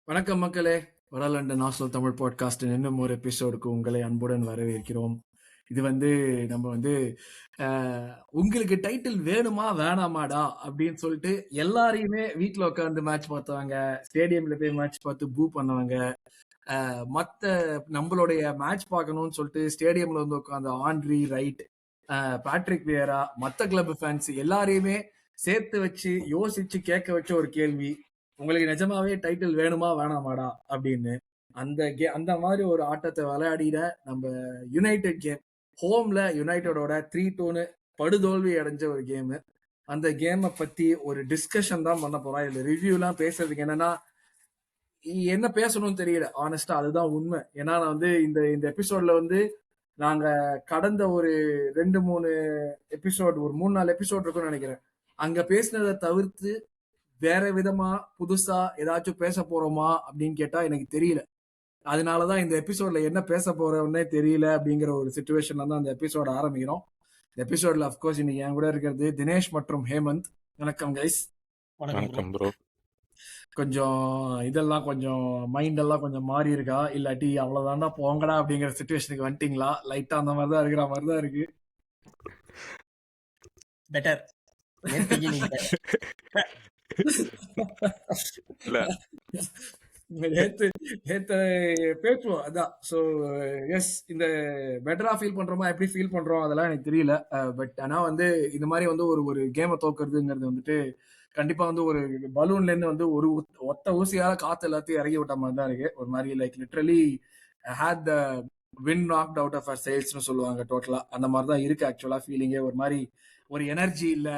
வணக்கம் மக்களே. வடலண்டன் நாசல் தமிழ் பாட்காஸ்டின் இன்னும் ஒரு எபிசோடுக்கு உங்களை அன்புடன் வரவேற்கிறோம். இது நம்ம உங்களுக்கு டைட்டில் வேணுமா வேணாமாடா அப்படின்னு சொல்லிட்டு எல்லாரையுமே வீட்டில் உட்காந்து மேட்ச் பார்த்தவங்க, ஸ்டேடியம்ல போய் மேட்ச் பார்த்து பூ பண்ணவங்க, மற்ற நம்மளுடைய மேட்ச் பார்க்கணும்னு சொல்லிட்டு ஸ்டேடியம்ல வந்து உட்காந்து ஆண்ட்ரி ரைட், பேட்ரிக் வியரா, மற்ற கிளப் ஃபேன்ஸ் எல்லாரையுமே சேர்த்து வச்சு யோசிச்சு கேட்க வச்ச ஒரு கேள்வி, உங்களுக்கு நிஜமாவே டைட்டில் வேணுமா வேணாமாடா அப்படின்னு. அந்த மாதிரி ஒரு ஆட்டத்தை விளையாடின நம்ம யுனைடெட் கேம், ஹோம்ல யுனைடெடோட 3-2 படுதோல்வி அடைஞ்ச ஒரு கேம். அந்த கேமை பத்தி ஒரு டிஸ்கஷன் தான் பண்ண போறோம். இதுல ரிவ்யூ எல்லாம் பேசுறதுக்கு என்னன்னா என்ன பேசணும்னு தெரியல, ஆனஸ்டா அதுதான் உண்மை. ஏன்னா நான் இந்த இந்த எபிசோட்ல நாங்க கடந்த ஒரு 2-3 எபிசோட், ஒரு 3-4 எபிசோட் இருக்கும்னு நினைக்கிறேன், அங்க பேசினதை தவிர்த்து வேற விதமா புதுசா ஏதாச்சும் பேச போறோமா அப்படின்னு கேட்டா எனக்கு தெரியல. அதனாலதான் இந்த எபிசோட்ல என்ன பேச போறோம்னே தெரியல அப்படிங்கிற ஒரு சிச்சுவேஷன்ல தான் அந்த எபிசோட ஆரம்பிக்கிறோம். இந்த எபிசோட்ல அப்கோர்ஸ் இன்னைக்கு என் கூட இருக்கிறது தினேஷ் மற்றும் ஹேமந்த். வணக்கம் கைஸ். வணக்கம் ப்ரோ. கொஞ்சம் இதெல்லாம் கொஞ்சம் மைண்ட் எல்லாம் கொஞ்சம் மாறி இருக்கா, இல்லாட்டி அவ்வளவுதான்டா போங்கடா அப்படிங்கிற சிச்சுவேஷனுக்கு வந்துட்டீங்களா? லைட்டா அந்த மாதிரிதான் இருக்கிற மாதிரிதான் இருக்கு. பெட்டர். பேசுவோம் அதான். ஸோ எஸ், இந்த பெட்டரா ஃபீல் பண்றோமா எப்படி ஃபீல் பண்றோம் அதெல்லாம் எனக்கு தெரியல. பட் ஆனா இந்த மாதிரி ஒரு ஒரு கேமை தோக்குறதுங்கிறது கண்டிப்பா ஒரு பலூன்ல இருந்து ஒரு ஒத்த ஊசியால காத்து எல்லாத்தையும் இறங்கி விட்ட மாதிரி தான் இருக்கு. ஒரு மாதிரி like literally had the wind knocked out of our சேல்ஸ்னு சொல்லுவாங்க. டோட்டலா அந்த மாதிரி தான் இருக்கு ஆக்சுவலா ஃபீலிங்கே. ஒரு மாதிரி ஒரு எனர்ஜி இல்ல.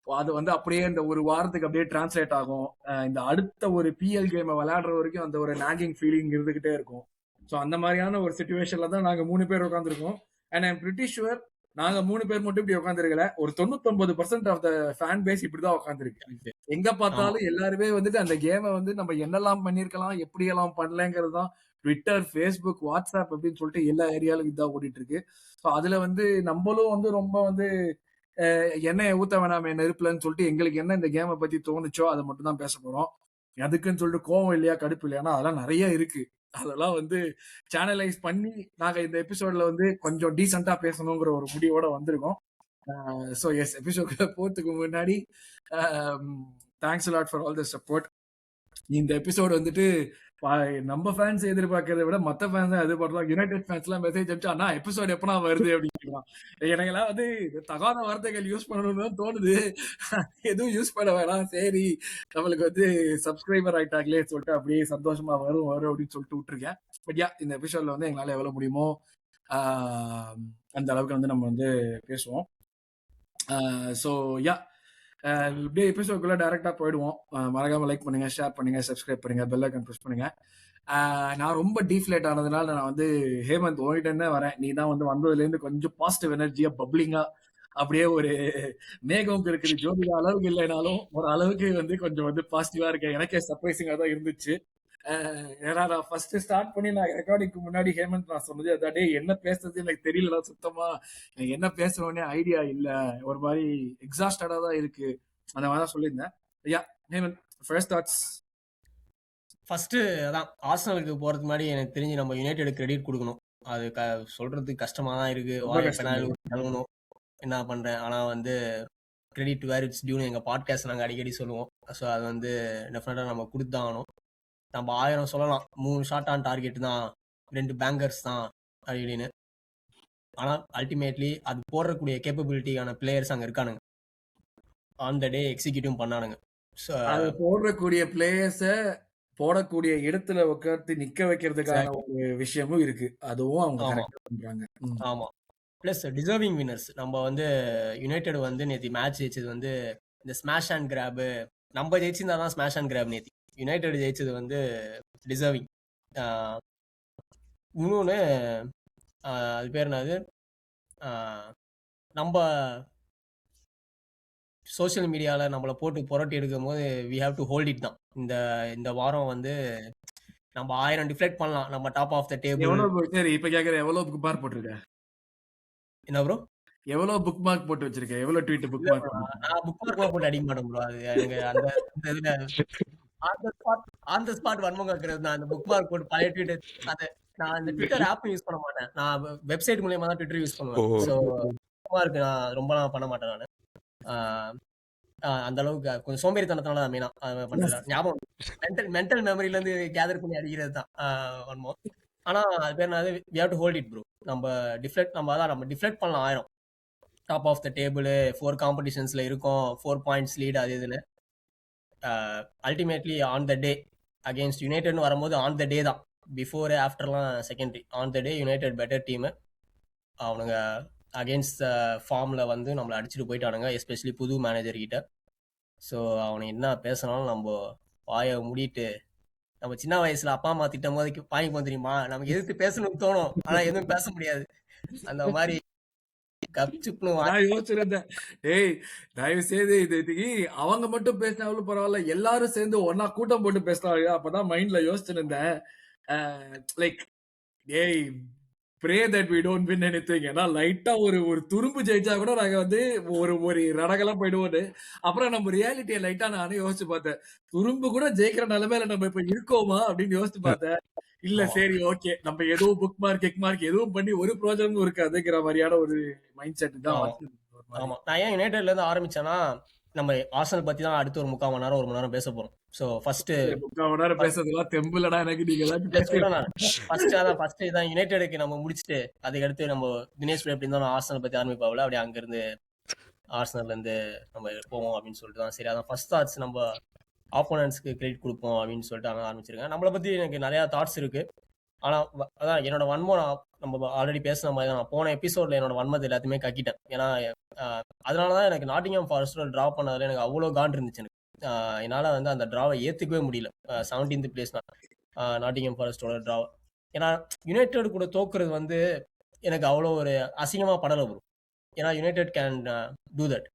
அது அப்படியே இந்த ஒரு வாரத்துக்கு அப்படியே டிரான்ஸ்லேட் ஆகும். இந்த அடுத்த ஒரு பிஎல் கேமை விளையாடுற வரைக்கும் அந்த ஒரு நாகிங் ஃபீலிங் இருந்துகிட்டே இருக்கும். ஸோ அந்த மாதிரியான ஒரு சிச்சுவேஷன்ல தான் நாங்க 3 பேர் உட்காந்துருக்கோம். அண்ட் ஐம் பிரிட்டி ஷுவர் நாங்க 3 பேர் மட்டும் இப்படி உட்காந்துருக்கல, ஒரு 99% ஆஃப் த ஃபேன் பேஸ் இப்படிதான் உட்காந்துருக்கு. எங்க பார்த்தாலும் எல்லாருமே அந்த கேமை நம்ம என்னெல்லாம் பண்ணிருக்கலாம், எப்படி எல்லாம் பண்ணலங்கிறது தான் ட்விட்டர், ஃபேஸ்புக், வாட்ஸ்அப் அப்படின்னு சொல்லிட்டு எல்லா ஏரியாலும் இதான் ஓடிட்டு இருக்கு. ஸோ அதுல நம்மளும் ரொம்ப எண்ணெயை ஊத்த வேணாமே நெருப்புலன்னு சொல்லிட்டு எங்களுக்கு என்ன இந்த கேமை பத்தி தோணுச்சோ அதை மட்டும் தான் பேச போறோம். அதுக்குன்னு சொல்லிட்டு கோவம் இல்லையா, கடுப்பு இல்லையானா அதெல்லாம் நிறைய இருக்கு. அதெல்லாம் சேனலைஸ் பண்ணி நாங்க இந்த எபிசோட்ல கொஞ்சம் டீசெண்டா பேசணுங்கிற ஒரு முடிவோட வந்திருக்கோம். ஸோ எஸ், எபிசோட்ல போறதுக்கு முன்னாடி thanks lot for all the support. இந்த எபிசோட் நம்ம ஃபேன்ஸ் எதிர்பார்க்கறதை விட மற்ற ஃபேன்ஸ் எதிர்பார்க்கலாம். யுனைடெட் ஃபேன்ஸ் எல்லாம் மெசேஜ் அனுப்பிச்சு, அண்ணா எபிசோட் எப்பனா வருது அப்படின்னு. எனக்கெல்லாம் தகாத வார்த்தைகள் யூஸ் பண்ணணும்னு தான் தோணுது. எதுவும் யூஸ் பண்ண வேணாம், சரி நம்மளுக்கு சப்ஸ்கிரைபர் ஆயிட்டாங்களே சொல்லிட்டு அப்படியே சந்தோஷமா வரும் அப்படின்னு சொல்லிட்டு விட்டுருக்கேன். பட் யா, இந்த எபிசோட்ல எங்களால எவ்வளவு முடியுமோ அந்த அளவுக்கு நம்ம பேசுவோம். ஸோ யா, இப்படியே எபிசோட்குள்ள டைரக்டா போயிடுவோம். மறக்காம லைக் பண்ணுங்க, ஷேர் பண்ணுங்க, சப்ஸ்கிரைப் பண்ணுங்க, பெல் ஐகான் ப்ரெஸ் பண்ணுங்க. நான் ரொம்ப டீஃப்ளேட் ஆனதுனால நான் ஹேமந்த் உங்ககிட்ட வரேன். நீ தான் வந்ததுல இருந்து கொஞ்சம் பாசிட்டிவ் எனர்ஜியா பப்ளிங்கா அப்படியே ஒரு மேகம் இருக்குது. ஜோதிடா அளவுக்கு இல்லைனாலும் ஒரு அளவுக்கு கொஞ்சம் பாசிட்டிவா இருக்கேன். எனக்கே சர்ப்ரைசிங்கா தான் இருந்துச்சு. ஏன்னா நான் ஃபர்ஸ்ட் ஸ்டார்ட் பண்ணி நான் ரெக்கார்டிங்க்கு முன்னாடி ஹேமந்த் நான் சொன்னது அதாடே, என்ன பேசுறது எனக்கு தெரியல சுத்தமா, எனக்கு என்ன பேசணும்னே ஐடியா இல்ல, ஒரு மாதிரி எக்ஸாஸ்டடா தான் இருக்கு, அந்த மாதிரி தான் சொல்லியிருந்தேன். யா ஹேமந்த், ஃபர்ஸ்ட் தாட்ஸ். ஃபர்ஸ்ட் அதான் ஆர்சனலுக்கு போறதுக்கு முன்னாடி எனக்கு தெரிஞ்சு நம்ம யுனைடெட் கிரெடிட் கொடுக்கணும். அது சொல்றதுக்கு கஷ்டமா தான் இருக்கு. வாய்ப்பு என்ன பண்றேன், ஆனா கிரெடிட் வேர் இட்ஸ் டியூன்னு எங்க பாட்காஸ்ட் நாங்க அடிக்கடி சொல்லுவோம். ஸோ அது டெஃபினட்டா நம்ம கொடுத்தாகணும். நம்ம 1000 சொல்லலாம், 3 ஷார்ட் ஆன் டார்கெட் தான், 2 பேங்கர்ஸ் தான் அப்படின்னு. ஆனா அல்டிமேட்லி அது போடக்கூடிய கேப்பபிலிட்டியான பிளேயர்ஸ் அங்க இருக்கானுங்க. ஆன் த டே எக்ஸிக்யூட்டிவ் பண்ணானுங்க. போடக்கூடிய பிளேயர்ஸ போடக்கூடிய இடத்துல உட்கார்ந்து நிக்க வைக்கிறதுக்கான ஒரு விஷயமும் இருக்கு. அதுவும் அவங்க பண்றாங்க. ஆமா. Plus deserving winners. நம்ம யுனைடெட் நேத்தி மேட்ச் ஜெயிச்சது இந்த ஸ்மாஷ் அண்ட் கிராப். நம்ம ஜெயிச்சிருந்தா தான் ஸ்மாஷ் அண்ட் கிராப். நேத்தி யுனைடெட் ஜெயிச்சது டிசர்விங். இன்னொன்னு அது பேர் என்னது, நம்ம சோசியல் மீடியால நம்மளை போட்டு புரட்டி எடுக்கும் போது we have to hold it தான். இந்த வாரம் நம்ம 1000 டிஃப்ளெக்ட் பண்ணலாம், நம்ம டாப் ஆஃப் த டேபிள். சரி, இப்ப கேக்குறேன், எவ்வளவு புக் மார்க் போட்டிருக்க? என்ன ப்ரோ? எவ்வளவு புக் மார்க் போட்டு வச்சிருக்க? எவ்வளவு ட்வீட் புக் மார்க்? நான் புக் மார்க் போட்டு அடிக்க மாட்டேன் ப்ரோ. அது எனக்கு அந்த இதுல ஆன் த ஸ்பாட் வன்மம் கேட்கறது. நான் அந்த புக் மார்க் போட்டு பழைய ட்வீட் அது நான் இந்த ட்விட்டர் ஆப் யூஸ் பண்ண மாட்டேன். நான் வெப்சைட் மூலியமா தான் ட்விட்டர் யூஸ் ஓ பண்ணுவேன். ஸோ புக் மார்க் நான் ரொம்பலாம் பண்ண மாட்டேன் நானு. அந்த அளவுக்கு கொஞ்சம் சோம்பேறித்தனத்தினால தான் மெயினா பண்றது. ஞாபகம் மென்டல் மெமரில இருந்து கேதர் பண்ணி அடிக்கிறது தான் வன்மம். ஆனா அது பேர் என்னது, we have to hold it bro. நம்ம டிஃப்ளெக்ட் பண்ணலாம் 1000 டாப் ஆஃப் த டேபிள் 4 காம்படிஷன்ஸ்ல இருக்கும், 4 பாயிண்ட்ஸ் லீட் அது இதுன்னு. Ultimately on the day against யுனைடெட்னு வரும்போது ஆன் த டே தான். பிஃபோர் ஆஃப்டர்லாம் secondary. On the day United better team. அவனுங்க அகேன்ஸ்ட் ஃபார்ம்ல வந்து நம்மளை அடிச்சுட்டு போயிட்டானுங்க, எஸ்பெஷலி புது மேனேஜர் கிட்ட. ஸோ அவனை என்ன பேசினாலும் நம்ம வாயை மூடிட்டு, நம்ம சின்ன வயசுல அப்பா அம்மா திட்டம் போது பாய்ப்போம் தெரியுமா, நமக்கு எதிர்த்து பேசணும்னு தோணும், ஆனா எதுவும் பேச முடியாது. அந்த மாதிரி கப்சுப்னு நான் யோசிச்சிருந்தேன், ஏய் தயவு செய்து இதுக்கு அவங்க மட்டும் பேசினாலும் பரவாயில்ல, எல்லாரும் சேர்ந்து ஒன்னா கூட்டம் போட்டு பேசினாங்க. அப்பதான் மைண்ட்ல யோசிச்சிருந்தேன், லைக் ஏய் pray that we don't win anything. ஏன்னா லைட்டா ஒரு துரும்பு ஜெயிச்சா கூட நாங்க வந்து ஒரு ரணகெல்லாம் போயிடுவோம். அப்புறம் நம்ம ரியாலிட்டியை லைட்டா நானே யோசிச்சு பார்த்தேன், துரும்பு கூட ஜெயிக்கிற நிலைமையில நம்ம இப்ப இருக்கோமா அப்படின்னு யோசிச்சு பார்த்தேன். இல்ல சரி ஓகே, நம்ம எதுவும் புக் மார்க் கிக் மார்க் எதுவும் பண்ணி ஒரு ப்ரோஜனமும் இருக்காதுங்கிற மாதிரியான ஒரு மைண்ட் செட் தான் வந்து ஒரு மாதிரி. ஆமா, நான் ஏன் யுனைடெட்ல இருந்து ஆரம்பிச்சேன்னா, நம்ம ஆர்சனல் பத்தி தான் அடுத்து ஒரு 3/4 மணி நேரம் 1 மணி நேரம் பேச போறோம். ஸோ ஃபர்ஸ்ட் 3/4 மணி நேரம் பேசுறதுலாம் தெம்புலடா எனக்கு, நீங்க ஃபர்ஸ்ட் இதான் யுனைடெடுக்கு நம்ம முடிச்சுட்டு அதுக்கு அடுத்து நம்ம தினேஷ் எப்படி இருந்தாலும் ஆர்சனல் பத்தி ஆரம்பிப்பாவில், அப்படியே அங்க இருந்து ஆர்சனல்ல இருந்து நம்ம போவோம் அப்படின்னு சொல்லிட்டு தான். சரி, அதான் ஃபர்ஸ்ட் தாட்ஸ் நம்ம ஆப்போனன்ட்ஸ்க்கு கிரெடிட் கொடுப்போம் அப்படின்னு சொல்லிட்டு அங்கே ஆரம்பிச்சிருக்கேன். நம்மளை பத்தி எனக்கு நிறைய தாட்ஸ் இருக்கு. ஆனா அதான் என்னோட வன்மம், நம்ம ஆல்ரெடி பேசுன மாதிரி தான், நான் போன எபிசோட்ல என்னோட வன்மத்தை எல்லாத்தையுமே கக்கிட்டேன். ஏன்னா அதனாலதான் எனக்கு நாட்டிங்ஹாம் ஃபாரஸ்டோட டிரா பண்ணதுல எனக்கு அவ்வளோ காண்ட் இருந்துச்சு. எனக்கு என்னால வந்து அந்த டிராவை ஏத்துக்கவே முடியல. 17th பிளேஸ் தான் நாட்டிங்ஹாம் ஃபாரஸ்டோட டிராவை. ஏன்னா யுனைடெட் கூட தோக்குறது வந்து எனக்கு அவ்வளோ ஒரு அசிங்கமா படலை வரும். ஏன்னா யுனைடெட் கேன் டூ தட்.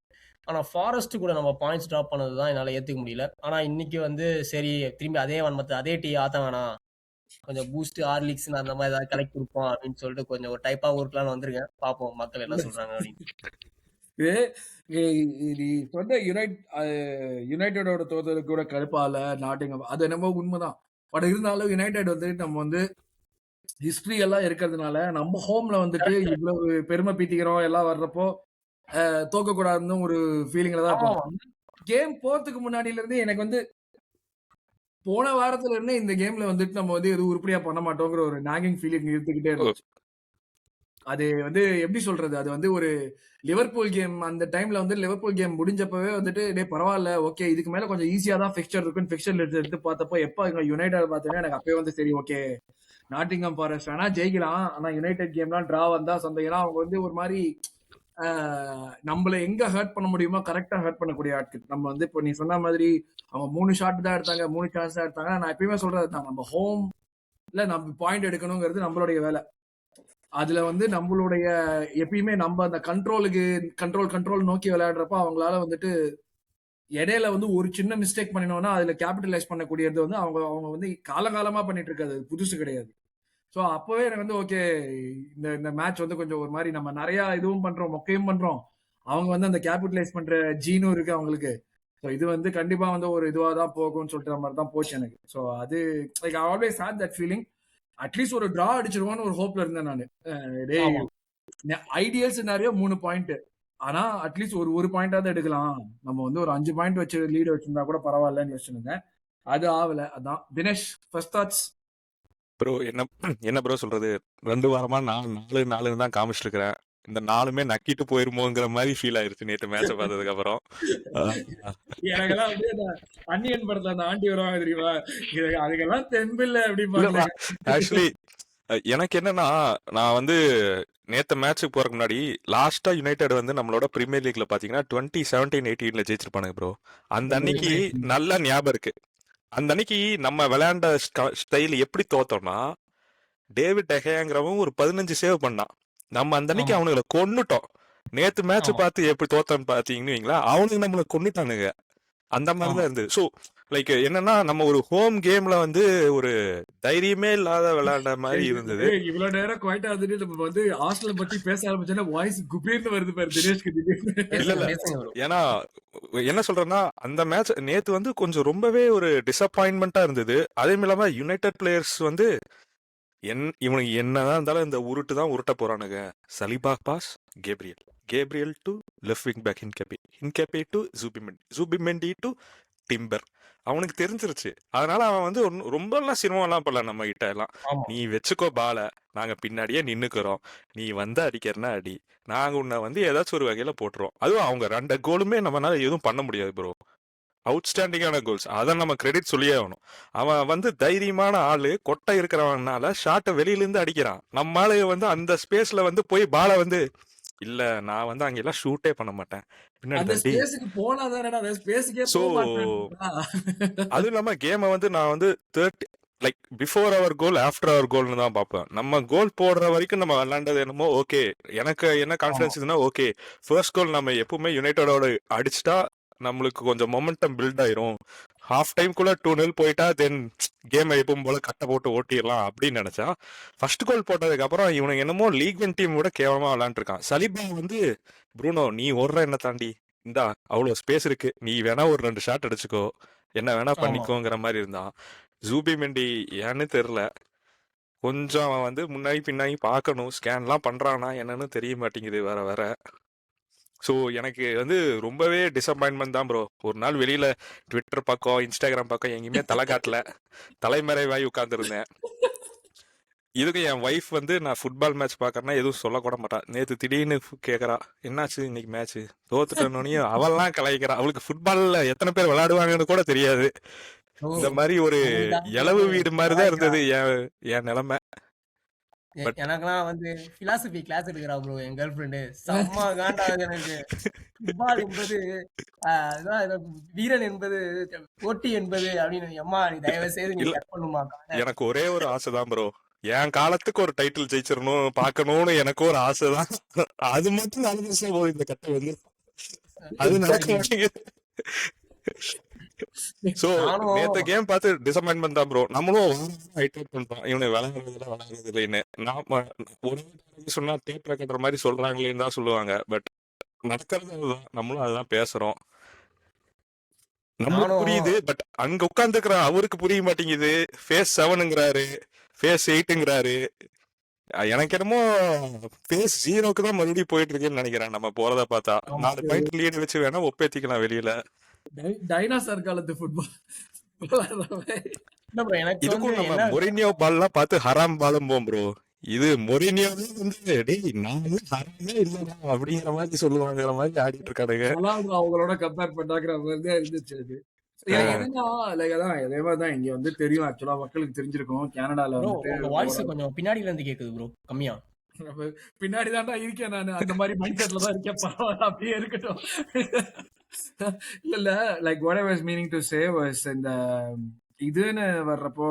ஆனா ஃபாரஸ்ட் கூட நம்ம பாயிண்ட்ஸ் டிராப் பண்ணது தான் என்னால ஏத்துக்க முடியல. ஆனா இன்னைக்கு வந்து சரி, திரும்பி அதே வன்மத்தை அதே டீ ஆத்த வேணாம், கொஞ்சம் பூஸ்ட் ஹார்லிக்ஸ் அந்த மாதிரி ஏதாவது கலெக்ட் கொடுப்போம் அப்படின்னு சொல்லிட்டு கொஞ்சம் ஒரு டைப்பா ஊருக்கலாம்னு வந்திருக்கேன். பார்ப்போம் மக்கள் என்ன சொல்றாங்க அப்படின்னு. நீ சொன்ன யுனைடெடோட தோத்தது கூட கடுப்பால நாட்டிங்ஹாம், அது என்னமோ உண்மைதான். பட் இருந்தாலும் யுனைடெட் வந்து நம்ம வந்து ஹிஸ்டரி எல்லாம் இருக்கிறதுனால நம்ம ஹோம்ல வந்துட்டு இவ்வளவு பெருமை பீத்திக்கிறோம் எல்லாம் வர்றப்போ தோக்க கூடாதுன்னு ஒரு ஃபீலிங்ல தான் இருப்போம். கேம் போறதுக்கு முன்னாடில இருந்து எனக்கு வந்து போன வாரத்துல இருந்து இந்த கேம்ல வந்துட்டு நம்ம வந்து எதுவும் உருப்படியா பண்ண மாட்டோங்கிற ஒரு நாகிங் ஃபீலிங் இருந்துகிட்டே இருந்துச்சு. அது வந்து எப்படி சொல்றது, அது வந்து ஒரு லிவர்பூல் கேம், அந்த டைம்ல வந்து லிவர்பூல் கேம் முடிஞ்சப்பவே வந்துட்டு டே பரவாயில்ல, ஓகே இதுக்கு மேல கொஞ்சம் ஈஸியா தான் ஃபிக்சர் இருக்குன்னு ஃபிக்சர் எடுத்து பார்த்தப்போ எப்ப யுனைடெட் பார்த்தோன்னா எனக்கு அப்பவே வந்து சரி ஓகே நாட்டிங்ஹாம் ஃபாரஸ்ட் வேணா ஜெயிக்கலாம், ஆனா யுனைடெட் கேம்லாம் டிரா வந்தா சந்தைனா அவங்க வந்து ஒரு மாதிரி நம்மள எங்க ஹர்ட் பண்ண முடியுமோ கரெக்டா ஹர்ட் பண்ணக்கூடிய ஆட்கள். நம்ம வந்து இப்போ நீ சொன்ன மாதிரி அவங்க 3 ஷாட் தான் எடுத்தாங்க, 3 சான்ஸ் தான் எடுத்தாங்க. நான் எப்பயுமே சொல்றது தான், நம்ம ஹோம்ல நம்ம பாயிண்ட் எடுக்கணுங்கிறது நம்மளுடைய வேலை. அதுல வந்து நம்மளுடைய எப்பயுமே நம்ம அந்த கண்ட்ரோல் நோக்கி விளையாடுறப்ப அவங்களால வந்துட்டு இடையில வந்து ஒரு சின்ன மிஸ்டேக் பண்ணினோம்னா அதுல கேபிட்டலைஸ் பண்ணக்கூடியது வந்து அவங்க வந்து காலகாலமா பண்ணிட்டு இருக்காது, புதுசு கிடையாது. ஸோ அப்பவே எனக்கு வந்து ஓகே இந்த மேட்ச் வந்து கொஞ்சம் ஒரு மாதிரி நம்ம நிறைய இதுவும் பண்றோம், மொக்கையும் பண்றோம், அவங்க வந்து அந்த கேபிட்டலைஸ் பண்ற ஜீனும் இருக்கு அவங்களுக்கு. ஸோ இது வந்து கண்டிப்பா வந்து ஒரு இதுவா தான் போகும்னு சொல்லிட்டு மாதிரி தான் போச்சு எனக்கு. ஸோ அது like I always hate that feeling. At least ஒரு டிரா அடிச்சிருவான்னு ஒரு ஹோப்ல இருந்தேன் நான். ஐடியல் சினாரியோ 3 பாயிண்ட், ஆனா அட்லீஸ்ட் ஒரு பாயிண்டாவது எடுக்கலாம், நம்ம வந்து ஒரு 5 பாயிண்ட் வச்சு லீடு வச்சிருந்தா கூட பரவாயில்லன்னு யோசிச்சிருந்தேன். அது ஆகல. அதான் தினேஷ் ஃபர்ஸ்ட் தாட்ஸ். ப்ரோ என்ன ப்ரோ சொல்றது, 2 வாரமா நான் 4 தான் காமிச்சிட்டு இருக்கிறேன். இந்த 4மே நக்கிட்டு போயிருமோங்கிற மாதிரி ஃபீல் ஆயிருச்சு நேற்று மேட்ச பார்த்ததுக்கு அப்புறம். எனக்கெல்லாம் வந்து அந்த அன்னியன் படத்துல அந்த ஆண்டி வருவாங்க தெரியுமா, அதுக்கெல்லாம் தெம்பில்ல அப்படின்னு. ஆக்சுவலி எனக்கு என்னன்னா, நான் வந்து நேத்த மேட்சுக்கு போறதுக்கு முன்னாடி லாஸ்டா யுனைடெட் வந்து நம்மளோட பிரீமியர் லீக்ல பாத்தீங்கன்னா 2017-18 ஜெயிச்சிருப்பானுங்க ப்ரோ. அந்த அன்னைக்கு நல்ல ஞாபகம் இருக்கு. அந்த அன்னைக்கு நம்ம விளையாண்ட ஸ்டைல் எப்படி தோத்தோம்னா, டேவிட் டெஹேங்கிறவன் ஒரு 15 சேவ் பண்ணான். நம்ம அந்த அன்னைக்கு அவனுங்களை கொன்னுட்டோம். நேத்து மேட்ச் பார்த்து எப்படி தோத்தோன்னு பாத்தீங்கன்னு வைங்களா, அவனுக்கு நம்மளை கொன்னுட்டானுங்க. அந்த மாதிரிதான் இருந்தது. ஸோ லைக் என்னன்னா நம்ம ஒரு ஹோம் கேம்ல வந்து ஒரு தைரியமே இல்லாத விளையாண்ட மாதிரி இருந்தது. இவ்வளவு நேரம் குவைட்டா இருந்துட்டு நம்ம வந்து ஹாஸ்டல் பத்தி பேச ஆரம்பிச்சோன்னா வாய்ஸ் குபீர்னு வருது பாரு தினேஷ்க்கு திடீர்னு. இல்ல இல்ல பேசுங்க bro. ஏன்னா என்ன சொல்றேன்னா அந்த மேட்ச் நேத்து வந்து கொஞ்சம் ரொம்பவே ஒரு டிசப்பாயின்மெண்டா இருந்தது. அதே இல்லாம யுனைடெட் பிளேயர்ஸ் வந்து இவனுக்கு என்னதான் இருந்தாலும் இந்த உருட்டு தான் உருட்ட போறானுங்க. Saliba pass Gabriel to left wing back Hincapie to Zubimendi to Timber. அவனுக்கு தெரிஞ்சிருச்சு. அதனால அவன் வந்து ரொம்ப எல்லாம் சிரமம்லாம் பண்ணல நம்ம கிட்ட எல்லாம். ஆமா நீ வச்சுக்கோ பால, நாங்க பின்னாடியே நின்னுக்கிறோம், நீ வந்து அடிக்கிறனா அடி, நாங்க உன்னை வந்து ஏதாச்சும் ஒரு வகையில போட்டுருவோம். அதுவும் அவங்க 2 கோலுமே நம்மளால எதுவும் பண்ண முடியாது ப்ரோ. அவுட்ஸ்டாண்டிங்கான கோல்ஸ், அதை நம்ம கிரெடிட் சொல்லியே ஆகணும். அவன் வந்து தைரியமான ஆளு, கொட்டை இருக்கிறவனால ஷாட்டை வெளியில இருந்து அடிக்கிறான். நம்மளால வந்து அந்த ஸ்பேஸ்ல வந்து போய் பாலை வந்து இல்ல நான் வந்து அங்கெல்லாம் ஷூட்டே பண்ண மாட்டேன், பின்னாடி அந்த தட்டி. ஸ்பேஸுக்கு போனாதானடா அந்த ஸ்பேஸுக்கே ஸோ போக மாட்டேன்டா. அதுவும் இல்லாம கேமை வந்து நான் வந்து 30 like before our goal after our கோல்னு தான் பார்ப்பேன். நம்ம கோல் போடுற வரைக்கும் நம்ம விளாண்டது என்னமோ ஓகே. எனக்கு என்ன ஆமா கான்ஃபிடன்ஸ் இதுன்னா ஓகே, ஃபர்ஸ்ட் கோல் நம்ம எப்பவுமே யுனைடெடோட அடிச்சிட்டா நம்மளுக்கு கொஞ்சம் மொமெண்டம் பில்ட் ஆயிரும், ஹாஃப் டைம்குள்ள 2-0 போயிட்டா தென் கேமை எப்பவும் போல கட்டை போட்டு ஓட்டிடலாம் அப்படின்னு நினைச்சா, ஃபர்ஸ்ட் கோல் போட்டதுக்கு அப்புறம் இவனுக்கு என்னமோ லீக் ஒன் டீம் விட கேவலமா விளாண்டுருக்கான். சலிபா வந்து ப்ரூனோ நீ ஓடுற என்ன தாண்டி இந்தா அவ்வளோ ஸ்பேஸ் இருக்கு, நீ வேணா ஒரு 2 ஷாட் அடிச்சுக்கோ, என்ன வேணா ஆமா பண்ணிக்கோங்கிற மாதிரி இருந்தான். ஜூபி மெண்டி ஏன்னு தெரியல, கொஞ்சம் அவன் வந்து முன்னாடி பின்னாடி பார்க்கணும், ஸ்கேன்லாம் பண்றானா என்னன்னு தெரிய மாட்டேங்குது வர வர. ஸோ எனக்கு வந்து ரொம்பவே டிசப்பாயின்மெண்ட் தான் ப்ரோ. ஒரு நாள் வெளியில ட்விட்டர் பக்கம் இன்ஸ்டாகிராம் பக்கம் எங்கேயுமே தலை காட்டல, தலைமறைவாய் உட்காந்துருந்தேன். இதுக்கு என் ஒய்ஃப் வந்து நான் ஃபுட்பால் மேட்ச் பார்க்கறேன்னா எதுவும் சொல்லக்கூட மாட்டா. நேற்று திடீர்னு கேட்குறா என்னாச்சு இன்னைக்கு மேட்ச் தோத்துட்டோன்னே அவெல்லாம் கலாய்க்கிறா. அவளுக்கு ஃபுட்பால்ல எத்தனை பேர் விளையாடுவாங்கன்னு கூட தெரியாது. ஓ இந்த மாதிரி ஒரு அதுக்காக இலவு வீடு மாதிரி தான் கலாய்க்கிறா. இருந்தது என் நிலைமை. பட் எனக்கெல்லாம் வந்து பிலாசபி கிளாஸ் எடுக்கிறா ப்ரோ என் கேர்ள் ஃப்ரெண்டு. செம்ம காண்டாகுது எனக்கு. ஃபுட்பால் என்பது அதான் ஏதோ வீரன் என்பது போட்டி என்பது அப்படின்னு. அம்மா நீ தயவு செய்து நீ இல்ல கட் பண்ணுமா காலை. எனக்கு ஒரே ஒரு ஆசை தான் ப்ரோ, என் காலத்துக்கு ஒரு டைட்டில் ஜெயிச்சிடணும் பார்க்கணும்னு எனக்கு ஒரு ஆசை தான். அது மட்டும் நடந்துச்சா போதும் இந்த கட்டை வந்து, அது நடக்க மாட்டேங்குது. சோ நானும் நேத்த கேம் பார்த்து டிசப்பாயின்மெண்ட் தான் ப்ரோ. நம்மளும் ஹைட்ரேட் பண்றோம் இவனை விளையாடுறது இல்லைன்னு. நாம ஒரு சொன்னா தேட்டரை கட்டுற மாதிரி சொல்றாங்களேன்னு தான் சொல்லுவாங்க. பட் நடக்கிறது அதுதான், நம்மளும் அதுதான் பேசுறோம். நம்மளுக்கு நானும் புரியுது, பட் அங்க உட்கார்ந்துக்கிற அவருக்கு புரிய மாட்டேங்குது. ஃபேஸ் 7ங்கிறாரு, ஃபேஸ் 8ங்கிறாரு. எனக்கு என்னமோ ஃபேஸ் 0க்கு தான் மறுபடியும் போயிட்டு இருக்குன்னு நினைக்கிறேன். நம்ம போறத பார்த்தா ஆமா 4 பாயிண்ட் லீடு வச்சு வேணா ஒப்பேத்திக்கலாம் வெளியில. டைனோசர் காலத்து ஃபுட்பால் இல்ல ப்ரோ எனக்கு வந்து இதுக்கும் நம்ம என்ன மொரினியோ பால்லாம் பார்த்து ஹராம் பாலும் போம் ப்ரோ. இது மொரினியோ வந்து டேய் நான் வந்து ஹராமே இல்லடா அப்படிங்கிற மாதிரி சொல்லுவாங்கிற மாதிரி ஆடிட்டு இருக்கானுங்க. அவங்களோட கம்பேர் பண்ணாங்கிற மாதிரி தான் இருந்துச்சு அது. எனக்கு என்னன்னா லைக் அதான் அதே மாதிரி தான் இங்க வந்து தெரியும். ஆக்சுவலா மக்களுக்கு தெரிஞ்சிருக்கும் கனடால ப்ரோ வந்துட்டு உங்க வாய்ஸ் கொஞ்சம் பின்னாடில இருந்து கேக்குது ப்ரோ கம்மியா. பின்னாடி தான்டா இருக்கேன் நான். அந்த மாதிரி மைண்ட் செட்ல தான் இருக்கேன். பரவாயில்ல அப்படியே இருக்கட்டும். இல்ல இல்ல like what I was meaning to say was இந்த இதுன்னு வர்றப்போ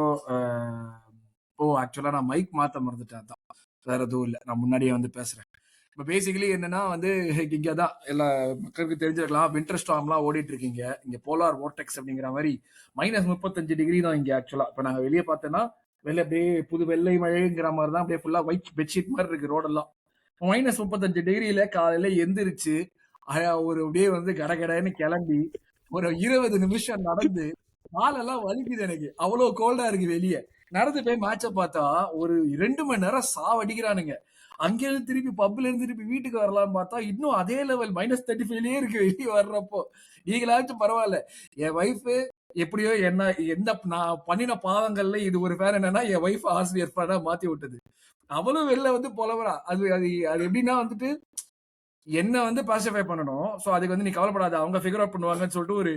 ஆக்சுவலா நான் மைக் மாத்த மறந்துட்டேன். தான் வேற எதுவும் இல்லை, நான் முன்னாடியே வந்து பேசுறேன். இப்போ பேசிக்கலி என்னன்னா வந்து இங்கே தான் எல்லா மக்களுக்கு தெரிஞ்சிருக்கலாம், வின்டர் ஸ்டார்ம்லாம் ஓடிட்டு இருக்கீங்க. இங்கே போலார் வோர்டெக்ஸ் அப்படிங்கிற மாதிரி -35 டிகிரி தான் இங்கே ஆக்சுவலா. இப்போ நாங்கள் வெளியே பார்த்தோன்னா வெளியே அப்படியே புது வெள்ளை மழைங்கிற மாதிரி தான், அப்படியே ஃபுல்லாக ஒயிட் பெட்ஷீட் மாதிரி இருக்கு ரோடெல்லாம். -35 டிகிரியில காலையில எந்திரிச்சு ஒரு அப்படியே வந்து கடகடன்னு கிளம்பி ஒரு 20 நிமிஷம் நடந்து காலெல்லாம் வலிக்குது எனக்கு, அவ்வளோ கோல்டா இருக்கு வெளியே. நடந்து போய் மேட்சை பார்த்தா ஒரு 2 மணி நேரம் சாவடிக்கிறானுங்க. அங்கிருந்து திருப்பி பப்ல இருந்து திருப்பி வீட்டுக்கு வரலாம்னு பார்த்தா இன்னும் அதே லெவல் -35லயே இருக்கு வெளியே வர்றப்போ. நீங்களாச்சும் பரவாயில்ல, என் ஒய்ஃப் எப்படியோ என்ன எந்த நான் பண்ணின பாவங்கள்ல இது ஒரு ஃபேன் என்னன்னா என் ஒய்ஃப் ஆசிரியர் ஃபேனா மாத்தி விட்டது. அவளும் வெளில வந்து புலவரா. அது அது அது எப்படின்னா வந்துட்டு என்ன வந்து பாசிஃபை பண்ணணும். சோ அதுக்கு வந்து நீ கவலைப்படாத, அவங்க ஃபிகர் அவுட் பண்ணுவாங்கன்னு சொல்லிட்டு ஒரு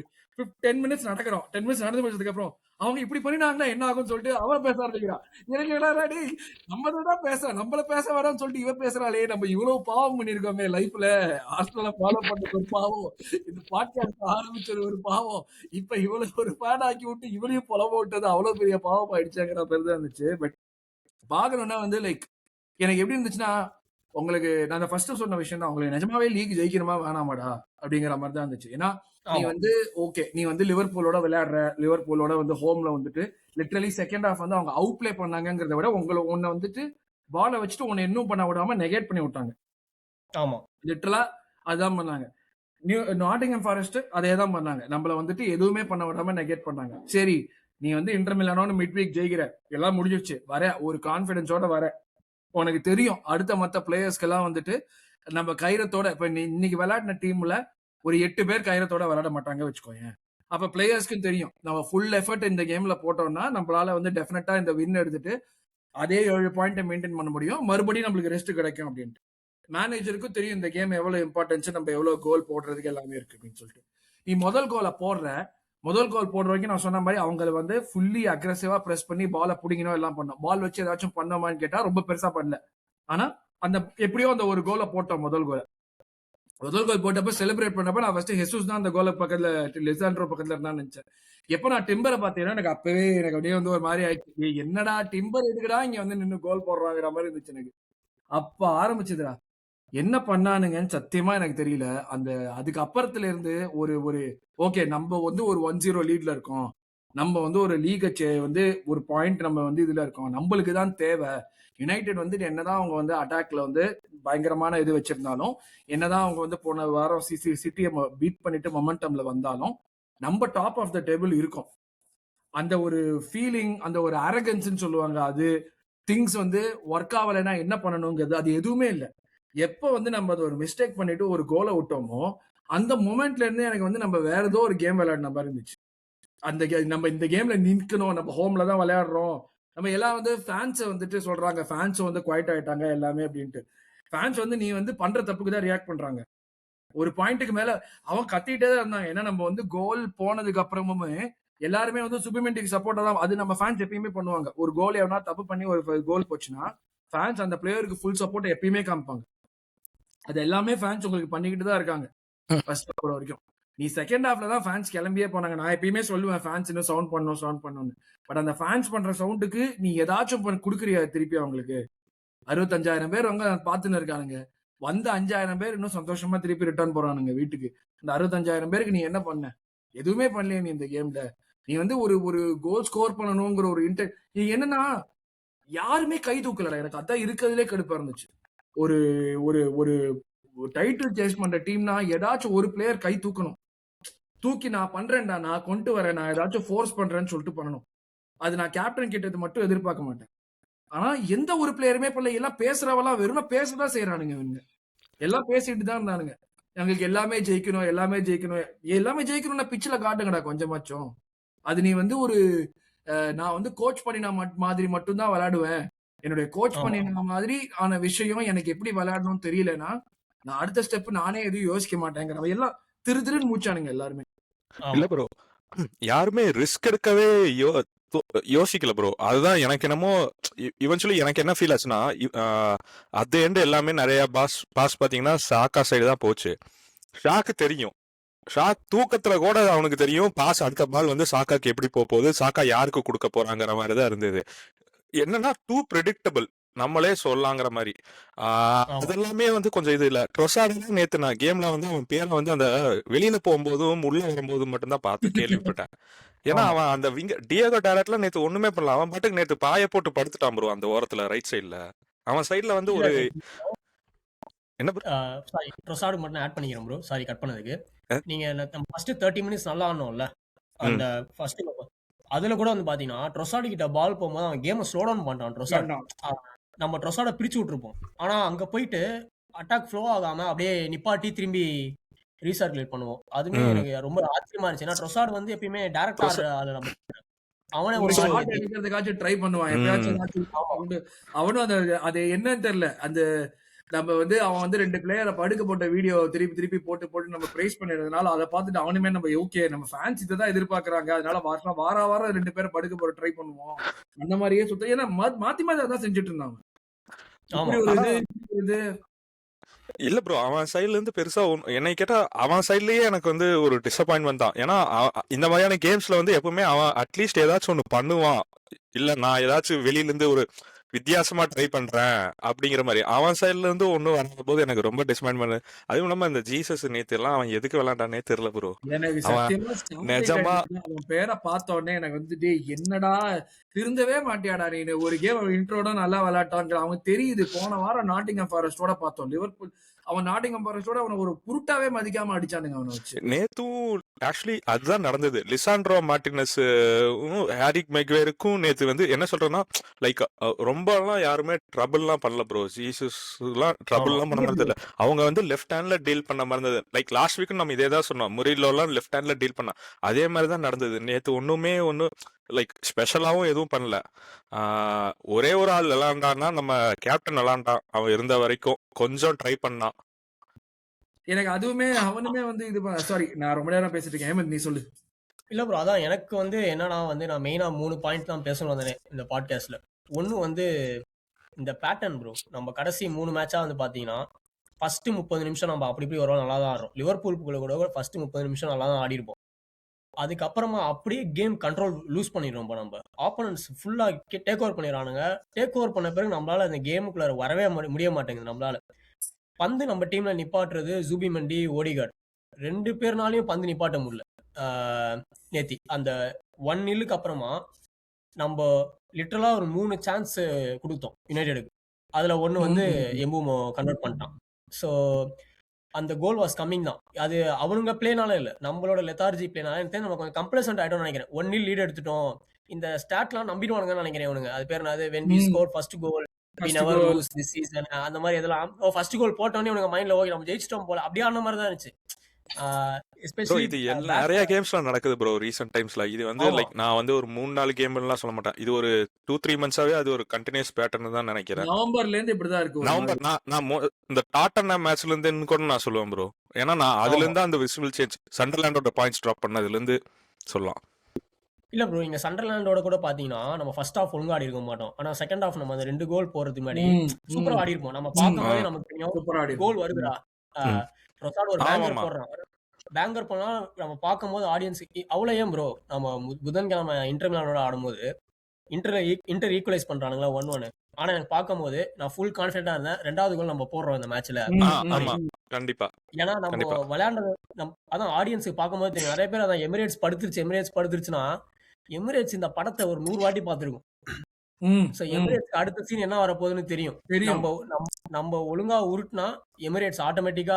10 மினிட்ஸ் நடக்கிறோம். 10 மினிட்ஸ் நடந்து முடிச்சதுக்கு அப்புறம் அவங்க இப்படி பண்ணினாங்கன்னா என்ன ஆகும்னு சொல்லிட்டு அவன் பேச ஆரம்பிக்கிறான். எனக்கு என்னடா டேய், நம்ம தான் பேசுறோம், நம்மள பேச வேணாம்னு சொல்லிட்டு இவன் பேசுறாளே, நம்ம இவ்வளவு பாவம் பண்ணிருக்கோமே லைஃப்ல. ஹாஸ்டல்ல ஃபாலோ பண்ணது ஒரு பாவம், இந்த பாட்காஸ்ட் ஆரம்பிச்சது ஒரு பாவம், இப்ப இவ்வளவு ஒரு ஃபேன் ஆக்கி விட்டு இவளையும் புலம்ப விட்டது அவ்வளவு பெரிய பாவம் ஆயிடுச்சாங்கிற பேர் தான் இருந்துச்சு. பட் பாக்கணும்னா வந்து லைக் எனக்கு எப்படி இருந்துச்சுன்னா உங்களுக்கு நான் அந்த ஃபர்ஸ்ட் சொன்ன விஷயம் தான், உங்களுக்கு நிஜமாவே லீக் ஜெயிக்கணுமா வேணாமாடா அப்படிங்கிற மாதிரி தான் இருந்துச்சு. ஏன்னா நீ ஆமா வந்து ஓகே, நீ வந்து லிவர்பூலோட விளையாடுற, லிவர்பூலோட வந்து ஹோம்ல வந்துட்டு லிட்டரலி செகண்ட் ஹாஃப் வந்து அவங்க அவுட் பிளே பண்ணாங்கிறத விட உன்னை வந்துட்டு பாலை வச்சுட்டு உன்னை இன்னும் பண்ண விடாம நெகேட் பண்ணி விட்டாங்க. ஆமா லிட்டரலா அதுதான் பண்ணாங்க. நாட்டிங்ஹாம் ஃபாரஸ்ட் அதே தான் பண்ணாங்க. நம்மள வந்துட்டு எதுவுமே பண்ண விடாம நெகேட் பண்ணாங்க. சரி, நீ வந்து இன்டர் மிலானோட மிட் வீக் ஜெயிக்கிற, எல்லாம் முடிஞ்சிருச்சு, வர ஒரு கான்பிடன்ஸோட வர, உனக்கு தெரியும் அடுத்த மத்த பிளேயர்ஸ்க்கெல்லாம் வந்துட்டு நம்ம கைரத்தோட, இப்ப நீ இன்னைக்கு விளையாடின டீம்ல ஒரு 8 பேர் கைரத்தோட விளையாட மாட்டாங்க வச்சுக்கோயேன். அப்ப பிளேயர்ஸ்க்கும் தெரியும் நம்ம ஃபுல் எஃபர்ட் இந்த கேம்ல போட்டோம்னா நம்மளால வந்து டெஃபினட்டா இந்த வின் எடுத்துட்டு அதே 7 பாயிண்ட் மெயின்டைன் பண்ண முடியும், மறுபடியும் நம்மளுக்கு ரெஸ்ட் கிடைக்கும் அப்படின்ட்டு. மேனேஜருக்கும் தெரியும் இந்த கேம் எவ்வளவு இம்பார்ட்டன்ஸ், நம்ம எவ்வளவு கோல் போடுறதுக்கு எல்லாமே இருக்கு அப்படின்னு சொல்லிட்டு. நீ முதல் கோல் போடுற வரைக்கும் நான் சொன்ன மாதிரி அவங்க வந்து ஃபுல்லி அக்ரெசிவா பிரஸ் பண்ணி பாலை பிடிக்கணும் எல்லாம் பண்ணோம். பால் வச்சு ஏதாச்சும் பண்ணோமான்னு கேட்டா ரொம்ப பெருசா பண்ணல. ஆனா அந்த எப்படியோ அந்த ஒரு கோலை போட்டோம். முதல் கோல் போட்டப்ப செலிப்ரேட் பண்ணப்ப நான் ஃபர்ஸ்ட் ஹெசூஸ் தான் அந்த கோலை பக்கத்துல, லெசாண்ட்ரோ பக்கத்துல இருந்தான்னு நினைச்சேன். எப்ப நான் டிம்பரை பார்த்தேன்னா எனக்கு அப்பவே எனக்கு அப்படியே வந்து ஒரு மாதிரி ஆயிடுச்சு, என்னடா டிம்பர் எதுக்குடா இங்க வந்து நின்று கோல் போடுறாங்கிற மாதிரி இருந்துச்சு எனக்கு. அப்ப ஆரம்பிச்சதுடா என்ன பண்ணானுங்கன்னு சத்தியமா எனக்கு தெரியல. அந்த அதுக்கு அப்புறத்துல இருந்து ஒரு ஒரு ஓகே, நம்ம வந்து ஒரு 1-0 லீட்ல இருக்கோம், நம்ம வந்து ஒரு லீக் வந்து ஒரு பாயிண்ட் நம்ம வந்து இதுல இருக்கோம், நம்மளுக்கு தான் தேவை. யுனைடெட் வந்து என்னதான் அவங்க வந்து அட்டாக்ல வந்து பயங்கரமான இது வச்சிருந்தாலும், என்னதான் அவங்க வந்து போன வாரம் சிட்டியை பீட் பண்ணிட்டு மொமெண்டம்ல வந்தாலும், நம்ம டாப் ஆஃப் த டேபிள் இருக்கோம். அந்த ஒரு ஃபீலிங், அந்த ஒரு அரகன்ஸ் சொல்லுவாங்க, அது திங்ஸ் வந்து ஒர்க் ஆகலைன்னா என்ன பண்ணணுங்கிறது அது எதுவுமே இல்லை. எப்போ வந்து நம்ம அதை ஒரு மிஸ்டேக் பண்ணிட்டு ஒரு கோலை விட்டோமோ அந்த மொமெண்ட்ல இருந்து எனக்கு வந்து நம்ம வேற ஏதோ ஒரு கேம் விளையாடின மாதிரி இருந்துச்சு. அந்த நம்ம இந்த கேம்ல நிற்கணும், நம்ம ஹோம்ல தான் விளையாடுறோம், நம்ம எல்லாம் வந்து ஃபேன்ஸை வந்துட்டு சொல்றாங்க, ஃபேன்ஸ் வந்து குவைட் ஆயிட்டாங்க எல்லாமே அப்படின்ட்டு. ஃபேன்ஸ் வந்து நீ வந்து பண்ற தப்புக்கு தான் ரியாக்ட் பண்றாங்க. ஒரு பாயிண்ட்டுக்கு மேல அவன் கத்திட்டே தான் இருந்தாங்க. ஏன்னா நம்ம வந்து கோல் போனதுக்கு அப்புறமுமே எல்லாருமே வந்து சுப்ளிமெண்ட்ரிக்கு சப்போர்ட்டா தான், அது நம்ம ஃபேன்ஸ் எப்பயுமே பண்ணுவாங்க. ஒரு கோல் எவனா தப்பு பண்ணி ஒரு கோல் போச்சுன்னா ஃபேன்ஸ் அந்த பிளேயருக்கு ஃபுல் சப்போர்ட் எப்பயுமே காமிப்பாங்க. அது எல்லாமே ஃபேன்ஸ் உங்களுக்கு பண்ணிக்கிட்டு தான் இருக்காங்க ஃபர்ஸ்ட் ஹாஃப் வரைக்கும். நீ செகண்ட் ஹாஃப்ல தான் ஃபேன்ஸ் கிளம்பியே போனாங்க. நான் எப்பயுமே சொல்லுவேன் ஃபேன்ஸ் இன்னும் சவுண்ட் பண்ணணும்னு. பட் அந்த ஃபேன்ஸ் பண்ற சவுண்டுக்கு நீ ஏதாச்சும் கொடுக்குறியா திருப்பி அவங்களுக்கு? 65,000 பேர் அவங்க பார்த்துன்னு இருக்கானுங்க. வந்த 5,000 பேர் இன்னும் சந்தோஷமா திருப்பி ரிட்டர்ன் போறானுங்க வீட்டுக்கு. இந்த 65,000 பேருக்கு நீ என்ன பண்ண? எதுவுமே பண்ணலையே நீ இந்த கேம்ல. நீ வந்து ஒரு கோல் ஸ்கோர் பண்ணணுங்கிற ஒரு நீ என்னன்னா யாருமே கை தூக்கலடா. எனக்கு அதான் இருக்கிறதுலே கடுப்பா இருந்துச்சு. ஒரு ஒரு ஒரு டைட்டில் சேஸ் பண்ற டீம்னா ஏதாச்சும் ஒரு பிளேயர் கை தூக்கணும். தூக்கி நான் பண்றேன்டா, நான் கொண்டு வரேன், நான் ஏதாச்சும் ஃபோர்ஸ் பண்றேன்னு சொல்லிட்டு பண்ணணும். அது நான் கேப்டன் கிட்டது மட்டும் எதிர்பார்க்க மாட்டேன். ஆனா எந்த ஒரு பிளேயருமே பண்ணல. எல்லாம் பேசுறவெல்லாம் வெறும் பேசதான் செய்யறானுங்க. இவங்க எல்லாம் பேசிட்டு தான் இருந்தானுங்க. எங்களுக்கு எல்லாமே ஜெயிக்கணும்னா பிச்சில் காட்டுங்கடா கொஞ்சமாச்சும். அது நீ வந்து ஒரு நான் வந்து கோச் பண்ணின மாதிரி மட்டும்தான் விளையாடுவேன், என்னுடைய கோச் பண்ணின மாதிரி ஆன விஷயம் எனக்கு எப்படி விளையாடணும்னு தெரியலன்னா நான் அடுத்த ஸ்டெப் நானே எதுவும் யோசிக்க மாட்டேங்கிற எல்லாம் திருன்னு மூச்சானுங்க எல்லாருமே. இல்ல ப்ரோ, யாருமே ரிஸ்க் எடுக்கவே யோசிக்கல ப்ரோ. அதுதான் எனக்கு என்னமோ இவென்ச்சுவலி எனக்கு என்ன ஃபீல் ஆச்சுன்னா, அட் தி எண்ட் எல்லாமே நிறைய பாஸ் பாத்தீங்கன்னா சாக்கா சைடு தான் போச்சு. ஷாக்கு தெரியும், ஷாக் தூக்கத்துல கூட அவனுக்கு தெரியும் பாஸ் அடுத்த பால் வந்து சாக்காக்கு எப்படி போகுது, சாக்கா யாருக்கு கொடுக்க போறாங்கிற மாதிரி தான் இருந்தது. என்னன்னா டூ ப்ரெடிக்டபிள் நம்மளே சொல்லலாங்கிற மாதிரி. அதெல்லாமே வந்து கொஞ்சம் இது இல்ல. ட்ரொசார்ட் நேத்து நான் கேம்ல வந்து அவன் பேரை வந்து அந்த வெளியில போகும்போதும் உள்ள வரும்போதும் மட்டும்தான் பார்த்து கேள்விப்பட்டேன். ஏன்னா அவன் அந்த டியோகோ டாலட்ல நேத்து ஒண்ணுமே பண்ணல. அவன் பாட்டுக்கு நேத்து பாய போட்டு படுத்துட்டான் ப்ரோ அந்த ஓரத்துல ரைட் சைட்ல. அவன் சைட்ல வந்து ஒரு என்ன சாரி ட்ரொசார்ட் மட்டும் ஆட் பண்ணிக்கிறேன் ப்ரோ, சாரி கட் பண்ணதுக்கு. நீங்க ஃபர்ஸ்ட் 30 மினிட்ஸ் நல்லா ஆடணும்ல அந்த ஃபர்ஸ்ட், அதுல கூட வந்து பாத்தீங்கன்னா ட்ரொசார்ட் கிட்ட பால் போகும்போது அவன் கேமை ஸ்லோ டவுன் பண்றான். ட்ரொசார்ட் நம்ம ட்ரொசார்ட பிரிச்சு விட்டுருப்போம், ஆனா அங்க போயிட்டு அட்டாக் ஃப்ளோ ஆகாம அப்படியே நிப்பாட்டி திரும்பி ரீசர்க்குலேட் பண்ணுவோம். அதுமே எனக்கு ரொம்ப ஆச்சரியமா இருந்துச்சு. ஏன்னா ட்ரொசார்ட் வந்து எப்பயுமே டைரக்டா நம்ம அவனே ஒரு ஷாட் எடுக்கிறதுக்காச்சும் ட்ரை பண்ணுவான் எப்பயாச்சும். அவனும் அது என்னன்னு தெரியல. அந்த நம்ம வந்து அவன் வந்து 2 பிளேயரை படுக்க போட்ட வீடியோ திருப்பி போட்டு நம்ம பிரைஸ் பண்ணிடுறதுனால அதை பார்த்துட்டு அவனுமே நம்ம ஓகே நம்ம ஃபேன்ஸ் இதை தான் எதிர்பார்க்கறாங்க, அதனால வாரம் 2 பேரை படுக்க போட ட்ரை பண்ணுவோம் அந்த மாதிரியே சுத்த. ஏன்னா மாத்தி அதான் செஞ்சுட்டு இருந்தாங்க. இல்ல ப்ரோ, அவன் சைட்ல இருந்து பெருசா என்னை கேட்டா அவன் சைட்லயே எனக்கு வந்து ஒரு டிசப்பாயின்மெண்ட் தான். ஏன்னா இந்த மாதிரியான கேம்ஸ்ல வந்து எப்பவுமே அவன் அட்லீஸ்ட் ஏதாச்சும் ஒண்ணு பண்ணுவான், இல்ல நான் ஏதாச்சும் வெளியில இருந்து ஒரு வித்தியாசமா ட்ரை பண்றேன் அப்படிங்கிற மாதிரி அவன் சைட்ல இருந்து ஒன்னும் வராத போது எனக்கு ரொம்ப டிசப்பாயின்மெண்ட். அதுவும் இல்லாம இந்த ஜீசஸ் நேத்து எல்லாம் அவன் எதுக்கு விளையாண்டானே தெரியல ப்ரோ. எனக்கு அவன் சத்தியமா ஸ்டார்டிங் நிஜமா அவன் பேரை பார்த்த உடனே எனக்கு வந்து டேய் என்னடா திருந்தவே மாட்டியாடா நீ, ஒரு கேம் இன்ட்ரோட நல்லா விளையாட்டான் அவன் தெரியுது. போன வாரம் நாட்டிங்ஹாம் ஃபாரஸ்டோட பார்த்தோம், லிவர்பூல் அவன் நாட்டிங்ஹாம் ஃபாரஸ்டோட அவனை ஒரு புருட்டாவே மதிக்காம அடிச்சானுங்க அவனை வச்சு. நேத்தும் ஆக்சுவலி அதுதான் நடந்தது. லிசாண்ட்ரோ மார்டினஸ் ஹாரிக் மெக்வேருக்கும் நேத்து வந்து என்ன சொல்றேன்னா லைக் ரொம்ப எல்லாம் யாருமே ட்ரபிள் எல்லாம் பண்ணல ப்ரோ. ஜீசஸ் எல்லாம் ட்ரபிள் எல்லாம் பண்ண மாதிரி இல்ல. அவங்க வந்து லெஃப்ட் ஹேண்ட்ல டீல் பண்ண மாதிரி இருந்தது. லைக் லாஸ்ட் வீக் நம்ம இதே தான் சொன்னோம், முரிலோ எல்லாம் லெஃப்ட் ஹேண்ட்ல டீல் பண்ணா அதே மாதிரி தான் நடந்தது. நேத்து ஒண்ணுமே லைக் ஸ்பெஷலாவும் எதுவும் பண்ணல. ஒரே ஒரு ஆள் விளாண்டான்னா நம்ம கேப்டன் விளாண்டான். அவன் இருந்த வரைக்கும் கொஞ்சம் ட்ரை பண்ணான். எனக்கு அதுவுமே அவனுமே வந்து இது சாரி நான் ரொம்ப நேரம் பேசிட்டு இருக்கேன், ஹேமந்த் நீ சொல்லு. இல்ல ப்ரோ, அதான் எனக்கு வந்து என்னன்னா வந்து நான் மெயினா 3 பாயிண்ட் தான் பேசணும் வந்தேன் இந்த பாட்காஸ்ட்ல. ஒன்னு வந்து இந்த பேட்டர்ன் ப்ரோ. நம்ம கடைசி 3 மேட்சா வந்து பாத்தீங்கன்னா ஃபர்ஸ்ட் 30 நிமிஷம் நம்ம அப்படி இப்படி ஒரு நல்லா தான் ஆடுறோம். லிவர்பூல் கூட ஃபர்ஸ்ட் 30 நிமிஷம் நல்லா தான் ஆடி இருப்போம். அதுக்கப்புறமா அப்படியே கேம் கண்ட்ரோல் லூஸ் பண்ணிடுறோம். நம்ம ஆப்போனன்ட்ஸ் ஃபுல்லா டேக் ஓவர் பண்ணிடுறானுங்க. டேக் ஓவர் பண்ண பிறகு நம்மளால அந்த கேமுக்குள்ள வரவே முடிய மாட்டேங்குது. நம்மளால பந்து நம்ம டீம்ல நிப்பாட்டுறது ஜூபிமெண்டி, ஓடிகார்ட் 2 பேர்னாலையும் பந்து நிப்பாட்ட முடியல. நேத்தி அந்த 1-0 அப்புறமா நம்ம லிட்டரலா ஒரு 3 சான்ஸ் கொடுத்தோம் யுனைடெடுக்கு. அதுல ஒண்ணு வந்து எம்பூமோ கன்வெர்ட் பண்ணிட்டான். ஸோ அந்த கோல் வாஸ் கம்மிங் தான். அது அவனுங்க பிளேனால இல்ல, நம்மளோட லெத்தார்ஜி பிளேனால. எனக்கு நம்ம கொஞ்சம் கம்ப்ளசன்ட் ஆயிட்டோம்னு நினைக்கிறேன். 1-0 லீட் எடுத்துட்டோம், இந்த ஸ்டாட்லாம் நம்பிடுவானுங்கன்னு நினைக்கிறேன் இவனுங்க. அது பேர் என்னது, when we score first goal we never lose this season, அந்த மாதிரி இதெல்லாம் ஃபர்ஸ்ட் கோல் போட்டோன்னே இவனுங்க மைண்ட்ல ஓகே நம்ம ஜெயிச்சிட்டோம் போல, அப்படியே ஆன மாதிரி தான் இருந்துச்சு. இது நிறைய கேம்ஸ்ல நடக்குது ப்ரோ ரீசெண்ட் டைம்ஸ்ல. இது வந்து லைக் நான் வந்து ஒரு 3-4 கேம் எல்லாம் சொல்ல மாட்டேன், இது ஒரு 2-3 மந்த்ஸாவே அது ஒரு கண்டினியூஸ் பேட்டர்ன் தான் நினைக்கிறேன். நவம்பர்ல இருந்து இப்படிதான் இருக்கு. நவம்பர் நான் இந்த டாட்டனா மேட்ச்ல இருந்து கூட நான் சொல்லுவேன் ப்ரோ. ஏன்னா நான் அதுல இருந்து அந்த விசிபிள் சேஞ்ச் சண்டர்லாண்டோட பாயிண்ட்ஸ் டிராப் பண்ணதுல இருந்து சொல்லலாம். இல்ல ப்ரோ, இங்க சண்டர்லாண்டோட கூட பாத்தீங்கன்னா நம்ம ஃபர்ஸ்ட் ஹாஃப் ஒழுங்கா ஆடி இருக்க மாட்டோம். ஆனா செகண்ட் ஹாஃப் நம்ம அந்த 2 கோல் போறதுக்கு முன்னாடி சூப்பரா ஆடி இருப்போம். நம்ம பார்க்கும்போதே நமக்கு தெரியும் கோல் வருதுடா. ரொசால்டோ ஒரு பேங்கர் போடுறான். பேங்கர் போனா நம்ம பார்க்கும்போது ஆடியன்ஸ் அவ்வளவு. ஏன் ப்ரோ, நம்ம புதன்கிழமை இன்டர் மிலானோட ஆடும்போது இன்டர் ஈக்குவலைஸ் பண்றானுங்களா 1-1. ஆனா எனக்கு பார்க்கும்போது நான் ஃபுல் கான்ஃபிடென்ட்டா இருந்தேன், 2வது கோல் நம்ம போடுறோம் இந்த மேட்ச்ல. கண்டிப்பா. ஏன்னா நம்ம விளையாண்டது அதான் ஆடியன்ஸுக்கு பார்க்கும்போது தெரியும். நிறைய பேர் அதான் எமிரேட்ஸ் படுத்துருச்சுன்னா எமிரேட்ஸ் இந்த படத்தை ஒரு 100 வாட்டி பார்த்துருக்கும். எமிரேட்ஸ் அடுத்த சீன் என்ன வரப்போகுதுன்னு தெரியும். நம்ம ஒழுங்கா உருட்டுனா எமிரேட்ஸ் ஆட்டோமேட்டிக்கா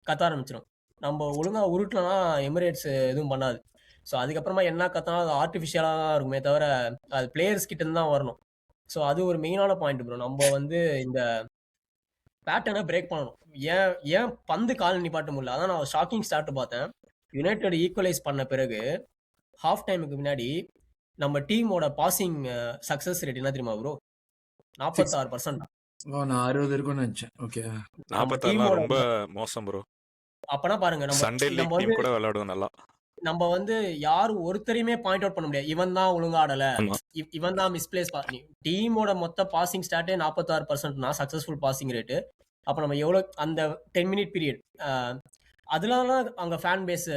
கத்த ஆரம்பிச்சிடும். நம்ம ஒழுங்கா உருட்டலனா எமிரேட்ஸ் எதுவும் பண்ணாது. ஸோ அதுக்கப்புறமா என்ன கத்தினா அது ஆர்டிஃபிஷியலாக தான் இருக்குமே தவிர அது பிளேயர்ஸ் கிட்ட இருந்து தான் வரணும். ஸோ அது ஒரு மெயினான பாயிண்ட் ப்ரோ. நம்ம வந்து இந்த பேட்டர்னை பிரேக் பண்ணணும். ஏன் பந்து கால் நிப்பாட்ட முடியல? அதான் நான் ஷாக்கிங் ஸ்டார்ட் பார்த்தேன். யுனைடெட் ஈக்குவலைஸ் பண்ண பிறகு ஹாஃப் டைமுக்கு முன்னாடி நம்ம டீமோட பாசிங் சக்சஸ் ரேட் என்ன தெரியுமா ப்ரோ? 46%. நான் 60 இருக்கும்னு நினைச்சேன். ஓகே, 46 ரொம்ப மோசம் ப்ரோ. அப்பனா பாருங்க, நம்ம சண்டே லீக் டீம் கூட விளையாடுவோம் நல்லா. நம்ம வந்து யாரும் ஒருத்தரையுமே பாயிண்ட் அவுட் பண்ண முடியாது, இவன் தான் ஒழுங்கா ஆடல, இவன் தான் மிஸ்பிளேஸ். டீமோட மொத்த பாசிங் ஸ்டார்டே 46%னா சக்சஸ்ஃபுல் பாசிங் ரேட்டு. அப்ப நம்ம எவ்வளவு அந்த 10 மினிட் பீரியட் அதெல்லாம் அங்க ஃபேன் பேஸ்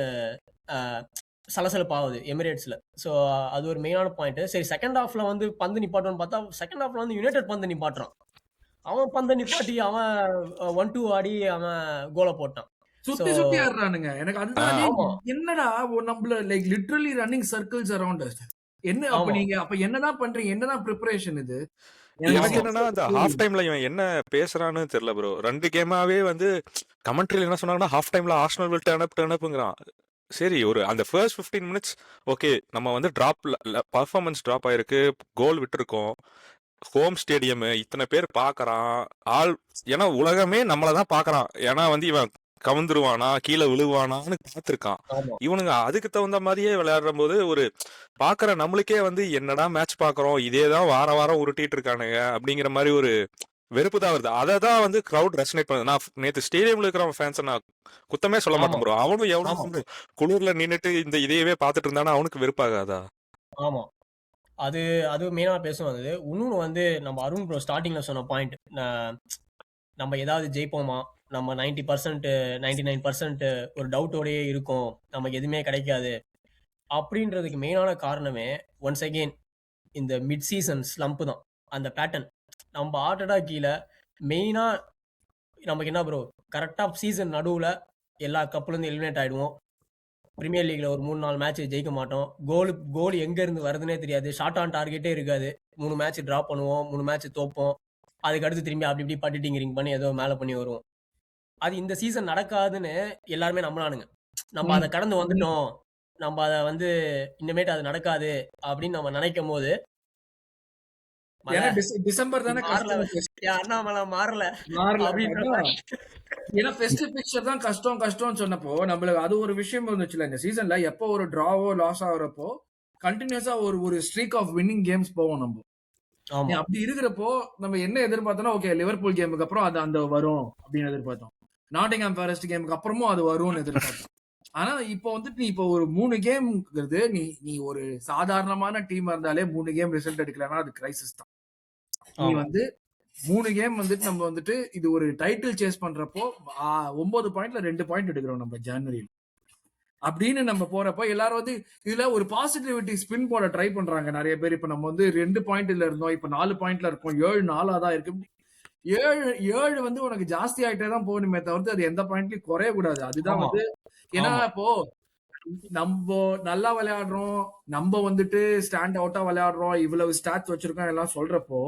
சலசலப்பாகுது எமிரேட்ஸ்ல. ஸோ அது ஒரு மெயினான பாயிண்ட். சரி, செகண்ட் ஹாஃப்ல வந்து பந்து நிப்பாட்டோன்னு பார்த்தா செகண்ட் ஹாஃப்ல வந்து யுனைடெட் பந்து நிப்பாட்டுறான். அவன் பந்தை நிப்பாட்டி அவன் 1-2 ஆடி அவன் கோலை போட்டான். சுத்தி ஆடுறானுங்க. எனக்கு அதுதான் என்னடா நம்மள like literally running circles around us. என்ன அப்ப நீங்க என்னதான் பண்றீங்க? என்னதான் ப்ரிப்பரேஷன் இது? எனக்கு என்னன்னா அந்த ஹாஃப் டைம்ல இவன் என்ன பேசுறான்னு தெரியல ப்ரோ. 2 கேமாவே வந்து கமெண்ட்ரியில என்ன சொன்னாங்கன்னா ஹாஃப் டைம்ல ஆர்சனல் வில் டர்ன் அப்ங்கறான். சரி, ஒரு அந்த ஃபர்ஸ்ட் 15 மினிட்ஸ் ஓகே, நம்ம வந்து பர்ஃபார்மன்ஸ் டிராப் ஆயிருக்கு, கோல் விட்டுருக்கோம், ஹோம் ஸ்டேடியம், இத்தனை பேர் பாக்குறான் ஆள், ஏன்னா உலகமே நம்மளதான் பாக்குறான். ஏன்னா வந்து இவன் கவுந்துருவானா கீழே விழுவானான்னு பார்த்திருக்கான். இவனுங்க அதுக்கு தகுந்த மாதிரியே விளையாடுற போது ஒரு பாக்குற நம்மளுக்கே வந்து என்னடா மேட்ச் பாக்குறோம், இதேதான் வாரம் உருட்டிட்டு இருக்கானுங்க அப்படிங்கிற மாதிரி ஒரு வெறுப்பு தான் வருது. அதை தான் வந்து கிரௌட் ரெசனேட் பண்ணுது. நான் நேற்று ஸ்டேடியம்ல இருக்கிற ஃபேன்ஸை நான் குத்தமே சொல்ல மாட்டேன் ப்ரோ. அவனும் எவ்வளவு குளிர்ல நின்னுட்டு இந்த இதையவே பார்த்துட்டு இருந்தானா அவனுக்கு வெறுப்பாகாதா? ஆமா, அது மெயினா பேசுவோம். அது இன்னொன்று வந்து நம்ம அருண் ப்ரோ ஸ்டார்டிங்ல சொன்ன பாயிண்ட், நம்ம ஏதாவது ஜெயிப்போமா, நம்ம 90% 99% ஒரு டவுட்டோடயே இருக்கும், நமக்கு எதுவுமே கிடைக்காது அப்படின்றதுக்கு மெயினான காரணமே ஒன்ஸ் அகெயின் இந்த மிட் சீசன் ஸ்லம்ப் தான். அந்த பேட்டர்ன் நம்ம ஆர்டடா கீழே மெயினா நமக்கு என்ன ப்ரோ கரெக்டா சீசன் நடுவுல எல்லா கப்ல இருந்து எலிமினேட் ஆயிடுவோம். பிரீமியர் லீக்ல ஒரு 3-4 மேட்ச் ஜெயிக்க மாட்டோம். கோல் எங்க இருந்து வருதுன்னே தெரியாது. ஷார்ட் ஆன் டார்கெட்டே இருக்காது. 3 மேட்ச் டிராப் பண்ணுவோம், 3 மேட்ச் தோப்போம். அதுக்கு அடுத்து திரும்பி அப்படி இப்படி பட்டிட்டிங்கரிங் பண்ணி ஏதோ மேல பண்ணி வருவோம். அது இந்த சீசன் நடக்காதுன்னு எல்லாருமே நம்பினானுங்க. நம்ம அதை கடந்து வந்துட்டோம், நம்ம அதை வந்து இனிமேட்டு அது நடக்காது அப்படின்னு நம்ம நினைக்கும் போது ஏன்னா டிசம்பர் தானே மாறல, கஷ்டம். என் அண்ணாமலை மாறல மாறல. அப்படின்ற அதான். மாதிரி. ஏன்னா ஃபெஸ்ட் பிக்சர் தான் கஷ்டம்னு சொன்னப்போ நம்மளுக்கு அது ஒரு விஷயம் இருந்துச்சுல இந்த சீசன்ல. எப்போ ஒரு டிராவோ லாஸ் ஆகுறப்போ கண்டினியூஸா ஒரு ஸ்ட்ரீக் ஆஃப் வின்னிங் கேம்ஸ் போவோம் நம்ம. ஆமா அப்படி இருக்கிறப்போ நம்ம என்ன எதிர்பார்த்தோம்னா ஓகே லிவர்பூல் கேமுக்கு அப்புறம் அது அந்த வரும் அப்படின்னு எதிர்பார்த்தோம். நாட்டிங்ஹாம் ஃபாரஸ்ட் கேமுக்கு அப்புறமும் அது வரும்னு எதிர்பார்த்தோம். ஆனா இப்போ வந்துட்டு நீ இப்போ ஒரு 3 கேம்ங்கிறது நீ ஒரு சாதாரணமான டீமா இருந்தாலே 3 கேம் ரிசல்ட் எடுக்கலன்னா அது கிரைசிஸ் தான். நீ ஆமா வந்து 3 கேம் வந்துட்டு நம்ம வந்துட்டு இது ஒரு டைட்டில் சேஸ் பண்றப்போ 9 பாயிண்ட்ல 2 பாயிண்ட் எடுக்கிறோம் நம்ம ஜனவரியில் அப்படின்னு நம்ம போறப்போ எல்லாரும் வந்து இதுல ஒரு பாசிட்டிவிட்டி ஸ்பின் போட ட்ரை பண்றாங்க நிறைய பேர். இப்ப நம்ம வந்து 2 பாயிண்ட்ல இருந்தோம், இப்ப 4 பாயிண்ட்ல இருக்கோம், 7-4 தான் இருக்கு. 7 வந்து உனக்கு ஜாஸ்தி ஆயிட்டே தான் போகணுமே தவிர்த்து அது எந்த பாயிண்ட்லயும் குறைய கூடாது. அதுதான் ஆமா வந்து ஏன்னா ஆமா இப்போ நம்ம நல்லா விளையாடுறோம், நம்ம வந்துட்டு ஸ்டாண்ட் அவுட்டா விளையாடுறோம், இவ்வளவு ஸ்டாட்ஸ் வச்சிருக்கோம் எல்லாம் சொல்றப்போ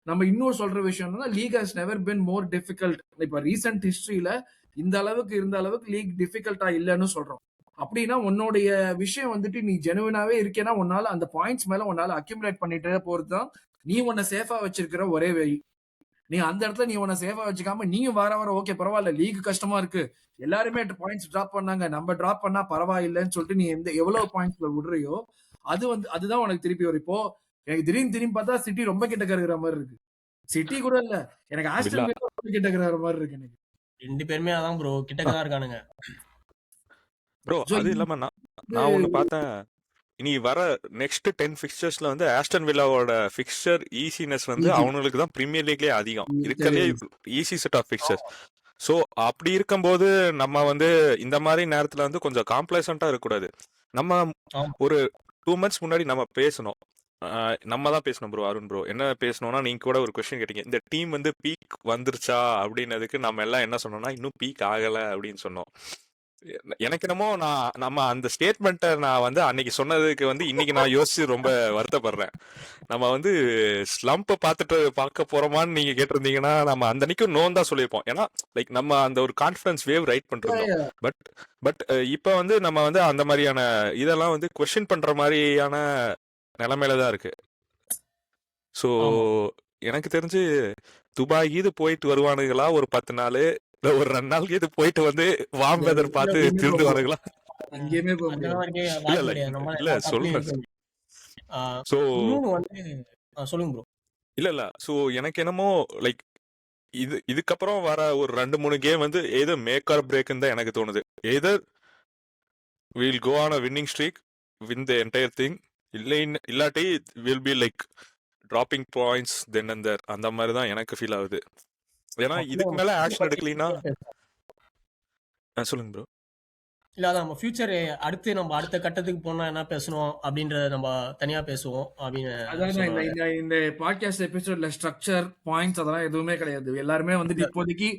நம்ம இன்னொரு சொல்ற விஷயம் என்னன்னா league has never been more difficult. இப்ப ரீசெண்ட் ஹிஸ்டரியில இந்த அளவுக்கு இருந்த அளவுக்கு லீக் டிஃபிகல்ட்டா இல்லைன்னு சொல்றோம். அப்படின்னா உன்னுடைய விஷயம் வந்துட்டு நீ ஜெனுவினாவே இருக்கேன்னா உன்னால அந்த பாயிண்ட்ஸ் மேல உன்னால அக்யூமுலேட் பண்ணிட்டே போறதுதான் நீ உன்னை சேஃபா வச்சிருக்கிற ஒரே வழி. நீ அந்த இடத்துல நீ உன்னை சேஃபா வச்சுக்காம நீயும் வர ஓகே பரவாயில்ல லீக் கஷ்டமா இருக்கு, எல்லாருமே பாயிண்ட்ஸ் டிராப் பண்ணாங்க, நம்ம டிராப் பண்ணா பரவாயில்லைன்னு சொல்லிட்டு நீ எவ்வளவு பாயிண்ட்ஸ்ல விடுறியோ அதுதான் உனக்கு திருப்பி வரும். இப்போ எனக்கு திடீர்னு பார்த்தா சிட்டி ரொம்ப கிட்ட இருக்கிற மாதிரி இருக்கு. சிட்டி கூட இல்ல, எனக்கு ஆஸ்டன் வில்லா ரொம்ப கிட்ட இருக்கிற மாதிரி இருக்கு எனக்கு. 2 பேருமே அதான் ப்ரோ கிட்டக்கதான் இருக்கானுங்க. ப்ரோ அது இல்லாம நான் ஒண்ணு பார்த்தேன். இனி வர நெக்ஸ்ட் 10 ஃபிக்சர்ஸ்ல வந்து ஆஸ்டன் வில்லாவோட ஃபிக்சர் ஈஸினஸ் வந்து அவங்களுக்கு தான் பிரீமியர் லீக்லயே அதிகம் இருக்கலே easy set of fixtures. So அப்படி இருக்கும்போது நம்ம வந்து இந்த மாதிரி நேரத்துல வந்து கொஞ்சம் காம்ப்ளசண்டா இருக்கக்கூடாது. நம்ம ஒரு 2 months முன்னாடி நம்ம பேசணும், நம்ம தான் பேசணும் ப்ரோ. அருண் ப்ரோ என்ன பேசணும்னா நீங்க கூட ஒரு கொஸ்டின் கேட்டீங்க, இந்த டீம் வந்து பீக் வந்துருச்சா அப்படின்னதுக்கு நம்ம எல்லாம் என்ன சொன்னோம்னா இன்னும் பீக் ஆகல அப்படின்னு சொன்னோம். எனக்கு என்னமோ நம்ம அந்த ஸ்டேட்மெண்ட்டை நான் வந்து அன்னைக்கு சொன்னதுக்கு வந்து இன்னைக்கு நான் யோசிச்சு ரொம்ப வருத்தப்படுறேன். நம்ம வந்து ஸ்லம்பை பார்க்க போறோமான்னு நீங்க கேட்டிருந்தீங்கன்னா நம்ம அந்த அன்னைக்கும் நோன் தான் சொல்லியிருப்போம். ஏன்னா லைக் நம்ம அந்த ஒரு கான்ஃபிடன்ஸ் வேவ் ரைட் பண்ணிருந்தோம். பட் இப்போ வந்து நம்ம வந்து அந்த மாதிரியான இதெல்லாம் வந்து கொஸ்டின் பண்ற மாதிரியான நிலைமையில தான் இருக்கு. ஸோ எனக்கு தெரிஞ்சு துபாய் இது போயிட்டு வருவானுங்களா ஒரு 10 நாள், ஒரு 2 நாளுக்கு இது போயிட்டு வந்து வார்ம் வெதர் பார்த்து திருந்து வருங்களா? அங்கேயுமே போக முடியாது. இல்ல சொல்றேன். சோ சொல்லுங்க ப்ரோ. இல்ல சோ எனக்கு என்னமோ லைக் இதுக்கப்புறம் வர ஒரு 2-3 கேம் வந்து ஏதோ மேக் ஆர் பிரேக்னு தான் எனக்கு தோணுது. Either will go on a winning streak, win the entire thing, இல்லாட்டி will be like dropping points then and there. அந்த மாதிரி தான் எனக்கு ஃபீல் ஆகுது. ஏன்னா இதுக்கு மேல ஆக்ஷன் எடுக்கலனா சொல்லுங்க ப்ரோ. இல்ல அதான் நம்ம ஃபியூச்சர் அடுத்து நம்ம அடுத்த கட்டத்துக்கு போனா என்ன பேசணும் அப்படின்றத நம்ம தனியா பேசுவோம் அப்படின்னு. அதான் இந்த பாட்காஸ்ட் எபிசோட்ல ஸ்ட்ரக்சர் பாயிண்ட்ஸ் அதெல்லாம் எதுவுமே கிடையாது. எல்லாருமே வந்துட்டு இப்போதைக்கு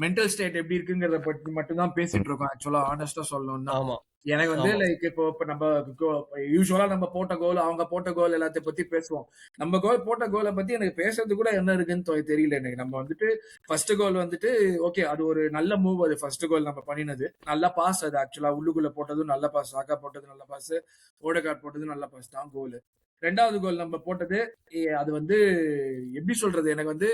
மென்டல் ஸ்டேட் எப்படி இருக்குங்கிறத பத்தி மட்டும் தான் பேசிட்டு இருக்கோம். ஆக்சுவலா ஆனஸ்டா சொல்லணும்னா எனக்கு வந்து லைக் இப்போ நம்ம யூஸ்வலா நம்ம போட்ட கோல் அவங்க போட்ட கோல் எல்லாத்தையும் பத்தி பேசுவோம். நம்ம போட்ட கோலை பத்தி எனக்கு பேசுறது கூட என்ன இருக்குன்னு தெரியல எனக்கு. நம்ம வந்துட்டு ஃபர்ஸ்ட் கோல் வந்துட்டு ஓகே அது ஒரு நல்ல மூவ். அது ஃபர்ஸ்ட் கோல் நம்ம பண்ணினது நல்ல பாஸ். அது ஆக்சுவலா உள்ளுக்குள்ள போட்டதும் நல்ல பாஸ், சாக்கா போட்டது நல்ல பாஸ், ஓடகார்ட் போட்டது நல்ல பாஸ் தான் கோல். 2வது கோல் நம்ம போட்டது அது வந்து எப்படி சொல்றது, எனக்கு வந்து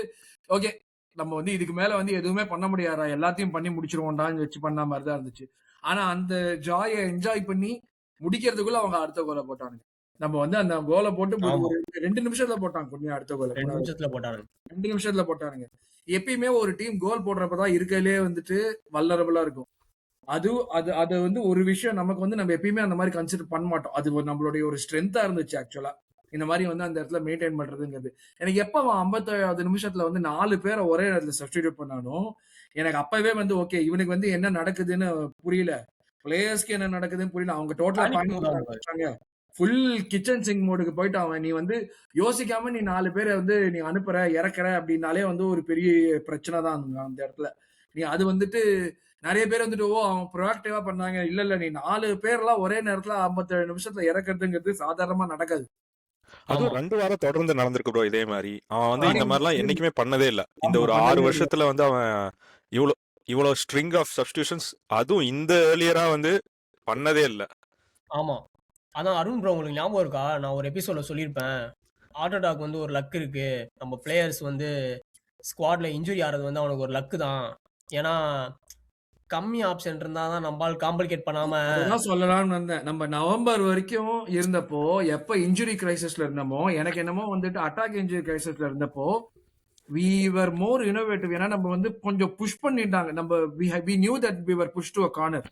ஓகே நம்ம வந்து இதுக்கு மேல வந்து எதுவுமே பண்ண முடியாதா, எல்லாத்தையும் பண்ணி முடிச்சிருவோம்டான்னு வச்சு பண்ண மாதிரி தான் இருந்துச்சு. ஆனா அந்த ஜாயை என்ஜாய் பண்ணி முடிக்கிறதுக்குள்ள அவங்க அடுத்த கோலை போட்டானுங்க. நம்ம வந்து அந்த கோலை போட்டு 2 நிமிஷத்துல போட்டாங்க. கொஞ்சம் அடுத்த கோலை 2 நிமிஷத்துல போட்டானுங்க. எப்பயுமே ஒரு டீம் கோல் போடுறப்பதான் இருக்கலே வந்துட்டு வல்லரபுளா இருக்கும். அது வந்து ஒரு விஷயம் நமக்கு வந்து நம்ம எப்பயுமே அந்த மாதிரி கன்சிடர் பண்ண மாட்டோம். அது நம்மளுடைய ஒரு ஸ்ட்ரென்த்தா இருந்துச்சு ஆக்சுவலா இந்த மாதிரி வந்து அந்த இடத்துல மெயின்டைன் பண்றதுங்கிறது. எனக்கு எப்ப 57வது நிமிஷத்துல வந்து 4 பேரை ஒரே இடத்துல சப்ஸ்டிடியூட் பண்ணாலும் எனக்கு அப்பவே வந்து ஓகே இவனுக்கு வந்து என்ன நடக்குதுன்னு புரியல, பிளேயர்ஸ்க்கு என்ன நடக்குதுன்னு புரியல. அவங்க டோட்டலா பாயிண்ட் ஃபுல் கிச்சன் சிங்க் மோடுக்கு போயிட்டு அவன் நீ வந்து யோசிக்காம நீ 4 பேரை வந்து நீ அனுப்புற இறக்குற அப்படின்னாலே வந்து ஒரு பெரிய பிரச்சனை தான் அந்த இடத்துல. நீ அது வந்துட்டு நிறைய பேர் வந்துட்டு அவன் ப்ரொஆக்டிவா பண்ணாங்க. இல்ல நீ 4 பேர்லாம் ஒரே நேரத்துல 57 நிமிஷத்துல இறக்குறதுங்கிறது சாதாரணமா நடக்காது. அதுவும் ஆமா 2 வாரம் தொடர்ந்து நடந்திருக்கு ப்ரோ இதே மாதிரி. அவன் வந்து இந்த ஆமா மாதிரிலாம் என்னைக்குமே பண்ணதே இல்ல. இந்த ஆமா, ஒரு 6 பண்ணவே இல்ல. வருஷத்துல வந்து அவன் இவ்வளோ இவ்வளோ ஸ்ட்ரிங் ஆஃப் சப்ஸ்டியூஷன்ஸ் அதுவும் இந்த ஏர்லியரா வந்து பண்ணதே இல்ல. ஆமா அதான் அருண் ப்ரோ உங்களுக்கு ஞாபகம் இருக்கா? நான் ஒரு எபிசோட்ல சொல்லியிருப்பேன். ஆட்டோடாக் வந்து ஒரு லக் இருக்கு. நம்ம பிளேயர்ஸ் வந்து ஸ்குவாட்ல இன்ஜுரி ஆறது வந்து அவனுக்கு ஒரு லக்கு தான். ஏன்னா கம்மி ஆப்ஷன் இருந்தா தான் நம்மால் காம்ப்ளிகேட் பண்ணாம அதுதான் சொல்லலாம்னு வந்தேன். நம்ம நவம்பர் வரைக்கும் இருந்தப்போ எப்ப இன்ஜுரி கிரைசிஸ்ல இருந்தோமோ எனக்கு என்னமோ வந்துட்டு அட்டாக் இன்ஜுரி கிரைசிஸ்ல இருந்தப்போ we were more innovative. ஏன்னா நம்ம வந்து கொஞ்சம் புஷ் பண்ணிட்டாங்க. நம்ம we knew that we were pushed to a corner.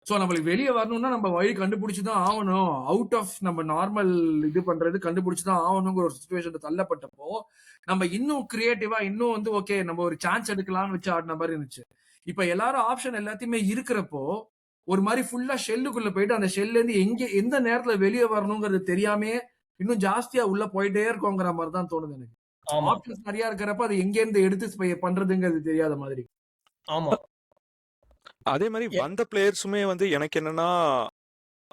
So நம்மளுக்கு வெளியே வரணும்னா நம்ம வழி கண்டுபிடிச்சுதான் ஆகணும். அவுட் ஆஃப் நம்ம நார்மல் இது பண்றது கண்டுபிடிச்சுதான் ஆகணுங்கிற ஒரு சுச்சுவேஷன் தள்ளப்பட்டப்போ நம்ம இன்னும் கிரியேட்டிவா இன்னும் வந்து ஓகே நம்ம ஒரு சான்ஸ் எடுக்கலாம்னு வச்சு ஆடின மாதிரி இருந்துச்சு. இப்ப எல்லாரும் ஆப்ஷன் எல்லாத்தையுமே இருக்கிறப்போ ஒரு மாதிரி ஃபுல்லா ஷெல்லுக்குள்ள போயிட்டு அந்த ஷெல்ல இருந்து எந்த நேரத்துல வெளியே வரணுங்கிறது தெரியாமே இன்னும் ஜாஸ்தியா உள்ள போயிட்டே இருக்கோங்கிற மாதிரி தான் தோணுது எனக்கு. ஆமா ஆப்ஷன்ஸ் நிறைய இருக்கிறப்ப அது எங்க இருந்து எடுத்து பண்றதுங்கிறது தெரியாத மாதிரி. ஆமா அதே மாதிரி எ- வந்த பிளேயர்ஸுமே வந்து எனக்கு என்னன்னா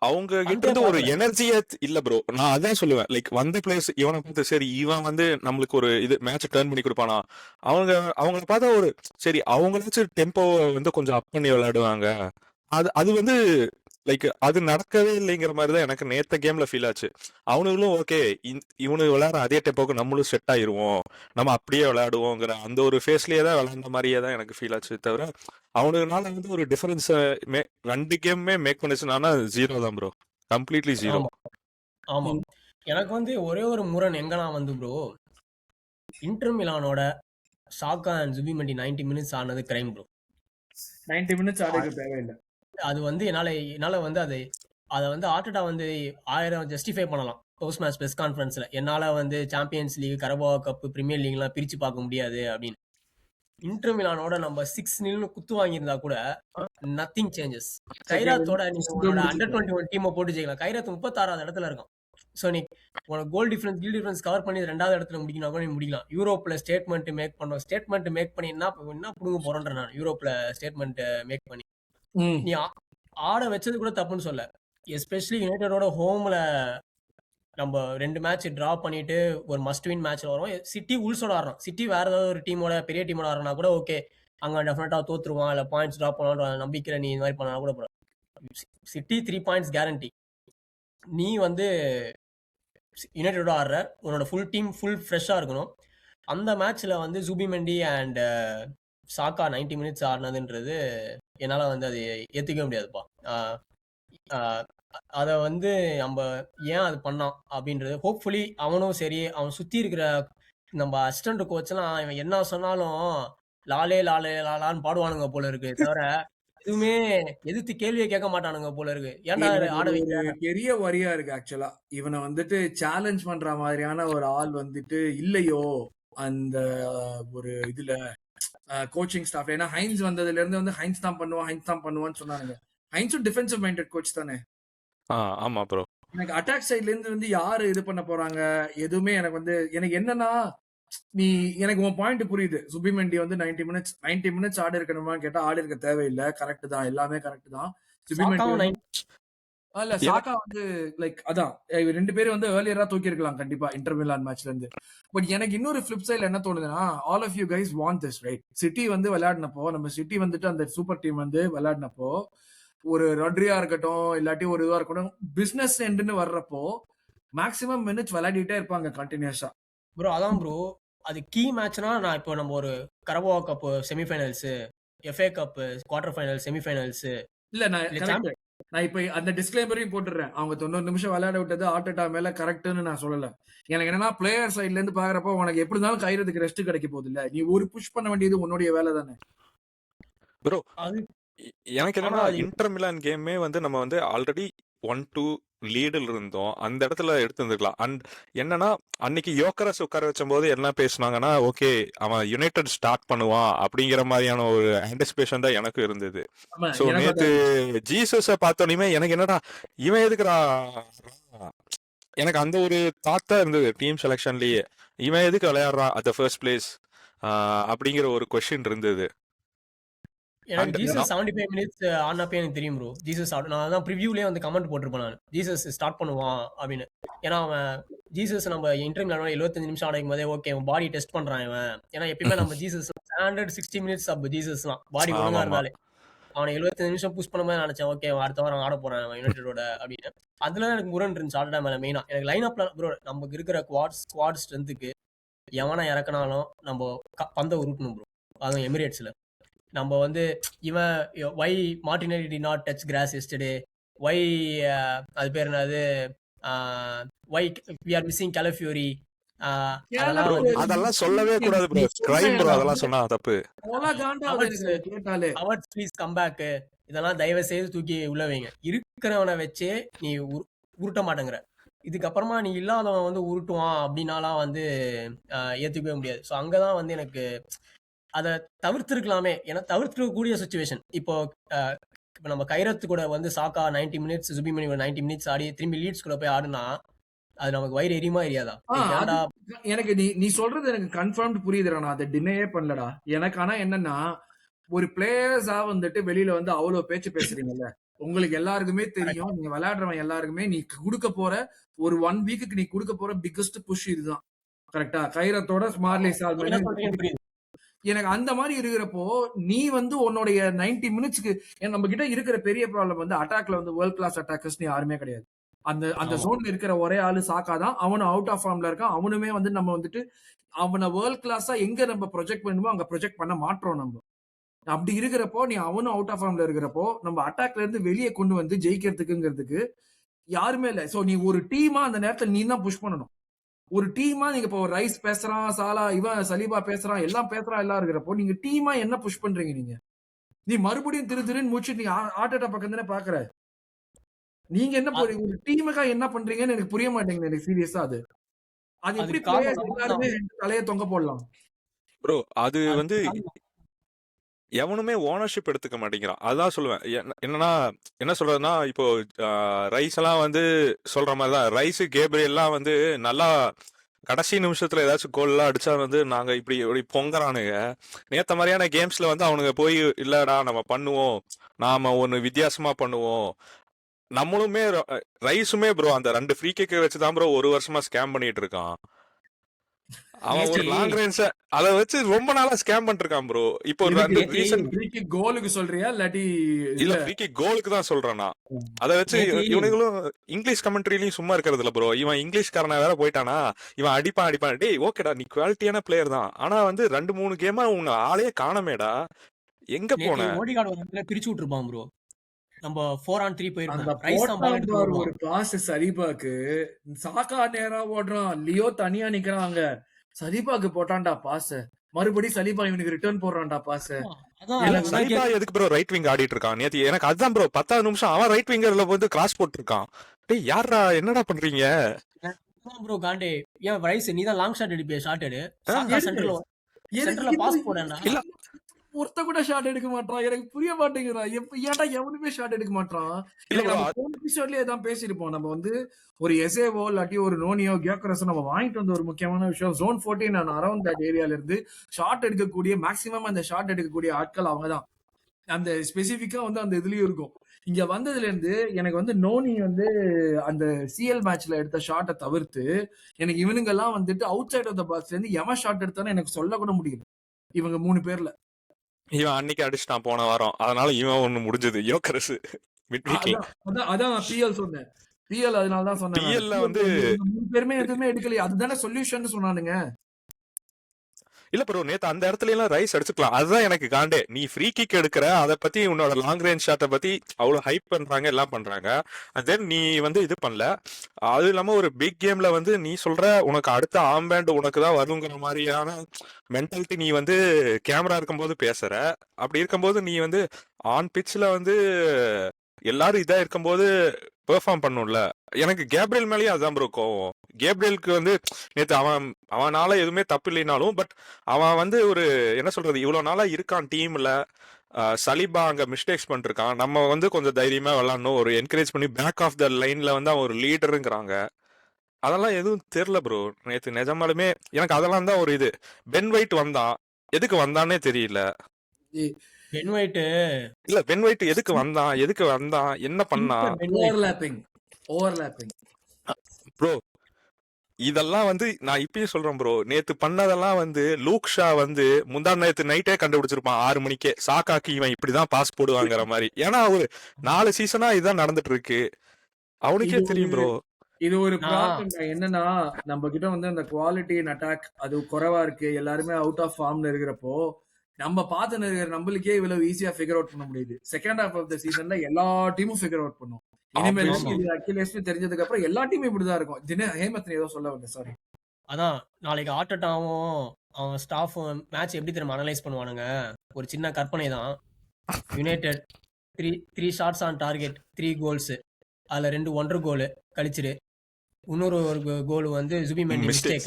அவங்க கிட்ட பந்தே இருந்து ஒரு பார்க்கல. எனர்ஜியா இல்ல ப்ரோ. நான் அதான் சொல்லுவேன். லைக் வந்த பிளேயர்ஸ் இவனை பார்த்து சரி இவன் வந்து நம்மளுக்கு ஒரு இது மேட்ச் டர்ன் பண்ணி கொடுப்பானா, அவங்கள பார்த்தா ஒரு சரி அவங்களாச்சும் டெம்போ வந்து கொஞ்சம் அப் பண்ணி விளையாடுவாங்க. அது அது வந்து லைக் அது நடக்கவே இல்லைங்கிற மாதிரி தான் எனக்கு நேத்த கேம்ல ஃபீல் ஆச்சு. அவனுங்களும் ஓகே இவனு விளையாடுற அதே டெம்போக்கு நம்மளும் செட் ஆயிருவோம், நம்ம அப்படியே விளையாடுவோங்கிற அந்த ஒரு ஃபேஸ்லயே தான் விளையாண்ட மாதிரியே தான் எனக்கு ஃபீல் ஆச்சு. தவிர அவனுக்குனால வந்து ஒரு டிஃபரன்ஸ் 2 கேமுமே மேக் பண்ணுச்சுன்னா 0 தான் ப்ரோ. கம்ப்ளீட்லி 0. ஆமா ஆமா எனக்கு வந்து ஒரே ஒரு முரண் எங்கன்னா வந்து ப்ரோ இன்டர் மிலானோட சாக்கா அண்ட் ஜுபிமெண்டி 90 மினிட்ஸ் ஆனது கிரைம் ப்ரோ. 90 மினிட்ஸ் ஆடுக்க தேவையில்லை. அது வந்து என்னால வந்து அதை வந்து ஆர்டெட்டா வந்து 1000 ஜஸ்டிஃபை பண்ணலாம் போஸ்ட் மேட்ச் பிரஸ் கான்ஃபரன்ஸ்ல. என்னால வந்து சாம்பியன்ஸ் லீக், கரபா கப், பிரீமியர் லீக்லாம் பிரிச்சு பார்க்க முடியாது அப்படின்னு. இன்டர் மிலானோட நம்ம 6-0 குத்து வாங்கியிருந்தா கூட நத்திங் சேஞ்சஸ். கைராத்தோட நீங்க உங்களோட அண்டர் 21 டீமை போட்டு ஜெயிக்கலாம். கைராத் 36வது இடத்துல இருக்கும். ஸோ நீ உனக்கு கோல் டிஃபரன்ஸ், கில் டிஃபரன்ஸ் கவர் பண்ணி 2வது இடத்துல முடிக்கணும் கூட நீ முடிக்கலாம். யூரோப்ல ஸ்டேட்மெண்ட் மேக் பண்ணோம். ஸ்டேட்மெண்ட் மேக் பண்ணி என்ன புடுங்க போறேன்ற நான் யூரோப்ல ஸ்டேட்மெண்ட் மேக் பண்ணி நீ ஆட வச்சது கூட தப்புன்னு சொல்ல. எஸ்பெஷலி யுனைடெடோட ஹோம்ல நம்ம 2 மேட்ச் டிரா பண்ணிட்டு ஒரு மஸ்ட் வின் மேட்ச்ல வரும். சிட்டி உல்ஸோட ஆடுறோம். சிட்டி வேற ஏதாவது ஒரு டீமோட பெரிய டீமோட ஆடுறனா கூட ஓகே, அங்க டெஃபினட்டா தோத்துருவான், இல்ல பாயிண்ட்ஸ் டிரா பண்ணலான்ற நம்பிக்கையில நீ இந்த மாதிரி பண்ணா கூட போற. City 3 points guarantee. நீ வந்து யுனைடெடோட ஆடுற, உன்னோட ஃபுல் டீம் ஃபுல் ஃப்ரெஷ்ஷா இருக்கணும். அந்த மேட்ச்ல வந்து ஜூபிமெண்டி அண்ட் சாக்கா 90 மினிட்ஸ் ஆடினதுன்றது என்னால வந்து அது ஏத்துக்கவே முடியாதுப்பா. அதை வந்து நம்ம ஏன் அது பண்ணான் அப்படின்றது ஹோப்ஃபுல்லி அவனும் சரி, அவன் சுத்தி இருக்கிற நம்ம அசிஸ்டன்ட் கோச்லாம் இவன் என்ன சொன்னாலும் லாலே லாலே லாலான்னு பாடுவானுங்க போல இருக்கு. தவிர எதுவுமே எதிர்த்து கேள்வியை கேட்க மாட்டானுங்க போல இருக்கு. ஏன்டா ஆட வைக்க. ஒரு பெரிய வரியா இருக்கு ஆக்சுவலா. இவனை வந்துட்டு சேலஞ்ச் பண்ற மாதிரியான ஒரு ஆள் வந்துட்டு இல்லையோ அந்த ஒரு இதுல கோச்சிங் ஸ்டாஃப். ஏன்னா ஹைன்ஸ் வந்ததுல இருந்து வந்து ஹைன்ஸ் தான் பண்ணுவான்னு சொன்னாங்க. ஹைன்ஸும் டிஃபென்சிவ் மைண்டட் கோச் தானே. ஆமா ப்ரோ. எனக்கு அட்டாக் சைட்ல இருந்து வந்து யாரு இது பண்ண போறாங்க எதுவுமே எனக்கு வந்து எனக்கு என்னன்னா நீ எனக்கு உன் பாயிண்ட் புரியுது. சுபிமெண்டி வந்து 90 மினிட்ஸ் ஆடி இருக்கணுமா கேட்டா ஆடி இருக்க தேவையில்லை. கரெக்ட் தான், எல்லாமே கரெக்ட் தான். சுபிமெண்டி இல்ல சாக்கா வந்து லைக் அதான் 2 பேரும் வந்து ஏர்லியரா தூக்கி இருக்கலாம் கண்டிப்பா இன்டர் மிலான் மேட்ச்ல இருந்து. பட் எனக்கு இன்னொரு ஃபிளிப் சைட்ல என்ன தோணுதுன்னா all of you guys want this right. City வந்து விளையாடினப்போ நம்ம சிட்டி வந்துட்டு அந்த சூப்பர் டீம் வந்து விளையாடினப்போ ஒரு ரட்ரியா இருக்கட்டும் இல்லாட்டி ஒரு இதுவா இருக்கட்டும் பிசினஸ் எண்டுன்னு வர்றப்போ மேக்ஸிமம் மினிட்ஸ் விளையாடிட்டே இருப்பாங்க கண்டினியூஸா. ப்ரோ அதான் ப்ரோ அது கீ மேட்ச்னா நான் இப்போ நம்ம ஒரு Carabao cup semifinals, FA cup quarter final, semifinals இல்ல நான் இப்ப அந்த டிஸ்க்ளைமரையும் போட்டுறேன். அவங்க 90 நிமிஷம் விளையாட விட்டது ஆர்டெட்டா மேல கரெக்ட்னு நான் சொல்லல. எனக்கு என்னன்னா பிளேயர் சைட்ல இருந்து பாக்குறப்போ உனக்கு எப்படி இருந்தாலும் கைறதுக்கு ரெஸ்ட் கிடைக்க போகுது இல்ல. நீ ஒரு புஷ் பண்ண வேண்டியது உன்னுடைய வேலை தானே ப்ரோ. எனக்கு என்னன்னா இன்டர் மிலான் கேமே வந்து நம்ம வந்து ஆல்ரெடி 1-2 லீடில் இருந்தோம், அந்த இடத்துல எடுத்துருந்துக்கலாம். அண்ட் என்னன்னா அன்னைக்கு யோக்கரஸ் உட்கார வச்சபோது என்ன பேசுனாங்கன்னா, ஓகே அவன் யுனைடெட் ஸ்டார்ட் பண்ணுவான் அப்படிங்கிற மாதிரியான ஒரு ஆன்டிசிபேஷன் தான் எனக்கு இருந்தது. ஆமா ஸோ எனக்கு நேத்து ஜீசஸை பார்த்தோன்னே எனக்கு என்னடா இவன் எதுக்குடா, எனக்கு அந்த ஒரு தாட் தான் இருந்தது டீம் செலெக்ஷன்லயே. இவன் எதுக்கு விளையாடுறான் அட் த ஃபர்ஸ்ட் பிளேஸ் அப்படிங்கிற ஒரு கொஸ்டின் இருந்தது. எனக்கு அண்ட் ஜீசஸ் 75 மினிட்ஸ் ஆனப்பே எனக்கு தெரியும் ப்ரோ. ஜீசஸ் நான் தான் ப்ரிவியூலேயே வந்து கமெண்ட் போட்டிருப்பேன் நான். ஜீசஸ் ஸ்டார்ட் பண்ணுவான் அப்படின்னு. ஏன்னா அவன் ஜீசஸ் நம்ம இன்டர்வியூ 75 நிமிஷம் ஆடைக்கும் போதே ஓகே அவன் பாடி டெஸ்ட் பண்றான் இவன். ஏன்னா எப்பயுமே நம்ம ஜீசஸ் ஸ்டாண்டர்ட் 60 மினிட்ஸ் அப் ஜீசஸ்லாம் பாடி ஒழுங்கா ஆமாமா இருந்தாலே. அவனை 75 நிமிஷம் புஷ் பண்ணும்போது நினைச்சேன் ஓகே அடுத்த வாரம் ஆட போறேன் யுனைடெடோட அப்படின்னு. அதுல எனக்கு முரண் இருந்துச்சு ஆல்டா மேல மெயினா. எனக்கு லைன் அப்ல ப்ரோ நமக்கு இருக்கிற ஸ்குவாட் ஸ்ட்ரென்த்துக்கு எவனை இறக்குனாலும் நம்ம பந்தை உருட்டணும் ப்ரோ. அதுவும் எமிரேட்ஸ்ல நம்ம வந்து இவன் why Martinelli did not touch grass yesterday, why அது பேர் என்னது, why we are missing Calafiori, அதெல்லாம் வந்து அதெல்லாம் சொல்லவே கூடாது ப்ரோ, கிரைம் ப்ரோ, அதெல்லாம் சொன்னா தப்பு. அவர்ஸ் ப்ளீஸ் கம் பேக், இதெல்லாம் தயவு செய்து தூக்கி உள்ள வைங்க. இருக்கிறவனை வச்சே நீ உருட்ட மாட்டேங்கிற, இதுக்கப்புறமா நீ இல்லாதவன் வந்து உருட்டுவான் அப்படின்னாலாம் வந்து ஏத்துக்கவே முடியாது. ஸோ அங்கதான் வந்து எனக்கு அதை தவிர்த்திருக்கலாமே. ஏன்னா தவிர்த்துக்கூடிய சுச்சுவேஷன் இப்போ நம்ம கைரத்து கூட வந்து சாக்கா 90 மினிட்ஸ், சுபிமணி 90 மினிட்ஸ் ஆடி திரும்பி லீட்ஸ் கூட போய் ஆடுனா அது நமக்கு வயிறு எரியுமா எரியாதா? எனக்கு நீ சொல்றது எனக்கு கன்ஃபார்ம் புரியுதுடா, நான் அதை டினையே பண்ணலடா. எனக்கு ஆனா என்னன்னா ஒரு பிளேயர்ஸா வந்துட்டு வெளியில வந்து அவ்வளவு பேச்சு பேசுறீங்கல்ல, உங்களுக்கு எல்லாருக்குமே தெரியும் நீங்க விளையாடுறவன் எல்லாருக்குமே நீ கொடுக்க போற ஒரு 1 வீக்குக்கு நீ கொடுக்க போற பிக்கஸ்ட் புஷ் இதுதான். கரெக்டா? கைரத்தோட ஸ்மார்லி சால்மன் எனக்கு அந்த மாதிரி இருக்கிறப்போ நீ வந்து உன்னுடைய 90 மினிட்ஸ்க்கு நம்ம கிட்ட இருக்கிற பெரிய ப்ராப்ளம் வந்து அட்டாக்ல வந்து வேர்ல்ட் கிளாஸ் அட்டாக்கர்ஸ் யாருமே கிடையாது. அந்த ஜோன்ல இருக்கிற ஒரே ஆளு சாக்கா தான். அவனும் அவுட் ஆஃப் ஃபார்ம்ல இருக்கான். அவனுமே வந்து நம்ம வந்துட்டு அவனை வேர்ல்ட் கிளாஸா எங்க நம்ம ப்ரொஜெக்ட் பண்ணுமோ அங்க ப்ரொஜெக்ட் பண்ண மாட்டோம் நம்ம. அப்படி இருக்கிறப்போ நீ அவனும் அவுட் ஆஃப் ஃபார்ம்ல இருக்கிறப்போ நம்ம அட்டாக்ல இருந்து வெளியே கொண்டு வந்து ஜெயிக்கிறதுக்குங்கிறதுக்கு யாருமே இல்லை. சோ நீ ஒரு டீமா அந்த நேரத்துல நீ தான் புஷ் பண்ணணும். ஒரு டீமா நீங்க இப்போ ரைஸ் பேசுறான், சாலா இவன் சலீபா பேசுறான், எல்லாம் பேசுறான், எல்லாம் இருக்கிறப்போ நீங்க டீமா என்ன புஷ் பண்றீங்க? நீ மறுபடியும் திருன்னு முடிச்சுட்டு நீ ஆட்டோட்ட பக்கம் தானே பாக்குற. நீங்க என்ன ஒரு டீமுக்கா என்ன பண்றீங்கன்னு எனக்கு புரிய மாட்டேங்குது. எனக்கு சீரியஸா அது எப்படி எல்லாருமே தலைய தொங்க போடலாம் ப்ரோ? அது வந்து எவனுமே ஓனர்ஷிப் எடுத்துக்க மாட்டேங்கிறான். அதான் சொல்லுவேன். என்னன்னா என்ன சொல்றதுன்னா இப்போ ரைஸ் எல்லாம் வந்து சொல்ற மாதிரிதான் ரைஸ் கேப்ரியெல்லாம் வந்து நல்லா கடைசி நிமிஷத்துல ஏதாச்சும் கோல் எல்லாம் அடிச்சா வந்து நாங்க இப்படி பொங்கறானுங்க. நேத்த மாதிரியான கேம்ஸ்ல வந்து அவனுங்க போய் இல்லடா நம்ம பண்ணுவோம், நாம ஒண்ணு வித்தியாசமா பண்ணுவோம். நம்மளுமே ரைஸுமே ப்ரோ அந்த 2 ஃப்ரீ கிக் வச்சுதான் ப்ரோ 1 வருஷமா ஸ்கேம் பண்ணிட்டு இருக்கான். அவன் ஒரு லாங் ரேஞ்ச் அத வச்சு ரொம்ப நாளா ஸ்கேம் பண்ணிட்டு இருக்கான் ப்ரோ. இப்போ கோலுக்கு சொல்றியா இல்லாட்டி இல்ல ஃப்ரீ கிக் கோலுக்கு தான் சொல்றேன் நான். அத வச்சு இவனுங்களும் இங்கிலீஷ் கமெண்ட்ரிலயும் சும்மா இருக்கிறது இல்ல ப்ரோ. இவன் இங்கிலீஷ்காரனா வேற போயிட்டானா, இவன் அடிப்பான். டேய் ஓகேடா நீ குவாலிட்டியான பிளேயர் தான், ஆனா வந்து 2-3 கேமா உங்க ஆளையே காணமேடா, எங்க போன? ஓடிகார்டு வந்து பிரிச்சு விட்டுருப்பான் ப்ரோ. நம்ம 4-on-3 போயிருக்கோம். ஒரு பாஸ் சலீபாக்கு சாக்கா நேரா ஓடுறான், லியோ தனியா நிக்கிறாங்க, சலீபாக்கு போட்டான்டா பாஸ், மறுபடியும் சலீபா இவனுக்கு ரிட்டர்ன் போடுறான்டா பாஸ். சலீபா எதுக்கு ப்ரோ ரைட் விங் ஆடிட்டு இருக்கான்? நேத்து எனக்கு அதுதான் ப்ரோ 10வது நிமிஷம் அவன் ரைட் விங்கர்ல வந்து கிராஸ் போட்டுருக்கான். டேய் யாரா என்னடா பண்றீங்க ப்ரோ? காண்டே ஏன் ரைஸ் நீ தான் லாங் ஷாட் அடிப்பியா? ஷாட் எடு, சாக்கா சென்டர்ல பாஸ் போடேன்டா. இல்ல ஒருத்த கூட ஷாட் எடுக்க மாட்டான், எனக்கு புரிய மாட்டேங்கிறான். ஏன்டா எவனுமே ஷாட் எடுக்க மாட்டான்? எபிசோட்லயே தான் பேசிருப்போம் நம்ம வந்து ஒரு எசேவோ இல்லாட்டி ஒரு நோனியோ கியோக்கரஸ் நம்ம வாங்கிட்டு வந்த ஒரு முக்கியமான விஷயம் ஜோன் 14 அண்ட் அரௌண்ட் தட் ஏரியால இருந்து ஷாட் எடுக்கக்கூடிய மேக்சிமம் அந்த ஷாட் எடுக்கக்கூடிய ஆட்கள் அவங்கதான். அந்த ஸ்பெசிபிக்கா வந்து அந்த இதுலயும் இருக்கும். இங்க வந்ததுல இருந்து எனக்கு வந்து நோனி வந்து அந்த சிஎல் மேட்ச்ல எடுத்த ஷாட்டை தவிர்த்து எனக்கு இவனுங்க எல்லாம் வந்துட்டு அவுட் சைட் ஆஃப் த பாக்ஸ்ல இருந்து எவன் ஷாட் எடுத்தான்னு எனக்கு சொல்ல கூட முடியல. இவங்க 3 பேர்ல இவன் அன்னைக்கு அடிச்சுட்டான் போன வாரம், அதனால இவன் ஒண்ணு முடிஞ்சது யோக்கரஸ் மிட் வீக்ல. அதான் பிஎல் சொன்னேன். பிஎல் அதனால தான் சொன்னேன். பிஎல்ல வந்து 3 பேருமே எதுவுமே எடுக்கலையே, அதுதானே சொல்யூஷன் சொன்னானுங்க. இல்ல ப்ரோ நேத்து அந்த இடத்துல எல்லாம் ரைஸ் அடிச்சுக்கலாம். அதுதான் எனக்கு காண்டே. நீ ஃப்ரீ கிக் எடுக்கிற, அதை பத்தி உன்னோட லாங் ரேஞ்ச் ஷாட்டை பத்தி அவ்வளவு ஹைப் பண்றாங்க, எல்லாம் பண்றாங்க. தென் நீ வந்து இது பண்ணல. அது இல்லாம ஒரு பிக் கேம்ல வந்து நீ சொல்ற உனக்கு அடுத்த ஆம்பேண்ட் உனக்கு தான் வருங்கிற மாதிரியான மென்டாலிட்டி நீ வந்து கேமரா இருக்கும்போது பேசுற. அப்படி இருக்கும்போது நீ வந்து ஆன் பிட்ச்ல வந்து எல்லாரும் இதா இருக்கும்போது பெர்ஃபார்ம் பண்ணும்ல. எனக்கு கேப்ரியல் மேலேயும் அதான் ப்ரோ கோவம். கேப்ரியலுக்கு வந்து நேத்து அவனால எதுவுமே தப்பு இல்லைனாலும் பட் அவன் வந்து ஒரு என்ன சொல்றது, இவ்வளவு நாளா இருக்கான் டீம்ல. சலிபா அங்க மிஸ்டேக்ஸ் பண்ணிருக்கான். நம்ம வந்து கொஞ்சம் தைரியமா விளாடணும், ஒரு என்கரேஜ் பண்ணி பேக் ஆஃப் த லைன்ல வந்து அவன் ஒரு லீடருங்கிறாங்க. அதெல்லாம் எதுவும் தெரியல ப்ரோ. நேத்து நிஜமாலுமே எனக்கு அதெல்லாம் தான் ஒரு இது. பென் ஒயிட் வந்தான், எதுக்கு வந்தானே தெரியல. பென் ஒயிட் இல்ல பென் ஒயிட் எதுக்கு வந்தான் என்ன பண்ணா ஓவர்லாப்பிங் ப்ரோ. இதெல்லாம் வந்து நான் இப்பயும் சொல்றேன் ப்ரோ, நேத்து பண்ணதெல்லாம் வந்து லூக் ஷா வந்து முந்தா நேத்து நைட்டே கண்டுபிடிச்சிருப்பான் 6 மணிக்கே. சாக்காக்கு இவன் இப்படிதான் பாஸ் போடுவாங்கிற மாதிரி. ஏன்னா ஒரு 4 சீசனா இதான் நடந்துட்டு இருக்கு, அவனுக்கே தெரியும் ப்ரோ. இது ஒரு ப்ராப்ளம் என்னன்னா, நம்ம கிட்ட வந்து அந்த குவாலிட்டி இன் அட்டாக் அது குறைவா இருக்கு. எல்லாருமே அவுட் ஆஃப் ஃபார்ம்ல இருக்கிறப்போ நம்ம பார்த்து இருக்கிற நம்மளுக்கே இவ்வளவு ஈஸியா ஃபிகர் அவுட் பண்ண முடியுது. செகண்ட் ஹாஃப் ஆஃப் த சீசன்ல எல்லா டீமும் ஃபிகர் அவுட் பண்ணும். இனிமேல் இது அக்கிலேஸ்னு தெரிஞ்சதுக்கு அப்புறம் எல்லா டீமும் இப்படிதான் இருக்கும். ஹேமந்த் ஏதோ சொல்ல வந்தேன், சாரி. அதான் நாளைக்கு ஆர்டெட்டாவும் அவன் ஸ்டாஃபும் மேட்ச் எப்படி தெரியுமா அனலைஸ் பண்ணுவானுங்க. ஒரு சின்ன கற்பனை தான். United 3 shots on target 3 goals, அதுல 2 ஒன்றரை கோல் கழிச்சிரு, இன்னொரு ஒரு கோல் வந்து ஜுபிமெண்டி மிஸ்டேக்.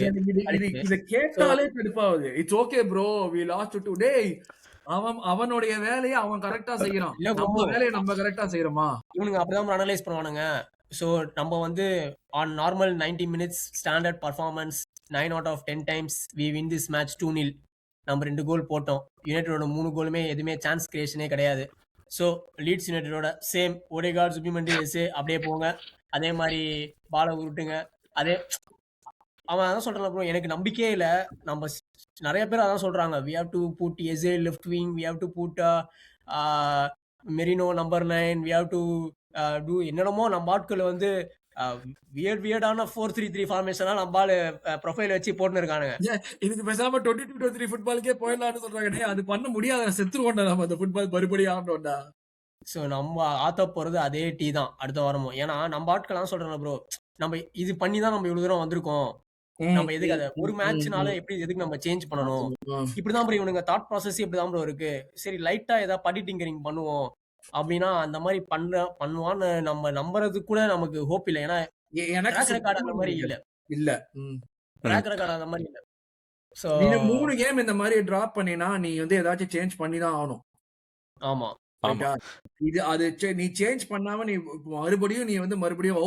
இத கேட்டாலே கடுப்பாகுது. It's okay bro, we lost today. அவனுடைய வேலையை அவன் கரெக்டா செய்யறான், நம்ம வேலையை நம்ம கரெக்டா செய்யறோமா? இவனுங்க அப்படிதான் அனலைஸ் பண்ணுவானுங்க. ஸோ நம்ம வந்து on normal 90 minutes standard performance 9 out of 10 times we win this match 2-0. நம்ம 2 கோல் போட்டோம். யுனைடெடோட 3 கோலுமே எதுவுமே சான்ஸ் கிரியேஷனே கிடையாது. ஸோ லீட்ஸ் யுனைடெடோட சேம் ஓடேகார்ட் சுபிமெண்டி எஸ்ஏ அப்படியே போங்க, அதே மாதிரி பாலை உருட்டுங்க. அதே அவன் அதான் சொல்றான் ப்ரோ, எனக்கு நம்பிக்கையே இல்லை. நம்ம நிறைய பேர் அதான் சொல்றாங்க, வி ஹேவ் டு புட் எஸ்ஏ left wing, we have to put Merino number 9, we have to do என்னென்னமோ. நம்ம ஆட்கள் வந்து வியர்டான 4-3-3 ஃபார்மேஷனா நம்ம ஆளு ப்ரொஃபைல் வச்சு போட்டுன்னு இருக்கானுங்க. இதுக்கு பேசாம 22-23 ஃபுட்பாலுக்கே போயிடலாம்னு சொல்றாங்க. அது பண்ண முடியாத, செத்துருவோம்டா நம்ம அந்த ஃபுட்பால் மறுபடியும் ஆடணும்டா. ஸோ நம்ம ஆத்த போறது அதே டீ தான் அடுத்த வாரமும். ஏன்னா நம்ம ஆட்கள்லாம் சொல்றாங்க ப்ரோ, நம்ம இது பண்ணி தான் நம்ம இவ்வளவு தூரம் வந்திருக்கோம். நம்ம எதுக்கு அதை ஒரு மேட்ச்னால எதுக்கு நம்ம சேஞ்ச் பண்ணணும்? இப்படிதான் ப்ரோ இவனுங்க தாட் ப்ராசஸ் இப்படிதான் ப்ரோ இருக்கு. சரி லைட்டா ஏதாவது படி டிங்கரிங் பண்ணுவோம் அப்படின்னா அந்த மாதிரி பண்ணுவான்னு நம்ம நம்புறது கூட நமக்கு ஹோப் இல்லை. ஏன்னா ட்ராக் ரெக்கார்ட் அந்த மாதிரி இல்ல. ட்ராக் ரெக்கார்ட் அந்த மாதிரி இல்ல. சோ நீ 3 கேம் இந்த மாதிரி டிராப் பண்ணினா நீ வந்து ஏதாச்சும் சேஞ்ச் பண்ணி தான் ஆகணும். ஆமா, இது அது நீ சேஞ்ச் பண்ணாம நீ மறுபடியும் மறுபடியும்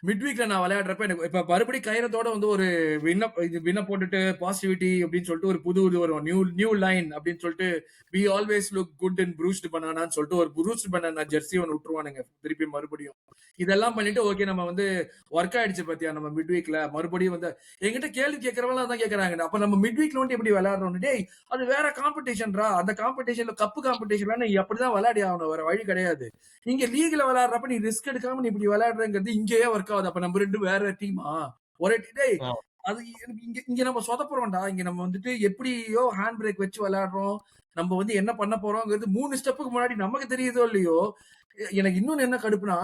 மிட் வீக்ல நான் விளையாடுறப்ப எனக்கு இப்ப மறுபடியும் கைரத்தோட வந்து ஒரு வின்ன போட்டுட்டு பாசிட்டிவிட்டி அப்படின்னு சொல்லிட்டு ஒரு புது இது வரும், நியூ லைன் அப்படின்னு சொல்லிட்டு we always look good in ப்ரூஸ்ட் பனானான்னு சொல்லிட்டு ஒரு ப்ரூஸ்ட் பனானா ஜெர்சி ஒன்று விட்டுருவானுங்க திருப்பி மறுபடியும். இதெல்லாம் பண்ணிட்டு ஓகே நம்ம வந்து ஒர்க் ஆயிடுச்சு பாத்தியா நம்ம மிட் வீக்ல. மறுபடியும் வந்து எங்கிட்ட கேள்வி கேட்கறவங்க தான் கேட்கறாங்க, அப்ப நம்ம மிட் வீக்ல வந்து எப்படி விளையாடுறோம்? டேய் அது வேற காம்படிஷன்ரா, அந்த காம்படிஷன்ல கப்பு காம்படிஷன்ல நீ அப்படிதான் விளையாடி ஆகணும், வேற வழி கிடையாது. நீங்க லீக்ல விளையாடுறப்ப நீ ரிஸ்க் எடுக்காம நீ இப்படி விளையாடுறங்கிறது இங்கேயே ஒர்க் ஆகுது. அப்ப நம்ம 2 வேற டீமா ஒரே டேய் அது இங்க நம்ம சொதப்புறோம்டா. இங்க நம்ம வந்துட்டு எப்படியோ ஹேண்ட் பிரேக் வச்சு விளையாடுறோம். நம்ம வந்து என்ன பண்ண போறோம்ங்கிறது 3 ஸ்டெப்புக்கு முன்னாடி நமக்கு தெரியுதோ இல்லையோ. எனக்கு இன்னொன்னு என்ன கடுப்புனா,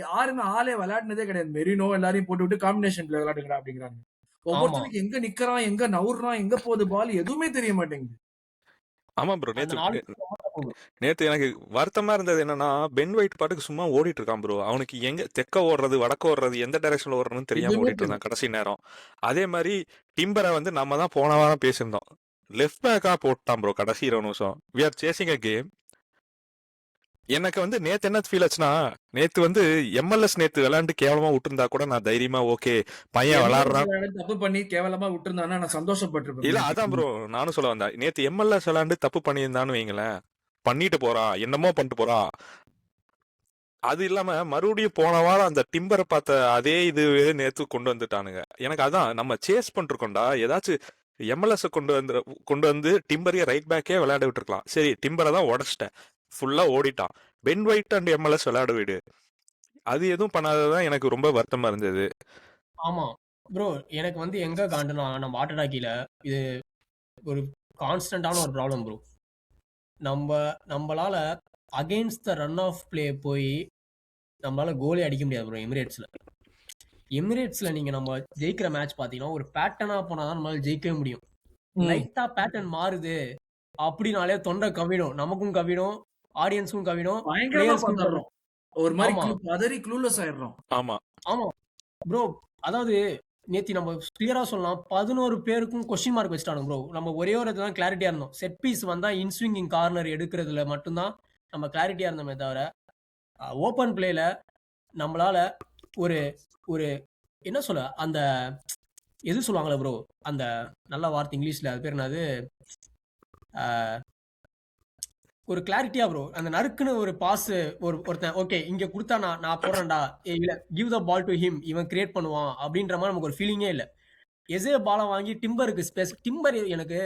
யாருமே ஆளே விளையாடுனதே கிடையாது. மெரினோ எல்லாரையும் போட்டு விட்டு காம்பினேஷன் பிளே விளையாடுங்கடா அப்படிங்கிறாங்க. ஒவ்வொருத்தருக்கு எங்க நிக்கிறான், எங்க நவுறான், எங்க போகுது பால் எதுவுமே தெரிய மாட்டேங்குது. ஆமா ப்ரோ, நேத்து எனக்கு வருத்தமா இருந்தது என்னன்னா, பென் ஒயிட் பாட்டுக்கு சும்மா ஓடிட்டு இருக்கான் ப்ரோ. அவனுக்கு எங்க தெக்க ஓடுறது வடக்க ஓடுறது எந்த டைரக்ஷன்ல ஓடுறதுன்னு தெரியாம ஓடிட்டு இருந்தான் கடைசி நேரம். அதே மாதிரி டிம்பரை வந்து நம்ம தான் போன வாரம் பேசியிருந்தோம், லெஃப்ட் பேக்கா போட்டான் ப்ரோ கடைசி 20 நிமிஷம். We are chasing a game. எனக்கு வந்து நேத்து என்ன ஃபீல் ஆச்சுன்னா, நேத்து வந்து எம்எல்எஸ் நேத்து விளையாண்டு கேவலமா விட்டுருந்தா கூட நான் தைரியமா ஓகே பையன் விளையாடுறான் தப்பு பண்ணி கேவலமா விட்டுருந்தானா நான் சந்தோஷப்பட்டிருப்பேன். இல்ல அதான் ப்ரோ நானும் சொல்ல வந்தேன். நேத்து எம்எல்எஸ் விளையாண்டு தப்பு பண்ணியிருந்தான்னு வைங்களேன், பண்ணிட்டு போறான் என்னமோ பண்ணிட்டு போறான். அது இல்லாம மறுபடியும் போன வாரம் அந்த டிம்பரை பார்த்த அதே இது நேத்து கொண்டு வந்துட்டானுங்க. எனக்கு அதான் நம்ம சேஸ் பண்ணிருக்கோம்டா, ஏதாச்சும் எம்எல்எஸ் கொண்டு வந்து டிம்பரையே ரைட் பேக்கே விளையாட விட்டுருக்கலாம். சரி டிம்பரை தான் உடச்சிட்டேன், ஃபுல்லா ஓடிட்டான். பென் ஒயிட் அண்ட் எம்எல்எஸ் விளையாட விடு, அது எதுவும் பண்ணாததான் எனக்கு ரொம்ப வருத்தமா இருந்தது. ஆமா ப்ரோ, எனக்கு வந்து எங்க காண்டுனா நம்ம ஆட்டடாக்கில இது ஒரு கான்ஸ்டன்டான ஒரு ப்ராப்ளம் ப்ரோ. நம்மளால against the run of play போய் நம்மளால கோலே அடிக்க முடியாது ப்ரோ. எமிரேட்ஸ்ல நீங்க நம்ம ஜெயிக்கிற மேட்ச் பாத்தீங்கன்னா ஒரு பேட்டர்னா போனாதான் நம்மளால ஜெயிக்கவே முடியும். லைட்டா பேட்டர்ன் மாறுது அப்படின்னாலே தொண்டை கவிடும், நமக்கும் கவிடும், ஆடியன்ஸும் கவிடும், பயங்கரமா பிளேயர்ஸ்க்கும் கவிடும். பதறோம். ஒரு மாரி ஆமா. பதறி க்ளூலெஸ் ஆயிடுறோம். ஆமா. ஆமா. ப்ரோ அதாவது நேத்தி நம்ம கிளியரா சொல்லலாம் 11 பேருக்கும் கொஸ்டின் மார்க் வச்சுட்டானுங்க ப்ரோ. நம்ம ஒரே ஒரு இதுதான் கிளாரிட்டியா இருந்தோம். செட் பீஸ் வந்தா இன்ஸ்விங்கிங் கார்னர் எடுக்கிறதுல மட்டும்தான் நம்ம கிளாரிட்டியா இருந்தோமே தவிர ஓப்பன் பிளேல நம்மளால ஒரு ஒரு என்ன சொல்ல அந்த எது சொல்லுவாங்களே ப்ரோ அந்த நல்ல வார்த்தை இங்கிலீஷ்ல அது பேர் என்னது ஒரு கிளாரிட்டியா ப்ரோ அந்த நறுக்குன்னு ஒரு பாஸ் ஒருத்தன் ஓகே இங்க கொடுத்தா நான் போடுறேன்டா இல்ல give the ball to him இவன் கிரியேட் பண்ணுவான் அப்படின்ற மாதிரி நமக்கு ஒரு ஃபீலிங்கே இல்ல எசே பாலை வாங்கி டிம்பருக்கு ஸ்பேஸ் டிம்பர் எனக்கு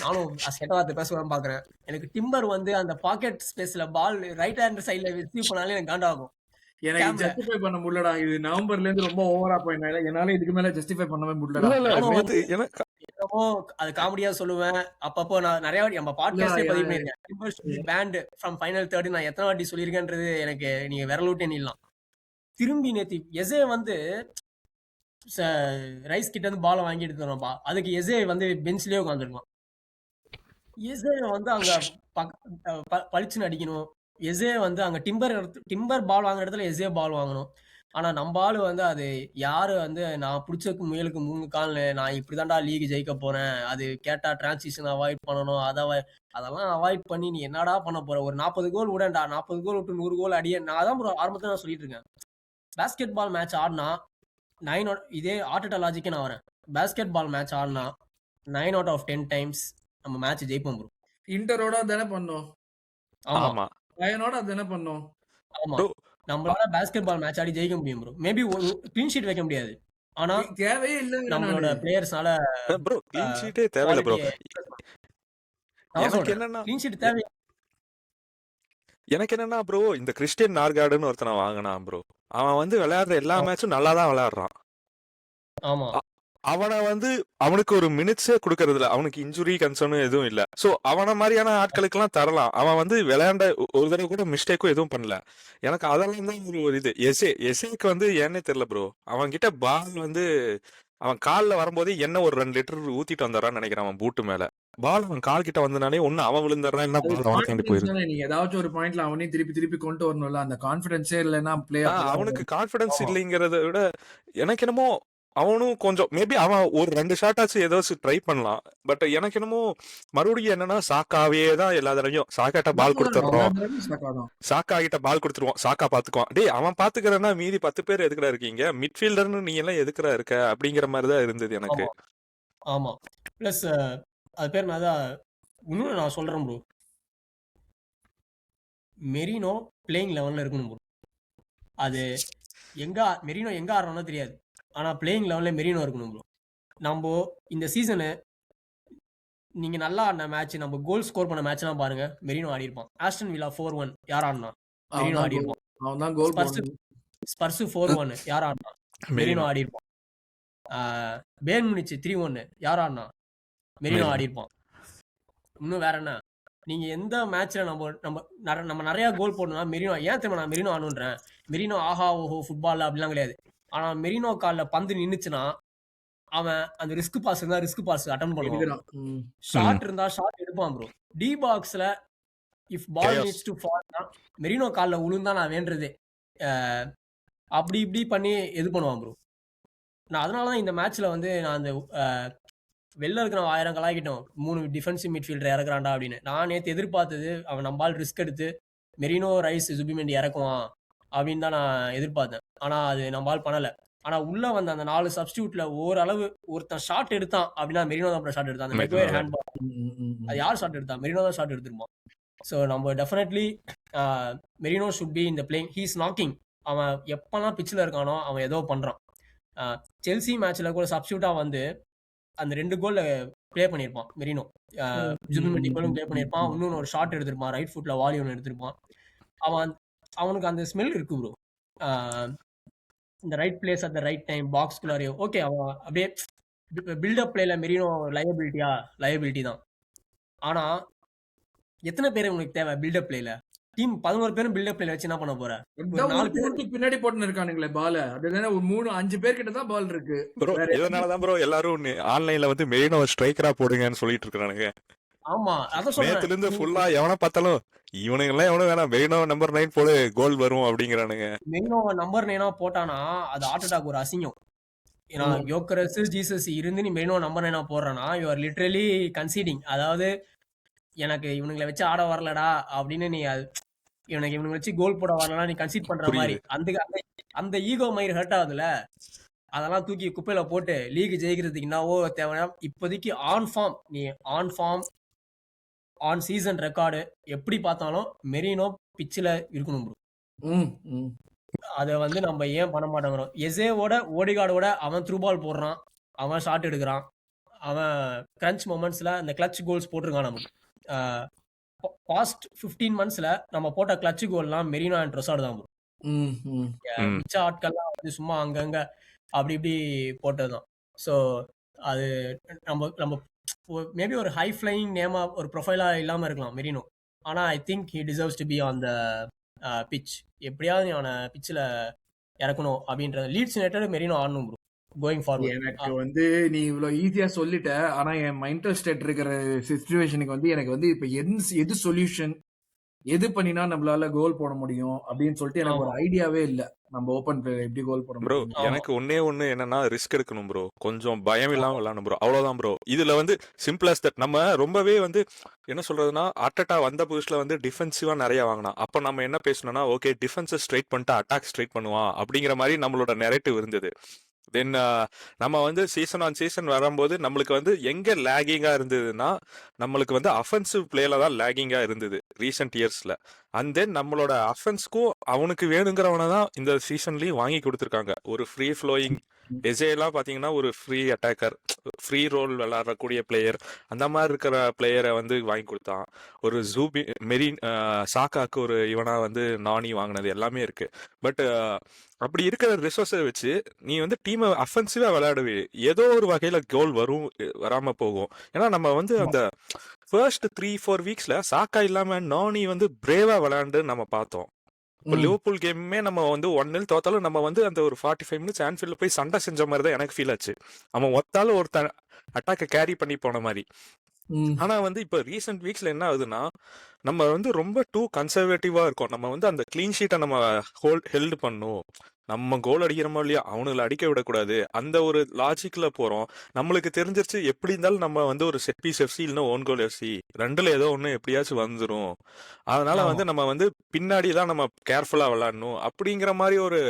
நானும் கெட்ட வார்த்தை பேசுவேன் பாக்குறேன் எனக்கு டிம்பர் வந்து அந்த பாக்கெட் ஸ்பேஸ்ல பால் ரைட் ஹேண்ட் சைட்ல ரிசீவ் பண்ணாலே எனக்கு காண்டாகும் எனக்கு ஜஸ்டிஃபை பண்ண முடியலடா இது நவம்பர்ல இருந்து ரொம்ப ஓவரா போயினால என்னால இதுக்கு மேல ஜஸ்டிஃபை பண்ணவே முடியலடா இல்ல இல்ல நானும் வந்து நேத்து எனக்கு என்னமோ அது காமெடியா சொல்லுவேன் அப்பப்போ நான் நிறைய வாட்டி நம்ம பாட்காஸ்ட்லயே பதிவு பண்ணிருக்கேன் timber should be pant from final third நான் எத்தனை வாட்டி சொல்லியிருக்கேன்றது எனக்கு நீங்க விரல் விட்டு நில்லாம் திரும்பி நேத்தி எசே வந்து ரைஸ் கிட்ட இருந்து பாலை வாங்கி எடுத்துருவான்ப்பா அதுக்கு எசே வந்து பெஞ்ச்லயே உட்காந்துருக்கான் எசே வந்து அங்க பளிச்சுன்னு அடிக்கணும் எசே வந்து அங்க டிம்பர் பால் வாங்குற இடத்துல எசே பால் வாங்கணும் ஆனா நம்ம ஆளு வந்து அது யாரு வந்து நான் பிடிச்சக்கு முயலுக்கு 3 கால் நான் இப்படிதான்டா லீக் ஜெயிக்க போறேன் அது கேட்டா டிரான்சிஷன் அவாய்ட் பண்ணணும் அதெல்லாம் அவாய்ட் பண்ணி நீ என்னடா பண்ண போற ஒரு 40 கோல் விடண்டா 40 கோல் விட்டு 100 கோல் அடிய நான் அதான் ஆரம்பத்துல நான் சொல்லிட்டு இருக்கேன் பேஸ்கெட் பால் மேட்ச் ஆடினா 9 இதே ஆர்டெட்டா லாஜிக்கே நான் வரேன் பேஸ்கெட் பால் மேட்ச் ஆடினா 9 out of 10 டைம்ஸ் நம்ம மேட்ச் ஜெயிப்போம் ப்ரோ இன்டரோட தானே பண்ணோம் ஆமா பயனோட தானே பண்ணோம் ஆமா நம்மளால பேஸ்கெட் பால் மேட்ச் ஆடி ஜெயிக்க முடியும் ப்ரோ மேபி ஒரு க்ளீன் ஷீட் வைக்க முடியாது ஆனா தேவையே இல்ல நம்மளோட பிளேயர்ஸ்னால ப்ரோ க்ளீன் ஷீட்டே தேவையில்ல ப்ரோ எனக்கு என்னன்னா க்ளீன் ஷீட் தேவை எனக்கு என்னன்னா ப்ரோ இந்த கிறிஸ்டியன் நார்கார்டுன்னு ஒருத்தனை வாங்கினான் ப்ரோ அவன் வந்து விளையாடுற எல்லா மேட்சும் நல்லா தான் விளையாடுறான் ஆமா அவனை வந்து அவனுக்கு ஒரு மினிட்ஸே கொடுக்கறதுல அவனுக்கு இன்ஜுரி கன்சர்னும் எதுவும் இல்ல சோ அவன மாதிரியான ஆட்களுக்கு எல்லாம் தரலாம் அவன் வந்து விளையாண்ட ஒரு தடவை கூட மிஸ்டேக்கும் எதுவும் பண்ணல எனக்கு அதெல்லாம் தான் ஒரு இது எசேக்கு வந்து ஏன்னே தெரியல ப்ரோ அவன் கிட்ட பால் வந்து அவன் காலில் வரும்போதே என்ன ஒரு 2 லிட்டர் ஊத்திட்டு வந்துடுறான்னு நினைக்கிறான் அவன் பூட்டு மேல பால் அவன் கால் கிட்ட வந்தனாலே ஒண்ணு அவன் விழுந்துடுறான் என்ன பால் அவன் தேடி போயிருக்கு நீங்க ஏதாச்சும் ஒரு பாயிண்ட்ல அவனையும் திருப்பி கொண்டு வரணும்ல அந்த கான்பிடன்ஸே இல்லைன்னா அவனுக்கு கான்பிடன்ஸ் இல்லைங்கிறத விட எனக்கு என்னமோ அவனும் கொஞ்சம் மேபி அவன் ஒரு 2 ஷாட் ஆச்சு ஏதாச்சும் ட்ரை பண்ணலாம் பட் எனக்கு என்னமோ மறுபடியும் என்னன்னா சாக்காவே தான் எல்லா தடவையும் சாக்காட்ட பால் கொடுத்துடுறோம் சாக்கா கிட்ட பால் கொடுத்துருவோம் சாக்கா பாத்துக்குவான் டேய் அவன் பாத்துக்கிறன்னா மீதி 10 பேர் எதுக்குடா இருக்கீங்க மிட்ஃபீல்டர்னு நீ எல்லாம் எதுக்குடா இருக்க அப்படிங்கிற மாதிரிதான் இருந்தது எனக்கு ஆமா பிளஸ் அது பேர் இன்னும் நான் சொல்றேன் ப்ரோ மெரினோ பிளேயிங் லெவல்ல இருக்கணும் ப்ரோ அது மெரினோ எங்க ஆடுறோம்னு தெரியாது ஆனா பிளேயிங் லெவல்ல மெரினோ இருக்கணும் ப்ரோ நம்ம இந்த சீசனு நீங்க நல்லா ஆடின மேட்ச் நம்ம கோல் ஸ்கோர் பண்ண மேட்ச்லாம் பாருங்க மெரினோ ஆடி இருப்பான் ஆஸ்டன் வில்லா 4-1 யார் ஆடினா மெரினோ ஆடி இருப்பான் ஸ்பர்ஸ் 4-1 யார் ஆடினா மெரினோ ஆடி இருப்பான் பேர்ன் முனிச் 3-1 யார் ஆடினா மெரினோ ஆடி இருப்பான் இன்னும் வேற என்ன நீங்க எந்த மேட்ச்ல நம்ம நிறைய கோல் போடணும்னா மெரினோ ஏன் தெரியுமா நான் மெரினோ ஆடுன்றேன் மெரினோ ஆஹா ஓஹோ ஃபுட்பால் அப்படிலாம் கிடையாது ஆனா மெரினோ கால்ல பந்து நின்னுச்சுன்னா அவன் அந்த ரிஸ்க் பாஸ் இருந்தா ரிஸ்க் பாஸ் அட்டன் பண்ணுவான் ஷாட் இருந்தா ஷாட் எடுப்பான் ப்ரோ டி பாக்ஸ்ல இஃப் பால் நீட்ஸ் டு ஃபால்னா மெரினோ கால்ல விழுந்தா நான் வேண்டதே அப்படி இப்படி பண்ணி இது பண்ணுவான் ப்ரோ நான் அதனாலதான் இந்த மேட்ச்ல வந்து நான் அந்த வெளில இருக்கிற 1000 கலாய்க்கிட்டோம் 3 டிஃபென்சிவ் மிட்ஃபீல்டர் இறக்குறான்டா அப்படின்னு நான் நேற்று எதிர்பார்த்தது அவன் நம்பால் ரிஸ்க் எடுத்து மெரினோ ரைஸ் ஜுபிமெண்டி இறக்குவான் அப்படின்னு தான் நான் எதிர்பார்த்தேன் ஆனா அது நம்பால் பண்ணல ஆனா உள்ள வந்த அந்த 4 சப்ஸ்டியூட்ல ஓரளவு ஒருத்தன் ஷாட் எடுத்தான் அப்படின்னா மெரினோ தான் ஷாட் எடுத்தான் அந்த மெக்வேர் ஹேண்ட் பால் அது யார் ஷாட் எடுத்தான் மெரினோ தான் ஷாட் எடுத்துருப்பான் ஸோ நம்ம டெஃபினெட்லி மெரினோ ஷுட் பி இந்த பிளேயிங் ஹீஸ் நாக்கிங் அவன் எப்பெல்லாம் பிச்சில் இருக்கானோ அவன் ஏதோ பண்றான் செல்சி மேட்ச்ல கூட சப்ஸ்டியூட்டா வந்து அந்த 2 கோல்ல பிளே பண்ணியிருப்பான் மெரினோ ஜுபிமெண்டி கோலும் பிளே பண்ணியிருப்பான் இன்னொன்று ஒரு ஷாட் எடுத்திருப்பான் ரைட் ஃபுட்ல வாலி ஒன்று எடுத்திருப்பான் அவனுக்கு அந்த ஸ்மெல் இருக்கு ப்ரோ இந்த right place at the right time box குள்ளாரையோ ஓகே அவன் அப்படியே பில்டப் பிளேல மெரினோ லயபிலிட்டி தான் ஆனா எத்தனை பேர் உங்களுக்கு தேவை பில்டப் பிளேல டீம் 11 பேரும் பில்டப் பிளேல வச்சு என்ன பண்ண போற 4 பேருக்கு பின்னாடி போட்டு இருக்கானுங்களே பால் அதுதானே ஒரு 3-5 பேர் கிட்ட தான் பால் இருக்கு ப்ரோ இதனாலதான் ப்ரோ எல்லாரும் ஆன்லைன்ல வந்து மெரினோ ஸ்ட்ரைக்கரா போடுங்கன்னு சொல்லிட்டு இருக்கானுங்க ஆமா அதான் சொல்றேன். நேத்துல இருந்து ஃபுல்லா எவனை பார்த்தாலும் இவனுங்க எல்லாம் எவனும் வேணாம், மெரினோ நம்பர் 9 போடு கோல் வரும் அப்படிங்கிறானுங்க. மெரினோ நம்பர் 9 போட்டானா அது ஹார்ட் அட்டாக் ஒரு அசிங்கம். ஏன்னா யோக்கரஸ் ஜீசஸ் இருந்து நீ மெரினோ நம்பர் 9 போடுறனா யூ ஆர் லிட்டரலி கன்சீடிங். அதாவது எனக்கு இவனுங்களை வச்சு ஆட வரலடா அப்படின்னு நீ இவனுங்களை வச்சு கோல் போட வரலனா நீ கன்சீட் பண்ற மாதிரி அந்த ஈகோ மயிர் ஹர்ட் ஆகுதுல, அதெல்லாம் தூக்கி குப்பையில போட்டு லீக் ஜெயிக்கிறதுக்கு என்னவோ தேவைன்னா இப்போதைக்கு on form on season record எப்படி பார்த்தாலும் மெரினோ பிச்சில் இருக்கணும் ப்ரோ. அதை வந்து நம்ம ஏன் பண்ண மாட்டேங்கிறோம்? எசேவோட ஓடிகார்டோட அவன் த்ரூ பால் போடுறான், அவன் ஷாட் எடுக்கிறான், அவன் கிரன்ச் மொமெண்ட்ஸ்ல அந்த கிளட்ச் கோல்ஸ் போட்டிருக்கான். நமக்கு பாஸ்ட் 15 monthsல நம்ம போட்ட கிளட்ச் கோல்லாம் மெரினோ அண்ட் ட்ரொசார்ட் தான் ப்ரோ. மிச்ச ஆட்கள்லாம் வந்து சும்மா அங்கங்க அப்படி இப்படி போட்டதுதான். ஸோ அது நம்ம மேபி ஒரு ஹை ஃப்ளையிங் நேமா ஒரு ப்ரொஃபைலா இல்லாம இருக்கலாம் மெரினோ, ஆனா I think he deserves to be on the pitch. எப்படியாவது அவனை பிச்சில் இறக்கணும் அப்படின்றது. லீட்ஸ் யுனைடெட் மெரினோ ஆடணும் ப்ரோ கோயிங் ஃபார்வர்ட். எனக்கு வந்து நீ இவ்வளவு ஈஸியா சொல்லிட்ட, ஆனா என் மைண்டல் ஸ்டேட் இருக்கிற சிச்சுவேஷனுக்கு வந்து எனக்கு வந்து இப்ப எது சொல்யூஷன், எது பண்ணினா நம்மளால கோல் போட முடியும் அப்படின்னு சொல்லிட்டு எனக்கு ஒரு ஐடியாவே இல்ல. நம்ம ஓபன் பிளேயர் எப்படி கோல் போட ப்ரோ முடியும்? எனக்கு ஒண்ணு என்னன்னா ரிஸ்க் எடுக்கணும் ப்ரோ, கொஞ்சம் பயம் இல்லாம விளையாடணும் ப்ரோ, அவ்வளவுதான் ப்ரோ. இதுல வந்து சிம்பிளஸ் தட் நம்ம ரொம்பவே வந்து என்ன சொல்றதுன்னா அட்டட்டா வந்த புதுசுல வந்து டிஃபென்சிவா நிறைய வாங்கினான். அப்ப நம்ம என்ன பேசணும்னா ஓகே டிஃபென்ஸை ஸ்ட்ரைட் பண்ணிட்டு அட்டாக் ஸ்ட்ரைட் பண்ணுவான் அப்படிங்கிற மாதிரி நம்மளோட நெரேட்டிவ் இருந்தது. தென் நம்ம வந்து சீசன் ஆன் சீசன் வரும்போது நம்மளுக்கு வந்து எங்க லேகிங்கா இருந்ததுன்னா நம்மளுக்கு வந்து அஃபென்சிவ் பிளேல தான் லேகிங்கா இருந்தது ரீசெண்ட் இயர்ஸ்ல. அண்ட் தென் நம்மளோட அஃபென்ஸ்க்கும் அவனுக்கு வேணுங்கிறவனை தான் இந்த சீசன்லயும் வாங்கி கொடுத்துருக்காங்க. ஒரு ஃப்ரீ ஃப்ளோயிங் எல்லாம் பாத்தீங்கன்னா ஒரு ஃப்ரீ அட்டாக்கர், ஃப்ரீ ரோல் விளையாடக்கூடிய பிளேயர், அந்த மாதிரி இருக்கிற பிளேயரை வந்து வாங்கி கொடுத்தான். ஒரு ஜூபி மெரின் சாக்காக்கு ஒரு இவனா வந்து நானி வாங்கினது எல்லாமே இருக்கு. பட் அப்படி இருக்கிற ரிசோர்ஸை வச்சு நீ வந்து டீமை அஃபென்சிவா விளையாடுவே, ஏதோ ஒரு வகையில கோல் வரும் வராம போகும். ஏன்னா நம்ம வந்து அந்த ஃபர்ஸ்ட் 3-4 வீக்ஸ்ல சாக்கா இல்லாம நானி வந்து பிரேவா விளையாண்டு நம்ம பார்த்தோம். இப்போ லிவர்பூல் கேமே நம்ம வந்து 1-0 தோத்தாலும் நம்ம வந்து அந்த ஒரு 45 minutes ஆன்ஃபீல்ட்ல போய் சண்டை செஞ்ச மாதிரி தான் எனக்கு ஃபீல் ஆச்சு. அவன் ஒத்தாலும் ஒரு அட்டாக்கை கேரி பண்ணி போன மாதிரி. ஆனா வந்து இப்ப ரீசெண்ட் வீக்ஸ்ல என்ன ஆகுதுன்னா நம்ம வந்து ரொம்ப டூ கன்சர்வேட்டிவா இருக்கோம். நம்ம வந்து அந்த கிளீன் ஷீட்டை நம்ம ஹெல்டு பண்ணும், நம்ம கோல் அடிக்கிறோமோ இல்லையா அவனுங்களை அடிக்க விடக்கூடாது, அந்த ஒரு லாஜிக்ல போறோம். நம்மளுக்கு தெரிஞ்சிருச்சு எப்படி இருந்தாலும் நம்ம வந்து ஒரு செட் பீஸ் எஃப்சி இல்லைன்னா ஓன் கோல் எஃப்சி ரெண்டுல ஏதோ ஒண்ணு எப்படியாச்சும் வந்துரும். அதனால வந்து நம்ம வந்து பின்னாடி தான் நம்ம கேர்ஃபுல்லா விளையாடணும் அப்படிங்கிற மாதிரி ஒரு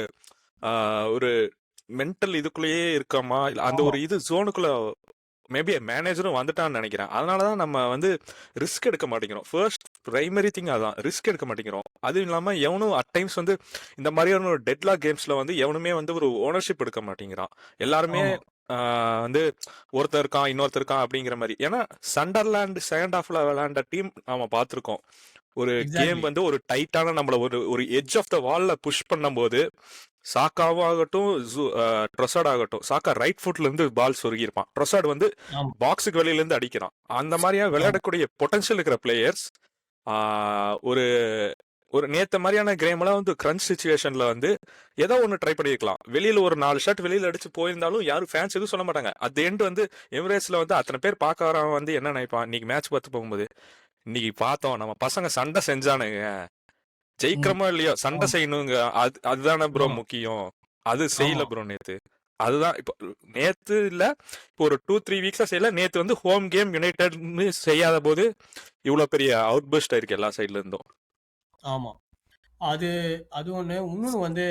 ஒரு மென்டல் இதுக்குள்ளேயே இருக்கோமா, அந்த ஒரு இது ஜோனுக்குள்ள மேபி மேனேஜரும் வந்துட்டான்னு நினைக்கிறேன். அதனாலதான் நம்ம வந்து ரிஸ்க் எடுக்க மாட்டேங்கிறோம். ஃபர்ஸ்ட் பிரைமரி திங் அதான், ரிஸ்க் எடுக்க மாட்டேங்கிறோம். அதுவும் இல்லாம எவனும் அட் டைம்ஸ் வந்து இந்த மாதிரியான ஒரு டெட்லாக் கேம்ஸ்ல வந்து எவனுமே வந்து ஒரு ஓனர்ஷிப் எடுக்க மாட்டேங்கிறான். எல்லாருமே வந்து ஒருத்தர் இருக்கான் இன்னொருத்தர் இருக்கான் அப்படிங்கிற மாதிரி. ஏன்னா சண்டர்லாண்ட் செகண்ட் ஹாஃப்ல விளையாண்ட டீம் நாம பார்த்திருக்கோம். ஒரு கேம் வந்து ஒரு டைட்டான நம்மள ஒரு எட்ஜ் ஆஃப் த வால்ல புஷ் பண்ணும் போது சாக்காவும் ஆகட்டும் ட்ரொசாட் ஆகட்டும், சாக்கா ரைட் ஃபுட்ல இருந்து பால் சொருகிருப்பான், ட்ரொசாட் வந்து பாக்ஸுக்கு வெளியில இருந்து அடிக்கிறான். அந்த மாதிரியா விளையாடக்கூடிய பொட்டன்ஷியல் இருக்கிற பிளேயர்ஸ் ஒரு ஒரு நேத்த மாதிரியான கேம்லாம் வந்து கிரன்ச் சிச்சுவேஷன்ல வந்து ஏதோ ஒன்று ட்ரை பண்ணிருக்கலாம். வெளியில ஒரு 4 ஷாட் வெளியில அடிச்சு போயிருந்தாலும் யாரும் ஃபேன்ஸ் எதுவும் சொல்ல மாட்டாங்க. அட் எண்ட் வந்து எமிரேட்ஸ்ல வந்து அத்தனை பேர் பார்க்க வரவன் வந்து என்ன நினைப்பான், இன்னைக்கு மேட்ச் பார்த்து போகும்போது இன்னைக்கு பார்த்தோம் நம்ம பசங்க சண்டை செஞ்சானுங்க, ஜெயிக்கிறோமோ இல்லையோ சண்டை செய்யணுங்க, அதுதானே ப்ரோ முக்கியம். அது செய்யல ப்ரோ நேத்து. அதுதான் இப்போ நேத்து இல்ல, இப்போ ஒரு 2-3 வீக்ஸா செய்யல. நேத்து வந்து ஹோம் கேம் யுனைடெட்னு செய்யாத போது இவ்வளவு பெரிய அவுட் பர்ஸ்ட் ஆயிருக்கு எல்லா சைட்ல இருந்தும். ஆமா அது ஒண்ணு. இன்னொன்னு வந்து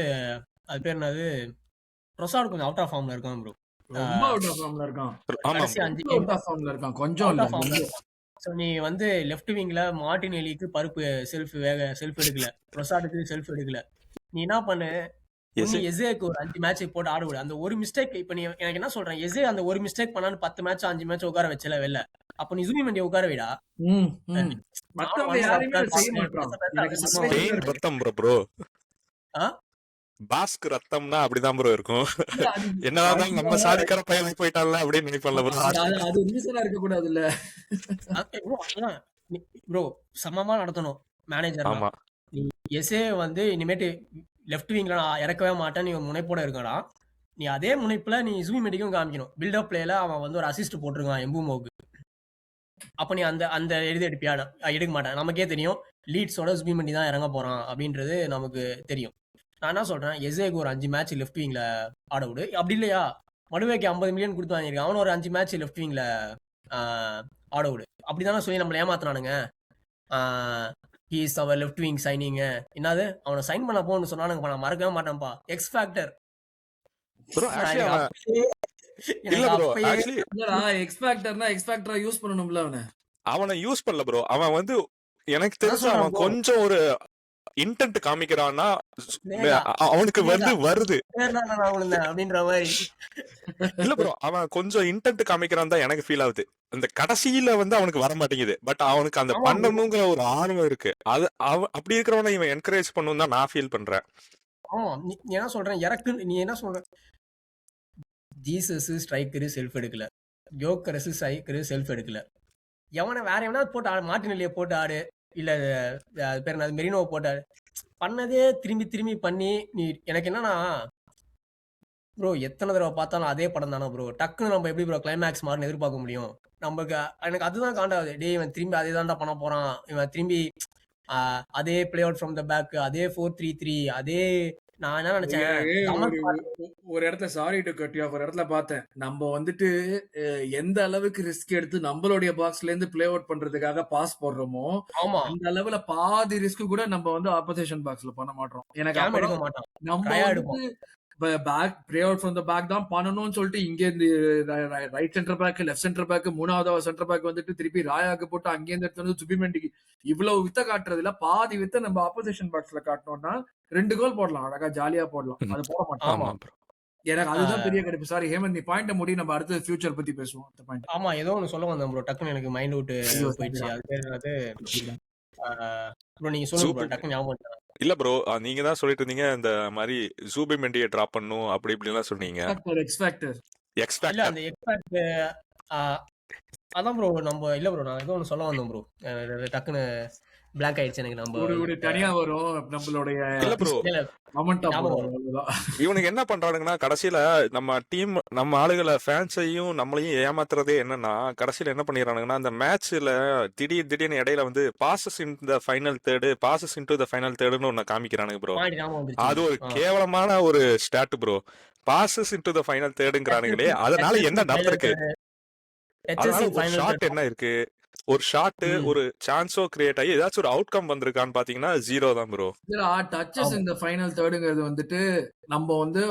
அது பேர் என்னது, ட்ரொசார்ட் கொஞ்சம் அவுட் ஆஃப் ஃபார்ம்ல இருக்கான் ப்ரோ. ரொம்ப அவுட் ஆஃப் ஃபார்ம்ல இருக்கான். கடைசி 5 அவுட் ஆஃப் ஃபார்ம்ல இருக்கான், கொஞ்சம் இல்ல. ஸோ நீ வந்து லெஃப்ட் விங்ல மார்டினெல்லிக்கு பருப்பு செல்ஃப் எடுக்கல, ட்ரொசார்டுக்கு செல்ஃப் எடுக்கல. நீ என்ன பண்ணு, எசேக்கு ஒரு 5 மேட்ச் போட்டு ஆட விடு. அந்த ஒரு மிஸ்டேக் இப்ப நீ எனக்கு என்ன சொல்றேன், எசே அந்த ஒரு மிஸ்டேக் பண்ணான்னு 10 மேட்ச் 5 மேட்ச் உட்கார வச்சல வெளில. அப்ப நீ ஜூபிமெண்டியை உட்கார வைடா. மத்தவங்க யாரையுமே செய்ய மாட்டான். ரத்தம் ப்ரோ, பாஸ்க் ரத்தம்னா அப்படிதான் ப்ரோ இருக்கும். என்னதான் நம்ம சாதிக்கார பையனை போயிட்டான்ல அப்படின்னு நினைப்பல ப்ரோ. அது ரீசனா இருக்க கூடாதுல்ல ப்ரோ, சமமா நடத்தணும் மேனேஜர். ஆமா, நீ எஸ்ஏ வந்து இனிமேட்டு லெஃப்ட் விங்ல நான் இறக்கவே மாட்டேன், நீ முனைப்போட இருக்கடா. நீ அதே முனைப்புல நீ ஜூபிமெண்டிக்கும் காமிக்கணும். பில்டப் பிளேல அவன் வந்து ஒரு அசிஸ்ட் போட்டிருக்கான் எம்புமோக்கு. அப்ப நீ அந்த அந்த எழுதி எடுப்பியா? எடுக்க மாட்டேன். நமக்கே தெரியும் லீட்ஸோட சுபிமண்டி தான் இறங்க போறான் அப்படின்றது நமக்கு தெரியும். நான் என்ன சொல்றேன், எஸ்ஏக்கு ஒரு 5 மேட்ச் லெஃப்ட் விங்ல ஆட விடு. அப்படி இல்லையா மடுவேக்கு 50 மில்லியன் கொடுத்து வாங்கியிருக்கான், அவன் ஒரு 5 மேட்ச் லெஃப்ட் விங்ல ஆட விடு. அப்படிதானே சொல்லி நம்மள ஏமாத்துறானுங்க. ஹீஸ் அவர் லெஃப்ட் விங் சைனிங் என்னது அவனை சைன் பண்ண போன்னு சொன்னானுங்க. நான் மறக்கவே மாட்டேன்ப்பா. எக்ஸ் ஃபேக்டர் ப்ரோ ஆக்சுவலி எனக்கு அவன் அப்பயே இல்ல எனக்கு ப்ரோ அப்பயே ஆக்சுவலி இல்லடா எக்ஸ்பேக்டர்னா எக்ஸ்பேக்டரா யூஸ் பண்ணணும்ல அவனை. அவனை யூஸ் பண்ணல ப்ரோ. அவன் வந்து எனக்கு அதான் தெரிஞ்சு சொல்றேன் அவன் ப்ரோ. கொஞ்சம் ஒரு இன்டென்ட் காமிக்கிறான்னா நேகா அவனுக்கு வந்து நேகா வருது. பேர்ல நான் விழுந்தேன் அப்படின்ற மாதிரி. இல்ல ப்ரோ அவன் கொஞ்சம் இன்டென்ட் காமிக்கிறான் தான் எனக்கு ஃபீல் ஆகுது. அந்த கடைசியில வந்து அவனுக்கு வர மாட்டேங்குது. பட் அவனுக்கு அந்த ஆமா bro. பண்ணணுங்கிற ஒரு ஆர்வம் இருக்கு. அது அப்படி இருக்கிறவனை இவன் என்கரேஜ் பண்ணணும் தான் நான் ஃபீல் பண்றேன். ஆமா நீ என்ன சொல்றேன் இறக்கு நீ என்ன சொல்ற? ஜீசஸ் ஸ்ட்ரைக்கரு செல்ஃப் எடுக்கல, ஜோக்கரஸ் ஸ்ட்ரைக்கரு செல்ஃப் எடுக்கல. எவனை வேற எவனா போட்டு ஆடு, மார்டினெல்லியை போட்டு ஆடு, இல்ல அது பேர் என்ன மெரினோவை போட்டு ஆடு. பண்ணதே திரும்பி திரும்பி பண்ணி நீ எனக்கு என்னன்னா ப்ரோ எத்தனை தடவை பார்த்தாலும் அதே படம் தானே ப்ரோ. டக்குன்னு நம்ம எப்படி ப்ரோ கிளைமேக்ஸ் மாறுன்னு எதிர்பார்க்க முடியும்? நமக்கு எனக்கு அதுதான் காண்டாவது. டே இவன் திரும்பி அதே தான்டா பண்ண போறான், இவன் திரும்பி அதே play out from the back, அதே 4-3-3, அதே. நான் என்ன நினைச்சேன் ஒரு இடத்துல சாரி டு கட் ஆஃப் ஒரு இடத்துல பார்த்தேன். நம்ம வந்துட்டு எந்த அளவுக்கு ரிஸ்க் எடுத்து நம்மளுடைய பாக்ஸ்ல இருந்து பிளே அவுட் பண்றதுக்காக பாஸ் போடுறோமோ ஆமா அந்த அளவுல பாதி ரிஸ்க் கூட நம்ம வந்து ஆப்போசிஷன் பாக்ஸ்ல பண்ண மாட்டோம். எனக்கு கேம் அப்பதான் எடுக்க மாட்டான், நம்ம ட்ரையா வந்து எடுப்போம். Back play out from the back தான் பண்ணணும்னு சொல்லிட்டு இங்க இருந்து right center back left center back மூணாவது சென்டர் பேக் வந்துட்டு திருப்பி ராயாக்கு போட்டு அங்கேருந்து எடுத்து வந்து சுபிமெண்டிக்கு இவ்வளவு வித்த காட்டுறதுல பாதி வித்த நம்ம ஆப்போசிஷன் பாக்ஸ்ல காட்டணும்னா 2 கோல் போடலாம், அழகா ஜாலியா போடலாம். அது போட மாட்டோம். ஆமா ஆமா ப்ரோ. எனக்கு அதுதான் பெரிய கடுப்பு. சாரி ஹேமந்த், நீ பாயிண்ட முடி, நம்ம அடுத்த ஃபியூச்சர் பத்தி பேசுவோம். அந்த பாயிண்ட். ஆமா ஏதோ ஒன்று சொல்ல வந்தேன் ப்ரோ, டக்குன்னு எனக்கு மைண்ட் அவுட் ஐயோ போயிடுச்சு. சாரிடா. அது பேர் என்னது ப்ரோ? நீங்க சொல்லுங்க ப்ரோ, ஜூபி டக்குன்னு ஞாபகம் வந்துச்சு. இல்ல ப்ரோ நீங்க தான் சொல்லிட்டு இருந்தீங்க இந்த மாதிரி ஜூபி மெண்டியை டிராப் பண்ணும் அப்படி இப்படி எல்லாம் சொன்னீங்க. X factor. இல்ல எக்ஸ்பேக்டர் அந்த எக்ஸ்பேக்ட் அதான் ப்ரோ. நம்ம இல்ல ப்ரோ, நான் ஏதோ ஒன்று சொல்ல வந்தோம் ப்ரோ, டக்குன்னு பிளாங்க் ஆயிடுச்சு எனக்கு. நம்ம ஒரு தனியா வரும் நம்மளுடைய இல்ல ப்ரோ இல்ல மொமெண்டா ஞாபகம் போடும், வரும். அவ்வளவுதான். இவனுக்கு என்ன பண்றானுங்கன்னா கடைசியில நம்ம டீம் நம்ம ஆளுகளை ஃபேன்ஸையும் நம்மளையும் ஏமாத்துறதே என்னன்னா கடைசியில என்ன பண்ணிடுறானுங்கன்னா அந்த மேட்ச்ல திடீர்னு இடையில வந்து passes in the final third passes into the final தேர்டுன்னு ஒன்னு காமிக்கிறானுங்க ப்ரோ. பாயிண்ட் ஞாபகம் வந்துருச்சு அது ப்ரோ. ஒரு கேவலமான ஒரு stat bro. Passes into the final தேர்டுங்கிறானுங்களே அதனால என்ன நடந்திருக்கு? அதனால ஒரு ஃபைனல் ஷாட் என்ன இருக்கு? ஒரு ஷாட் ஒரு சான்ஸோ கிரியேட் ஆகி ஏதாச்சும் ஒரு அவுட்கம் வந்திருக்கான்னு பாத்தீங்கன்னா 0 தான் ப்ரோ. டச்சஸ் இந்த ஃபைனல் தேர்டுங்கிறது வந்துட்டு நம்ம வந்து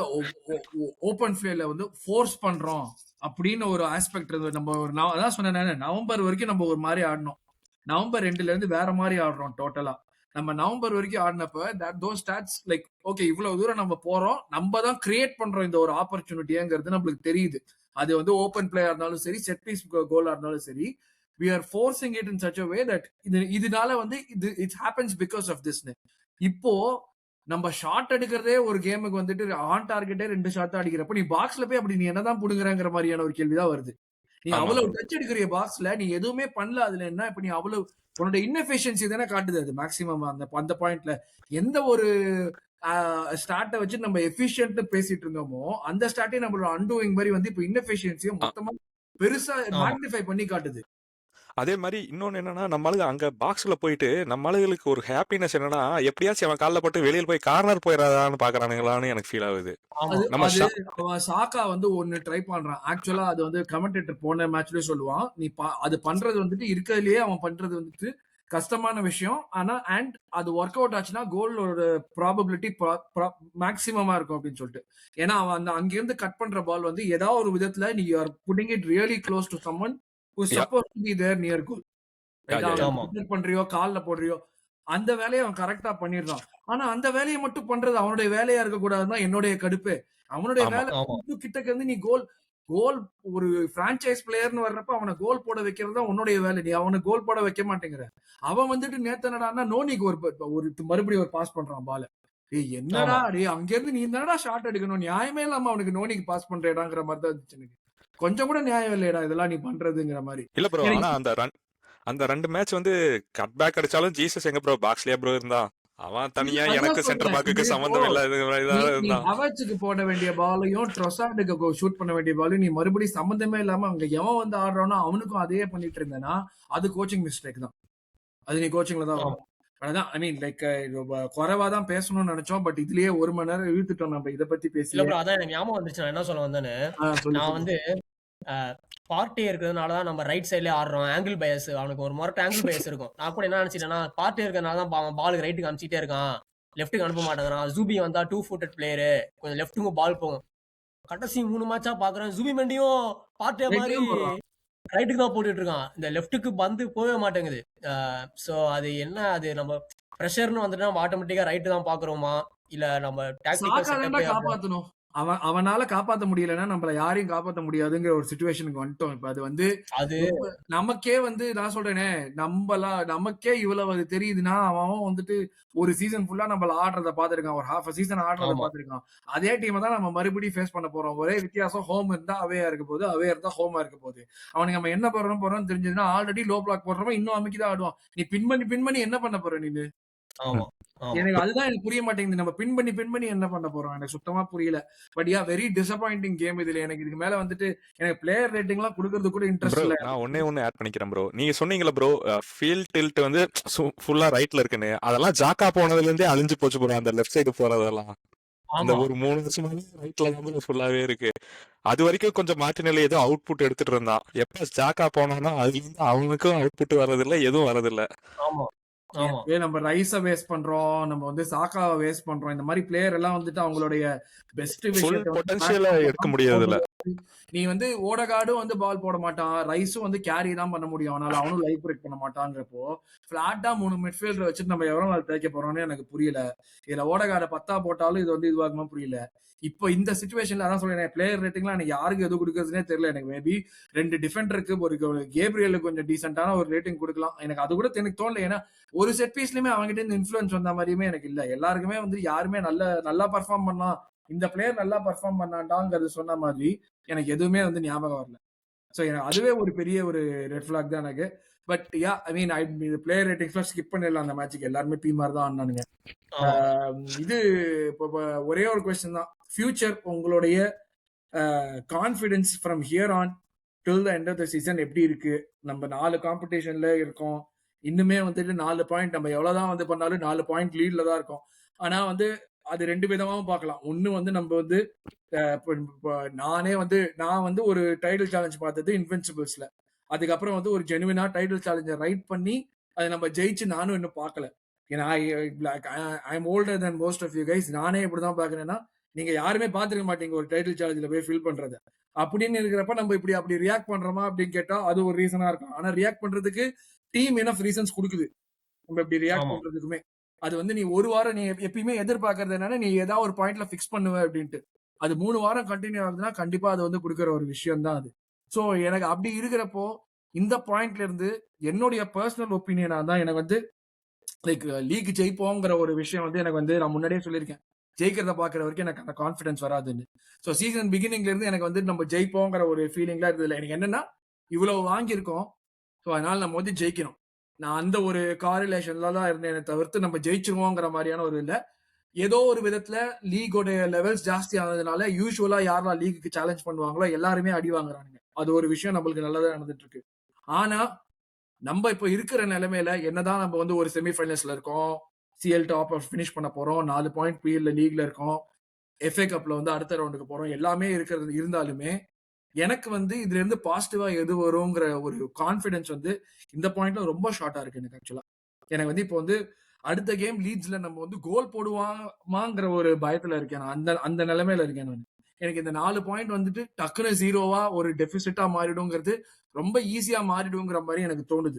ஓபன் பிளேல வந்து ஃபோர்ஸ் பண்றோம் அப்படின்னு ஒரு ஆஸ்பெக்ட் இருந்து நம்ம ஒரு அதான் சொன்னேன், நவம்பர் வரைக்கும் நம்ம ஒரு மாதிரி ஆடணும். நவம்பர் 2ல இருந்து வேற மாதிரி ஆடுறோம் டோட்டலா. நம்ம நவம்பர் வரைக்கும் ஆடினப்ப தோஸ் ஸ்டாட்ஸ் லைக் ஓகே இவ்வளவு தூரம் நம்ம போறோம், நம்ம தான் கிரியேட் பண்றோம் இந்த ஒரு ஆப்பர்ச்சுனிட்டிங்கிறது நம்மளுக்கு தெரியுது. அது வந்து ஓபன் பிளேயா இருந்தாலும் சரி, செட் பீஸ் கோலா இருந்தாலும் சரி, we are forcing it in such a way that இதனால வந்து it happens because of this. இப்போ நம்ம ஷாட் எடுக்கிறதே ஒரு கேமுக்கு வந்துட்டு ஆன் டார்கெட்டே 2 ஷாட் தான் அடிக்கிறப்ப நீ பாக்ஸ்ல போய் அப்படி நீ என்னதான் புடுங்குறங்கிற மாதிரியான ஒரு கேள்விதான் வருது. நீ ஆமா அவ்வளவு ப்ரோ. டச் எடுக்கிற பாக்ஸ்ல நீ எதுவுமே பண்ணல, அதுல என்ன இப்ப நீ அவ்வளவு உன்னோட இன்னெஃபிஷியன்சி தானே காட்டுது அது மேக்சிமம். அந்த பாயிண்ட்ல எந்த ஒரு ஸ்டார்ட்டை வச்சு நம்ம எஃபிஷியன்ட் பேசிட்டு இருந்தோமோ அந்த ஸ்டார்ட்டே நம்மளோட அன்டூயிங் மாதிரி வந்து இப்ப இன்னெஃபிஷியன்சியை மொத்தமா பெருசா மேக்னிஃபை பண்ணி காட்டுது. அதே மாதிரி இன்னொன்னு என்னன்னா நம்ம ஆளுங்க அங்க பாக்ஸ்ல போயிட்டு நம்ம ஆளுகளுக்கு ஒரு ஹாப்பினஸ் என்னன்னா எப்படியாச்சும் அவன் காலில் போட்டு வெளியில போய் கார்னர் போயிடாதான்னு பாக்குறானுங்களான்னு எனக்கு ஃபீல் ஆகுது. ஆமா நம்ம அது அவன் சாக்கா வந்து ஒன்னு ட்ரை பண்றான். ஆக்சுவலா அது வந்து கமெண்டேட்டர் போன மேட்ச்லயே சொல்லுவான், நீ அது பண்றது வந்துட்டு இருக்கிறதுலயே அவன் பண்றது வந்துட்டு கஷ்டமான விஷயம். ஆனா அண்ட் அது ஒர்க் அவுட் ஆச்சுன்னா கோலோட ப்ராபபிலிட்டி மேக்சிமமா இருக்கும் அப்படின்னு சொல்லிட்டு. ஏன்னா அவன் அந்த அங்கிருந்து கட் பண்ற பால் வந்து ஏதாவது ஒரு விதத்துல நீ are putting it really close to someone who is Yeah. supposed to be there near goal. Yeah, yeah, yeah. ஆமா பண்றியோ கால்ல போடுறியோ அந்த வேலையை அவன் கரெக்டா பண்ணிடுறான். ஆனா அந்த வேலையை மட்டும் பண்றது அவனுடைய வேலையா இருக்க கூடாதுதான் என்னுடைய கடுப்பு. அவனுடைய ஆமா வேலை ஆமா கிட்டக்க இருந்து நீ கோல் ஒரு பிரான்சைஸ் பிளேயர்னு வர்றப்ப அவனை கோல் போட வைக்கிறது தான் உன்னுடைய வேலை. நீ அவனை கோல் போட வைக்க மாட்டேங்கிற. அவன் வந்துட்டு நேத்தனடான்னா நோனிக்கு ஒரு மறுபடியும் ஒரு பாஸ் பண்றான் பால. என்னடா டே அங்க இருந்து நீ என்னடா ஷாட் எடுக்கணும், நியாயமே இல்லாம அவனுக்கு நோனிக்கு பாஸ் பண்றேடாங்கிற மாதிரி தான் இருந்துச்சு எனக்கு. கொஞ்சம் கூட நியாயம் இல்லையடா இதெல்லாம் நீ பண்றதுங்கிற மாதிரி. இல்ல ப்ரோ ஆனா அந்த 2 மேட்ச் வந்து கட் பேக் அடிச்சாலும் ஜீசஸ் எங்க ப்ரோ பாக்ஸ்லயே ப்ரோ இருந்தா அவன் தனியா அதுதான் எனக்கு சென்டர் சொல்றேன். பாக்குக்கு இது இப்போ சம்பந்தம் இல்லாத நீ இதாக நீ இருந்தான். ஹவர்ட்ஸுக்கு போட வேண்டிய பாலையும் ட்ரொசார்டுக்கு ஷூட் பண்ண வேண்டிய பாலையும் நீ மறுபடியும் சம்பந்தமே இல்லாம அங்க எவன் வந்து ஆடுறானோ அவனுக்கும் அதே பண்ணிட்டு இருந்தேன்னா அது கோச்சிங் மிஸ்டேக் தான். அது நீ கோச்சிங்ல தான் ஆமா வரும். அதான் ஐ மீன் லைக் குறைவா தான் பேசணும்னு நினைச்சோம். பட் இதுலயே 1 மணி நேரம் இழுத்துட்டோம் நம்ம இதை பத்தி இல்ல பேசியே. ப்ரோ, அதான் எனக்கு ஞாபகம் வந்துச்சு. நான் என்ன சொல்ல வந்தேன்னு, சொல்லு நான் சொல்லு. வந்து பார்ட்டி இருக்கிறதுனால தான் நம்ம ரைட் சைட்லயே ஆடுறோம். ஆங்கிள் பயஸ், அவனுக்கு ஒரு முறை ஆங்கிள் பயஸ் இருக்கும். நான் கூட என்ன நினைச்சிட்டேன்னா, பார்ட்டி இருக்கிறதுனால தான் அவன் பாலுக்கு ரைட்டுக்கு அனுப்பிச்சிட்டே இருக்கான், லெஃப்ட்டுக்கு அனுப்ப மாட்டேங்கிறான். ஜூபி வந்தா 2 ஃபுட்டட் பிளேயரு, கொஞ்சம் லெஃப்ட்டுக்கும் பால் போகும். கடைசி 3 மேட்சா பாக்குறேன், ஜூபி மெண்டியும் பார்ட்டிய ரைட் மாதிரி தான் போடுறான். ரைட்டுக்கு தான் போட்டுட்டு இருக்கான். இந்த லெஃப்ட்டுக்கு பந்து போகவே மாட்டேங்குது. சோ அது என்ன, அது நம்ம ப்ரெஷர்னு வந்துட்டு நம்ம ஆட்டோமேட்டிக்கா ரைட்டு தான் பாக்குறோமா, இல்ல நம்ம டாக்டிக்கல் சாக்கா தான்டா செட்டப்பே காப்பாத்தணும். அவனால காப்பாத்த முடியலன்னா நம்மள யாரையும் காப்பாத்த முடியாதுங்கிற ஒரு சிச்சுவேஷனுக்கு வந்துட்டோம். இப்ப அது வந்து அது நமக்கே வந்து நான் சொல்றேனே, நமக்கே இவ்வளவு அது தெரியுதுன்னா அவன் வந்துட்டு ஒரு சீசன் ஃபுல்லா நம்மள ஆடுறத பாத்துருக்கான். ஒரு ஹாஃப் சீசன் ஆடுறத ஆமா பாத்துருக்கான். அதே டீமை தான் நம்ம மறுபடியும் ஃபேஸ் பண்ண போறோம். ஒரே வித்தியாசம் ஹோம் இருந்தா அவேயா இருக்க போகுது, அவே இருந்தா ஹோமா இருக்க போகுது. அவனுக்கு நம்ம என்ன போறோம்னு தெரிஞ்சதுன்னா ஆல்ரெடி லோ பிளாக் போடுறவன் இன்னும் அமைக்கிதான் ஆடுவான். நீ பின் பண்ணி என்ன பண்ண போற நீ? ஆமா ஆமா எனக்கு அதுதான் எனக்கு புரிய மாட்டேங்குது. நம்ம பின் பண்ணி என்ன பண்ண போறோம்? எனக்கு சுத்தமா புரியல. But yeah very disappointing game இதுல. எனக்கு இதுக்கு மேல வந்துட்டு எனக்கு பிளேயர் ரேட்டிங் எல்லாம் கொடுக்கறது கூட ப்ரோ இன்ட்ரெஸ்ட் இல்ல. நான் ஒண்ணே ஆட் பண்ணிக்கிறேன் ப்ரோ. நீங்க சொன்னீங்களா ப்ரோ ஃபீல்ட் டில்ட் வந்து ஃபுல்லா ரைட்ல இருக்குன்னு, அதெல்லாம் ஜாக்கா போனதுல இருந்தே அழிஞ்சு போச்சு ப்ரோ. அந்த லெஃப்ட் சைடு போறதெல்லாம் அந்த ஆமா ஒரு 3 வருஷமாவே ரைட்ல தான் ஃபுல்லாவே இருக்கு. அது வரைக்கும் கொஞ்சம் மார்டினெல்லி ஏதோ அவுட்புட் எடுத்துட்டு இருந்தான். எப்ப ஜாக்கா போனானா அதுல இருந்து அவனுக்கும் அவுட்புட் வரதில்ல, எதுவும் வரதில்ல. ஆமா ஆமா நம்ம ரைஸ வேஸ்ட் பண்றோம், நம்ம வந்து சாக்காவை வேஸ்ட் பண்றோம். இந்த மாதிரி பிளேயர் எல்லாம் வந்துட்டு அவங்களுடைய பெஸ்ட் ஃபுல் விஷயத்தை வந்து பொட்டன்ஷியலை எடுக்க முடியறதில்ல. நீ வந்து ஓடகாடும் வந்து பால் போட மாட்டான், ரைஸும் வந்து கேரி தான் பண்ண முடியும். அதனால அவனும் லைஃப் பிரேக் பண்ண மாட்டாங்கிறப்போ பிளாட்டா 3 மிட்ஃபீல்டர் வச்சுட்டு நம்ம எவ்வளவு நாள் தேய்க்க போறோம்னு எனக்கு புரியல. இதுல ஓடகாட 10 போட்டாலும் இது வந்து இதுவாகுமா புரியல. இப்போ இந்த சிச்சுவேஷன்ல அதான் சொல்றேன், பிளேயர் ரேட்டிங்லாம் எனக்கு யாருக்கு எது கொடுக்கறதுனே தெரியல. எனக்கு மேபி 2 டிஃபெண்டருக்கு ஒரு கேப்ரியலுக்கு கொஞ்சம் டீசென்டான ஒரு ரேட்டிங் கொடுக்கலாம். எனக்கு அது கூட எனக்கு தோணல. ஏன்னா ஒரு செட் பீஸ்லயுமே அவங்ககிட்ட இருந்து இன்ஃபுளுன்ஸ் வந்த மாதிரியுமே எனக்கு இல்ல. எல்லாருக்குமே வந்து யாருமே நல்லா பர்ஃபார்ம் பண்ணா, இந்த பிளேயர் நல்லா பர்ஃபார்ம் பண்ணாண்டாங்கிறது சொன்ன மாதிரி எனக்கு எதுவுமே வந்து ஞாபகம் வரல. சோ அதுவே ஒரு பெரிய ஒரு ரெட் ஃபிளாக் தான் எனக்கு. But ya I mean player ரேட்டிங்ஸ்லாம் ஸ்கிப் பண்ணிடலாம். அந்த மேட்சுக்கு எல்லாருமே பி மாதிரி தான் ஆனானுங்க. இது இப்போ ஒரே ஒரு கொஸ்டின் தான். ஃபியூச்சர் உங்களுடைய confidence from here on till the end of the season எப்படி இருக்கு? நம்ம 4 காம்படிஷன்ல இருக்கோம். இன்னுமே வந்துட்டு 4 பாயிண்ட் நம்ம எவ்வளவுதான் வந்து பண்ணாலும் 4 பாயிண்ட் லீட்ல தான் இருக்கோம். ஆனா வந்து அது 2 விதமாவும் பார்க்கலாம். ஒண்ணு வந்து நம்ம வந்து நான் வந்து ஒரு டைட்டில் சேலஞ்ச் பார்த்தது இன்வென்சிபிள்ஸ்ல. அதுக்கப்புறம் வந்து ஒரு ஜெனுவினா டைட்டில் சேலஞ்சை ரைட் பண்ணி அதை நம்ம ஜெயிச்சு நானும் இன்னும் பார்க்கல. ஏன்னா I am older then most of you guys. நானே இப்படிதான் பாக்குறேன்னா நீங்க யாருமே பாத்துருக்க மாட்டீங்க ஒரு டைட்டில் சேலஞ்சில் போய் ஃபீல் பண்றத. அப்படின்னு இருக்கிறப்ப நம்ம அப்படி ரியாக்ட் பண்றோமா அப்படின்னு கேட்டா அது ஒரு ரீசனா இருக்கும். ஆனா ரியாக்ட் பண்றதுக்கு டீம் எனஃப் ரீசன்ஸ் கொடுக்குது நம்ம இப்படி ரியாக்ட் பண்றதுக்குமே. அது வந்து நீ ஒரு வாரம் நீ எப்பயுமே எதிர்பார்க்கறது என்னன்னா நீ ஏதாவது ஒரு பாயிண்ட்ல பிக்ஸ் பண்ணுவ அப்படின்ட்டு. அது 3 வாரம் கண்டினியூ ஆகுதுன்னா கண்டிப்பா அது வந்து கொடுக்குற ஒரு விஷயம் தான் அது. சோ எனக்கு அப்படி இருக்கிறப்போ இந்த பாயிண்ட்ல இருந்து என்னுடைய பர்சனல் ஒப்பீனியனா தான் எனக்கு வந்து லைக் லீக் ஜெயிப்போங்கிற ஒரு விஷயம் வந்து எனக்கு வந்து நான் முன்னாடியே சொல்லியிருக்கேன். ஜெயிக்கிறத பாக்குற வரைக்கும் எனக்கு அந்த கான்பிடன்ஸ் வராதுன்னு. சோ சீசன் பிகினிங்ல இருந்து எனக்கு வந்து நம்ம ஜெயிப்போங்கிற ஒரு ஃபீலிங்லாம் இருந்தது. எனக்கு என்னன்னா இவ்வளவு வாங்கியிருக்கோம், ஸோ அதனால நம்ம வந்து ஜெயிக்கணும். நான் அந்த ஒரு காரிலேஷன்ல தான் இருந்தேன் தவிர்த்து நம்ம ஜெயிச்சிருவோங்கிற மாதிரியான ஒரு இல்லை. ஏதோ ஒரு விதத்துல லீகோடைய லெவல்ஸ் ஜாஸ்தி ஆனதுனால யூஸ்வலா யாரெல்லாம் லீக்கு சேலஞ்ச் பண்ணுவாங்களோ எல்லாருமே அடி வாங்குறாங்க. அது ஒரு விஷயம் நம்மளுக்கு நல்லதா நடந்துட்டு இருக்கு. ஆனா நம்ம இப்ப இருக்கிற நிலைமையில என்னதான் நம்ம வந்து ஒரு செமிஃபைனல்ஸ்ல இருக்கோம், சிஎல் டாப் பினிஷ் பண்ண போறோம், 4 பாயிண்ட் பிஎல்ல லீக்ல இருக்கோம், எஃப்ஏ கப்ல வந்து அடுத்த ரவுண்டுக்கு போறோம், எல்லாமே இருக்கிறது இருந்தாலுமே எனக்கு வந்து இதுல இருந்து பாசிட்டிவா எது வருங்கிற ஒரு கான்பிடன்ஸ் வந்து இந்த பாயிண்ட்ல ரொம்ப ஷார்ட்டா இருக்கு எனக்கு ஆக்சுவலா. எனக்கு வந்து இப்போ வந்து அடுத்த கேம் லீட்ஸ்ல நம்ம வந்து கோல் போடுவாமாங்கிற ஒரு பயத்துல இருக்கேன். நான் அந்த அந்த நிலைமையில இருக்கேன் நான். எனக்கு இந்த 4 பாயிண்ட் வந்துட்டு டக்குனு ஜீரோவா ஒரு டெபிசிட்டா மாறிடுங்கிறது ரொம்ப ஈஸியா மாறிடுங்கிற மாதிரி எனக்கு தோணுது.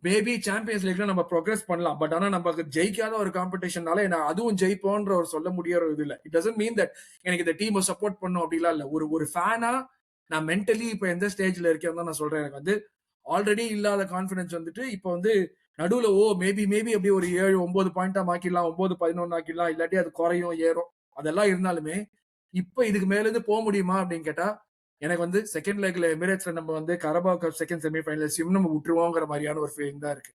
மேபி சாம்பியன்ஸ் லீக்ல நம்ம ப்ரோக்ரஸ் பண்ணலாம். பட் ஆனா நமக்கு ஜெயிக்காத ஒரு காம்படிஷன்னால அதுவும் ஜெயிப்போன்ற ஒரு சொல்ல முடியாத ஒரு இது இல்லை. இட் டசன்ட் மீன் தட் எனக்கு இந்த டீமை சப்போர்ட் பண்ணும் அப்படிலாம் இல்லை. ஒரு ஃபேனா நான் மென்டலி இப்ப எந்த ஸ்டேஜ்ல இருக்கேன் தான் நான் சொல்றேன். எனக்கு வந்து ஆல்ரெடி இல்லாத கான்பிடன்ஸ் வந்துட்டு இப்போ வந்து நடுவுல மேபி அப்படி ஒரு 7-9 பாயிண்டா மாக்கிடலாம், 9-11 ஆக்கிடலாம், இல்லாட்டி அது குறையும் ஏறும், அதெல்லாம் இருந்தாலுமே இப்ப இதுக்கு மேல இருந்து போக முடியுமா அப்படின்னு கேட்டா எனக்கு வந்து செகண்ட் லெக்ல எமிரேட்ஸ்ல நம்ம வந்து கரபாவ் கப் செகண்ட் செமிஃபைனல்ஸையும் நம்ம விட்டுருவோங்கிற மாதிரியான ஒரு ஃபீலிங் தான் இருக்கு.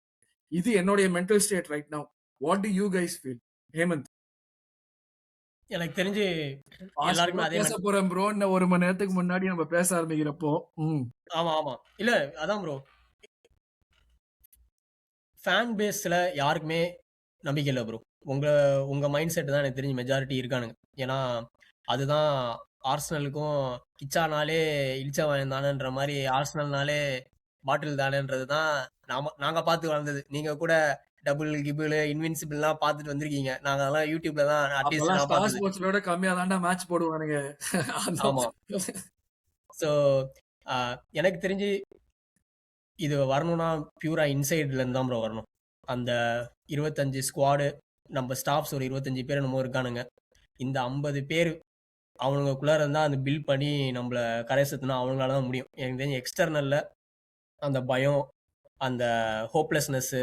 இது என்னுடைய mental state right now. What do you guys feel? Hemant, எனக்கு தெரிஞ்சு எல்லாருக்குமே பாசிட்டிவா அதே பேச போறேன் ப்ரோ. இன்னும் 1 மணி நேரத்துக்கு முன்னாடி நம்ம பேச ஆரம்பிக்கிறப்போ ஆமா ஆமா இல்ல அதான் ப்ரோ, ஃபேன் பேஸ்ல யாருக்குமே நம்பிக்கை இல்லை ப்ரோ. உங்க உங்க மைண்ட் செட் தான் எனக்கு தெரிஞ்சு மெஜாரிட்டி இருக்கானுங்க. ஏன்னா அதுதான் ஆர்சனலுக்கும் கிச்சானாலே இழிச்சவன் தானேன்ற மாதிரி, ஆர்சனல்னாலே பாட்டில் தானேன்றது தான் நாங்க பார்த்து வளர்ந்தது. நீங்க கூட டபுள் கிபிள் இன்வின்சிபிள்லாம் பார்த்துட்டு வந்திருக்கீங்க. நாங்க அதெல்லாம் யூடியூப்ல தான் அட்லீஸ்ட் அப்பெல்லாம் நான் ஸ்டார் பார்த்தது. ஸ்போர்ட்ஸோட கம்மியா தான்டா மேட்ச் போடுவானுங்க. ஆமா. ஸோ எனக்கு தெரிஞ்சு இது வரணும்னா பியூரா இன்சைட்ல இருந்து தான் ப்ரோ வரணும். அந்த 25 ஸ்குவாடு, நம்ம ஸ்டாஃப்ஸ் ஒரு 25 பேர் என்னமோ இருக்கானுங்க. இந்த 50 பேர் அவனுக்குள்ள இருந்தா அந்த பில் பண்ணி நம்மள கரை சேர்த்துனா அவங்களால தான் முடியும். எனக்கு தெரிஞ்சு எக்ஸ்டர்னல்ல அந்த பயம், அந்த ஹோப்லெஸ்னஸ்,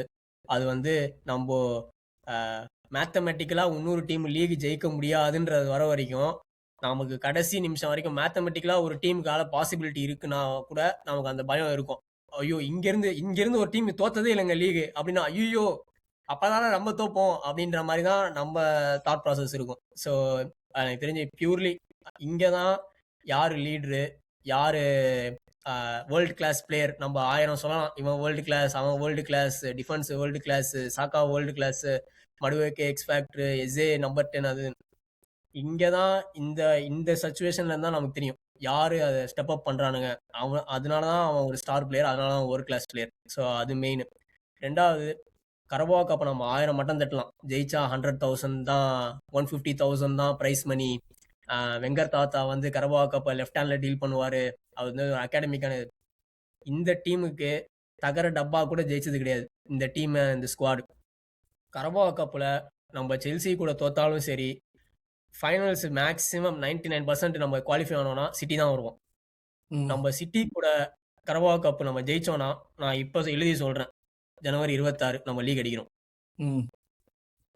அது வந்து நம்ம மேத்தமெட்டிக்கலா இன்னொரு டீம் லீக் ஜெயிக்க முடியாதுன்றது வர வரைக்கும், நமக்கு கடைசி நிமிஷம் வரைக்கும் மேத்தமெட்டிக்கலா ஒரு டீமுக்கால பாசிபிலிட்டி இருக்குன்னா கூட நமக்கு அந்த பயம் இருக்கும். ஐயோ, இங்கிருந்து ஒரு டீம் தோத்ததே இல்லைங்க லீக் அப்படின்னா, ஐயோ அப்பதானே நம்ம தோப்போம் அப்படின்ற மாதிரி தான் நம்ம தாட் ப்ராசஸ் இருக்கும். ஸோ எனக்கு தெரிஞ்சு பியூர்லி இங்கதான் யாரு லீடரு, யாரு வேர்ல்டு கிளாஸ் பிளேயர், நம்ம 1000 சொல்லலாம். இவன் வேர்ல்டு கிளாஸ், அவன் world class, defence world class, Saka world class, மடுவேக்கே எக்ஸ் ஃபேக்டர், எஸ்ஏ நம்பர் 10. அது இங்கதான் இந்த இந்த சுச்சுவேஷன்ல இருந்தா நமக்கு தெரியும் யாரு அதை ஸ்டெப் அப் பண்றானுங்க. அதனாலதான் அவன் ஒரு ஸ்டார் பிளேயர், அதனால அவன் ஒரு கிளாஸ் பிளேயர். ஸோ அது மெயின். ரெண்டாவது, கரபா கப்பை நம்ம 1000 மட்டம் தட்டலாம், ஜெயிச்சா 100,000 தான், 150,000 தான் பிரைஸ் மணி. வெங்கர் தாத்தா வந்து கரபா கப்பை லெஃப்ட் ஹேண்ட்ல டீல் பண்ணுவாரு. அது வந்து அகாடமிக்கான. இந்த டீமுக்கு தகர டப்பா கூட ஜெயிச்சது கிடையாது இந்த டீம், இந்த ஸ்குவாடு. கரபா கப்ல நம்ம செல்சி கூட தோத்தாலும் சரி, ஃபைனல்ஸ் மேக்ஸிமம் 99% நம்ம குவாலிஃபை ஆனோம்னா சிட்டி தான் வருவோம். நம்ம சிட்டி கூட கரபா கப் நம்ம ஜெயிச்சோம்னா, நான் இப்போ எழுதி சொல்றேன், ஜனவரி 26 நம்ம லீக் அடிக்கிறோம்.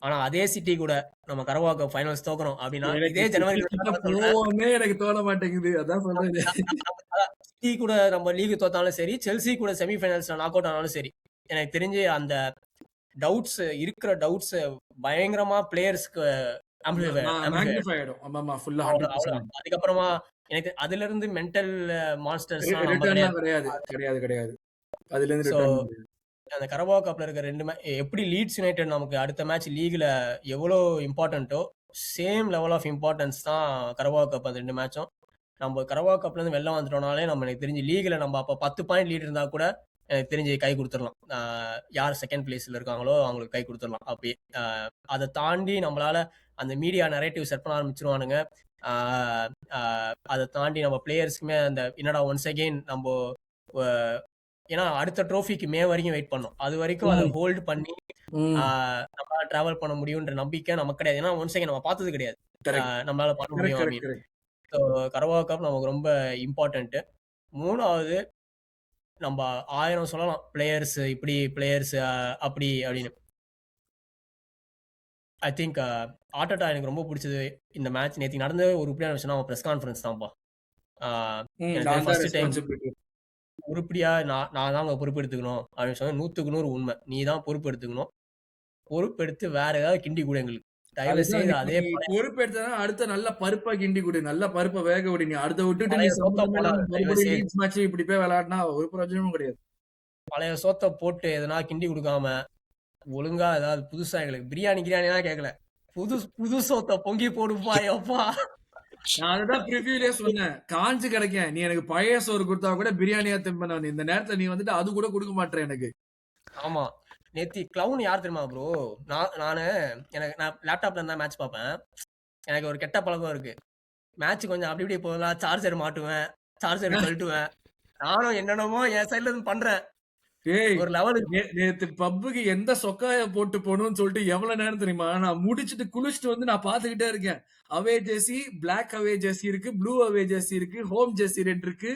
ஆனா அதே சிட்டி கூட நம்ம கரபா கப் ஃபைனல்ஸ் தோக்குறோம் அப்படின்னா, இதே ஜனவரி எனக்கு தோண மாட்டேங்குது. அதான் சொல்றேன், சிட்டி கூட நம்ம லீக் தோத்தாலும் சரி, செல்சி கூட செமிஃபைனல்ஸ்ல நாக் அவுட் ஆனாலும் சரி, எனக்கு தெரிஞ்சு அந்த டவுட்ஸ் இருக்கிற டவுட்ஸ் பயங்கரமா பிளேயர்ஸ்க்கு அதுக்கப்புறமா எனக்கு அதுல இருந்து மென்டல் மான்ஸ்டர்ஸ் கிடையாது. அந்த கரபா கப்ல இருக்க 2 எப்படி லீட்ஸ் யுனைடெட் நமக்கு அடுத்த மேட்ச் லீக்ல எவ்வளவு இம்பார்ட்டன்ட்டோ, சேம் லெவல் ஆஃப் இம்பார்ட்டன்ஸ் தான் கரபா கப். அந்த 2 மேட்சும் நம்ம கரபா கப்ல இருந்து வெளில வந்துட்டோம்னாலே நம்ம எனக்கு தெரிஞ்சு லீக்ல நம்ம அப்ப 10 பாயிண்ட் லீட் இருந்தா கூட எனக்கு தெரிஞ்சு கை கொடுத்துடலாம். யார் செகண்ட் பிளேஸ்ல இருக்காங்களோ அவங்களுக்கு கை கொடுத்துடலாம். அப்பயே அதை தாண்டி நம்மளால அந்த மீடியா நரேட்டிவ் செட் பண்ண ஆரம்பிச்சிருவானுங்க. அதை தாண்டி நம்ம பிளேயர்ஸ்க்குமே அந்த என்னடா ஒன்ஸ் அகெயின் நம்ம, ஏன்னா அடுத்த ட்ரோஃபிக்கு மே வரைக்கும் வெயிட் பண்ணோம். அது வரைக்கும் அதை ஹோல்டு பண்ணி நம்மளால டிராவல் பண்ண முடியும்ன்ற நம்பிக்கை நமக்கு கிடையாது. ஏன்னா ஒன்ஸ் அகெயின் நம்ம பார்த்தது கிடையாது நம்மளால பண்ண முடியும் அப்படின்னு. ஸோ கரபா கப் நமக்கு ரொம்ப இம்பார்ட்டன்ட். மூணாவது, நம்ம 1000 சொல்லலாம் பிளேயர்ஸ் இப்படி, பிளேயர்ஸ் அப்படி அப்படின்னு. ஐ திங்க் ஆர்டெட்டா எனக்கு ரொம்ப பிடிச்சது இந்த மேட்ச். நேற்று நடந்த ஒரு உருப்படியான விஷயம் அவன் ப்ரெஸ் கான்ஃபரன்ஸ் தான்ப்பா. ஃபர்ஸ்ட் டைம் உருப்படியா நான் தான் அங்கே பொறுப்பு எடுத்துக்கணும் அப்படின்னு சொன்னா 100க்கு 100 உண்மை. நீ தான் பொறுப்பு எடுத்துக்கணும். பொறுப்பெடுத்து வேற ஏதாவது கிண்டி கூட எங்களுக்கு தயவு செய்து. அதே பொறுப்பெடுத்தா அடுத்த நல்ல பருப்பா கிண்டி கொடு, நல்ல பருப்பை வேக விடு. நீ அடுத்த விட்டுட்டு இப்படி போய் விளையாடினா ஒரு பிரயோஜனமும் கிடையாது. பழைய சோத்தை போட்டு எதனா கிண்டி கொடுக்காம ஒழுங்கா ஏதாவது புதுசா, எங்களுக்கு பிரியாணிலாம் கேட்கல, புது சோத்தை பொங்கி போடுப்பா. எப்பா நான் அதுதான் ப்ரிவியூலயே சொன்னேன், காஞ்சு கிடைக்க நீ எனக்கு பழைய சோறு கொடுத்தா கூட பிரியாணியா திம்பன, இந்த நேரத்துல நீ வந்துட்டு அது கூட கொடுக்க மாட்டேன் எனக்கு. ஆமா, நேத்தி கிளவுன் யார் தெரியுமா ப்ரோ? நான் லேப்டாப்ல இருந்தா மேட்ச் பார்ப்பேன். எனக்கு ஒரு கெட்ட பழக்கம் இருக்கு, மேட்ச் கொஞ்சம் அப்படி இப்படி போகலாம், சார்ஜர் மாட்டுவேன், சார்ஜர் கழட்டுவேன். நானும் என்னென்னமோ என் சைட்ல இருந்து பண்றேன். ஒரு லெவலுக்கு நேத்து பப்புக்கு எந்த சொக்காய போட்டு போகணும்னு சொல்லிட்டு எவ்வளவு நேரம் தெரியுமா, நான் முடிச்சுட்டு குளிச்சுட்டு வந்து நான் பாத்துக்கிட்டே இருக்கேன். அவே ஜெர்சி, பிளாக் அவே ஜெர்சி இருக்கு, ப்ளூ அவே ஜெர்சி இருக்கு, ஹோம் ஜெர்சி ரெட் இருக்கு,